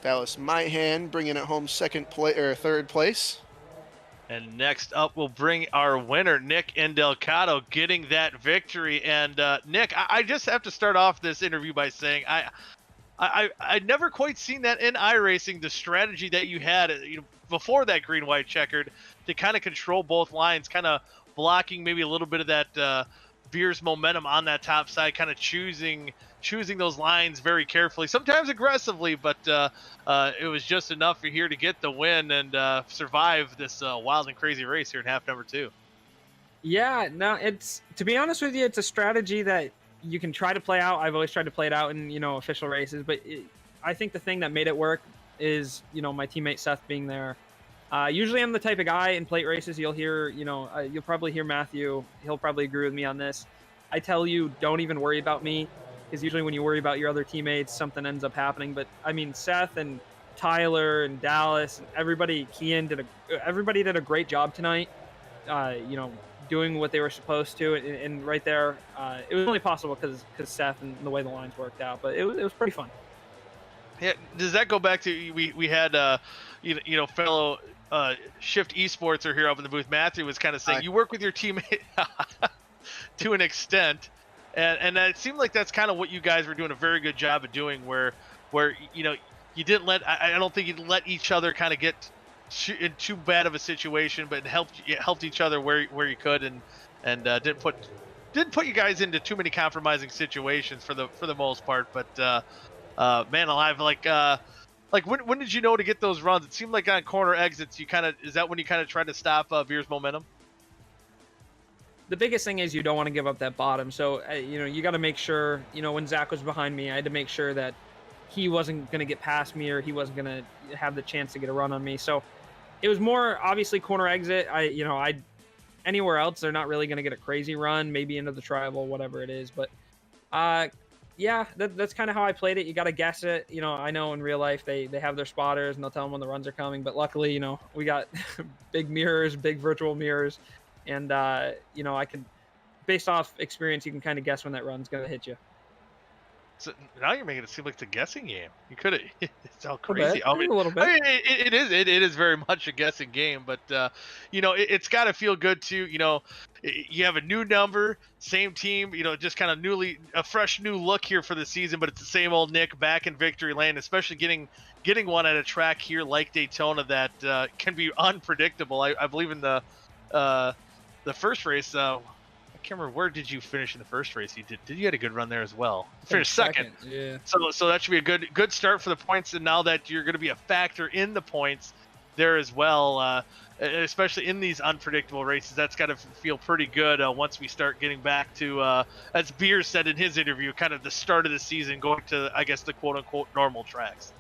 Dallas Myhan bringing it home 3rd place. And next up, we'll bring our winner, Nick Indelcato, getting that victory. And Nick, I just have to start off this interview by saying I'd never quite seen that in iRacing, the strategy that you had before that green-white checkered to kind of control both lines, kind of blocking maybe a little bit of that Beers momentum on that top side, kind of choosing those lines very carefully, sometimes aggressively, but it was just enough for here to get the win and survive this wild and crazy race here in half number 2. Yeah, no, to be honest with you, it's a strategy that you can try to play out. I've always tried to play it out in official races, but I think the thing that made it work is my teammate Seth being there. Usually I'm the type of guy in plate races, you'll hear, you'll probably hear Matthew, he'll probably agree with me on this. I tell you, don't even worry about me, because usually when you worry about your other teammates, something ends up happening. But I mean, Seth and Tyler and Dallas and everybody, everybody did a great job tonight, doing what they were supposed to. And right there, it was only possible because Seth and the way the lines worked out, but it was pretty fun. Yeah, does that go back to we had fellow Shift Esports are here up in the booth. Matthew was kind of saying you work with your teammate to an extent, and it seemed like that's kind of what you guys were doing a very good job of doing, where you didn't let I don't think you let each other kind of get in too bad of a situation, but helped each other where you could, and didn't put you guys into too many compromising situations for the most part, but. Man alive, like when did you know to get those runs? It seemed like on corner exits, is that when you kind of tried to stop Beer's momentum? The biggest thing is you don't want to give up that bottom. So, you got to make sure, when Zach was behind me, I had to make sure that he wasn't going to get past me or he wasn't going to have the chance to get a run on me. So it was more obviously corner exit. Anywhere else, they're not really going to get a crazy run, maybe into the tribal, whatever it is. But yeah, that's kind of how I played it. You got to guess it. You know, I know in real life they have their spotters and they'll tell them when the runs are coming. But luckily, you know, we got big mirrors, big virtual mirrors, and you know, I can, based off experience, you can kind of guess when that run's gonna hit you. So now you're making it seem like it's a guessing game. You could have. It's all A little crazy. bit, a little bit. I mean, it is very much a guessing game, but you know, it's got to feel good too. You know, you have a new number, same team. You know, just kind of a fresh new look here for the season, but it's the same old Nick back in victory lane. Especially getting one at a track here like Daytona that can be unpredictable. I believe in the first race. I can't remember, where did you finish in the first race? You had a good run there as well. Finished second. Yeah. So that should be a good start for the points. And now that you're going to be a factor in the points there as well, especially in these unpredictable races, that's got to feel pretty good once we start getting back to, as Beer said in his interview, kind of the start of the season, going to, I guess, the quote unquote normal tracks.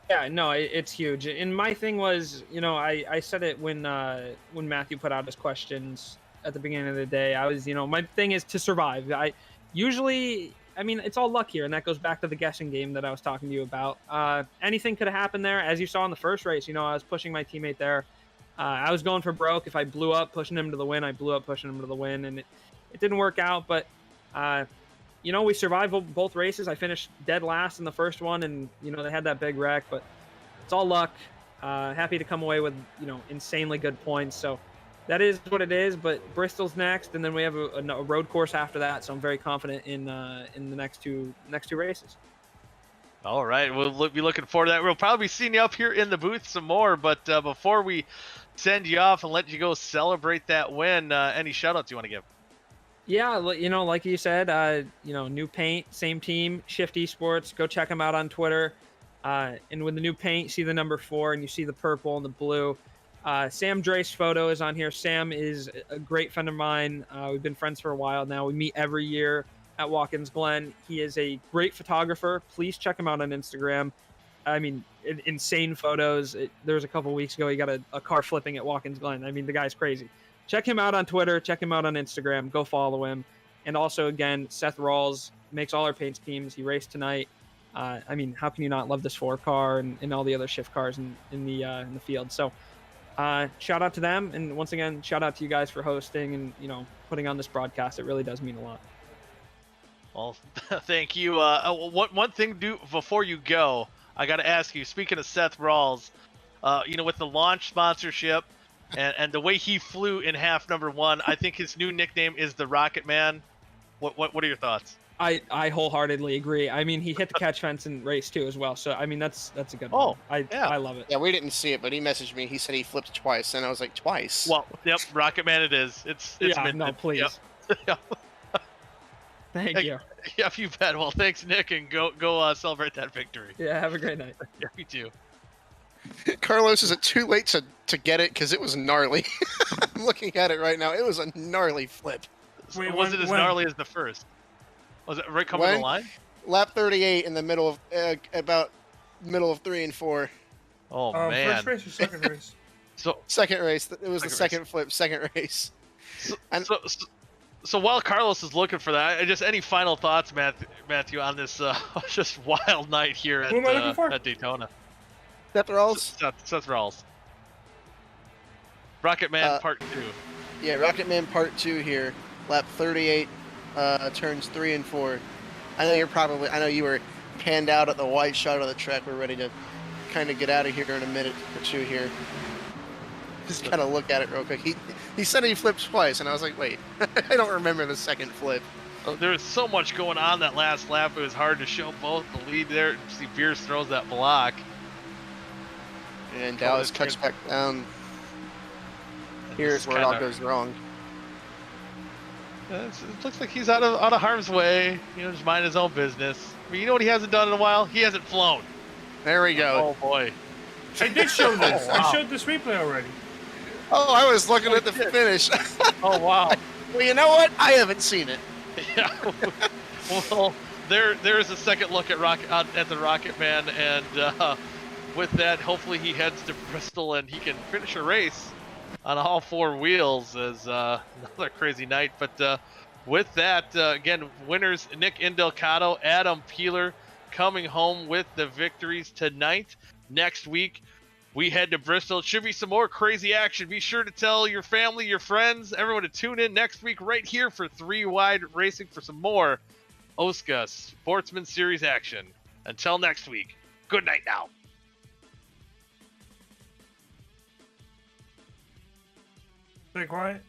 Yeah, no, it's huge. And my thing was, you know, I said it when Matthew put out his questions at the beginning of the day. I was, you know, my thing is to survive. I mean, it's all luck here, and that goes back to the guessing game that I was talking to you about. Anything could have happened there, as you saw in the first race. You know, I was pushing my teammate there. I was going for broke. If I blew up pushing him to the win, I blew up pushing him to the win, and it didn't work out. But you know, we survived both races. I finished dead last in the first one, and you know, they had that big wreck, but it's all luck. Happy to come away with, you know, insanely good points. So that is what it is, but Bristol's next, and then we have a road course after that. So I'm very confident in the next two races. All right, we'll be looking forward to that. We'll probably be seeing you up here in the booth some more, but before we send you off and let you go celebrate that win, any shout-outs you want to give? Yeah, you know, like you said, you know, new paint, same team, Shift Esports. Go check them out on Twitter. And with the new paint, see the number 4, and you see the purple and the blue. Sam Drake's photo is on here. Sam is a great friend of mine. We've been friends for a while now. We meet every year at Watkins Glen. He is a great photographer. Please check him out on Instagram. I mean, insane photos. There was a couple weeks ago, he got a car flipping at Watkins Glen. I mean, the guy's crazy. Check him out on Twitter. Check him out on Instagram. Go follow him. And also, again, Seth Rawls makes all our paint schemes. He raced tonight. I mean, how can you not love this 4 car and all the other shift cars in the field? So shout out to them. And once again, shout out to you guys for hosting and, you know, putting on this broadcast. It really does mean a lot. Well, thank you. One thing before you go, I got to ask you, speaking of Seth Rawls, you know, with the launch sponsorship and the way he flew in half number 1, I think his new nickname is the Rocket Man. What are your thoughts? I wholeheartedly agree. I mean, he hit the catch fence in race 2 as well. So, I mean, that's a good one. I love it. Yeah, we didn't see it, but he messaged me. He said he flipped twice, and I was like, twice? Well, yep, Rocket Man it is. It's yeah, no, please. Yep. Thank you. Yeah, you bet. Well, thanks, Nick, and go celebrate that victory. Yeah, have a great night. Yeah, you too. Carlos, is it too late to get it? Because it was gnarly. I'm looking at it right now. It was a gnarly flip. Wait, was it as gnarly as the first? Was it right coming to the line? Lap 38 in the middle of about middle of 3 and 4. Oh man! First race or second race? Second race. It was the second flip. Second race. So while Carlos is looking for that, just any final thoughts, Matthew, on this just wild night here at Daytona? Seth Rawls. Seth Rawls. Rocket Man Part 2. Yeah, Rocket Man Part 2 here. Lap 38, turns 3 and 4. I know you were panned out at the white shot of the track. We're ready to kind of get out of here in a minute or two here. Just kind of look at it real quick. He said he flipped twice, and I was like, wait, I don't remember the second flip. There was so much going on that last lap. It was hard to show both the lead there. See, Beers throws that block. And Dallas cuts back down. Here's where it all goes wrong. It looks like he's out of harm's way. You know, just mind his own business. I mean, you know what he hasn't done in a while? He hasn't flown. There we go. Oh boy. I did show this. Oh, wow. I showed this replay already. Oh, I was looking at the finish. Oh wow. Well, you know what? I haven't seen it. Yeah. Well, there's a second look at the Rocket Man, and with that, hopefully he heads to Bristol and he can finish a race on all 4 wheels. As another crazy night. But with that, again, winners Nick Indelcato, Adam Peeler coming home with the victories tonight. Next week, we head to Bristol. It should be some more crazy action. Be sure to tell your family, your friends, everyone to tune in next week right here for 3 Wide Racing for some more OSCA Sportsman Series action. Until next week, good night now. Stay quiet.